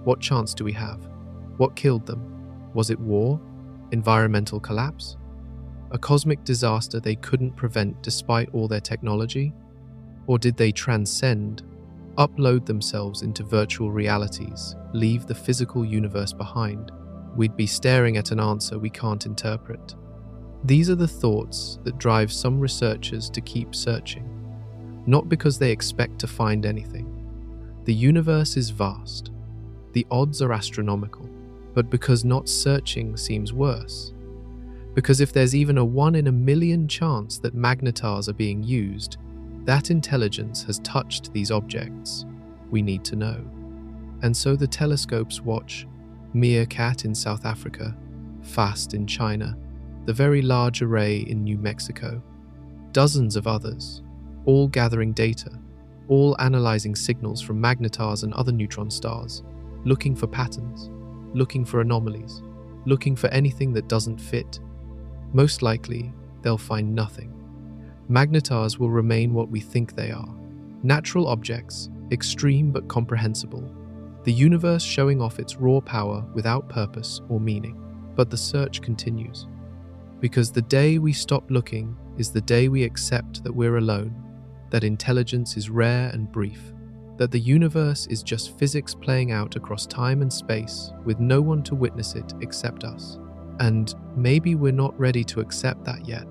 what chance do we have? What killed them? Was it war? Environmental collapse? A cosmic disaster they couldn't prevent despite all their technology? Or did they transcend, upload themselves into virtual realities, leave the physical universe behind? We'd be staring at an answer we can't interpret. These are the thoughts that drive some researchers to keep searching, not because they expect to find anything. The universe is vast. The odds are astronomical, but because not searching seems worse. Because if there's even a 1 in a million chance that magnetars are being used, that intelligence has touched these objects. We need to know. And so the telescopes watch Meerkat in South Africa, FAST in China, the Very Large Array in New Mexico, dozens of others, all gathering data, all analyzing signals from magnetars and other neutron stars, looking for patterns, looking for anomalies, looking for anything that doesn't fit. Most likely, they'll find nothing. Magnetars will remain what we think they are. Natural objects, extreme but comprehensible. The universe showing off its raw power without purpose or meaning. But the search continues. Because the day we stop looking is the day we accept that we're alone, that intelligence is rare and brief, that the universe is just physics playing out across time and space with no one to witness it except us. And maybe we're not ready to accept that yet.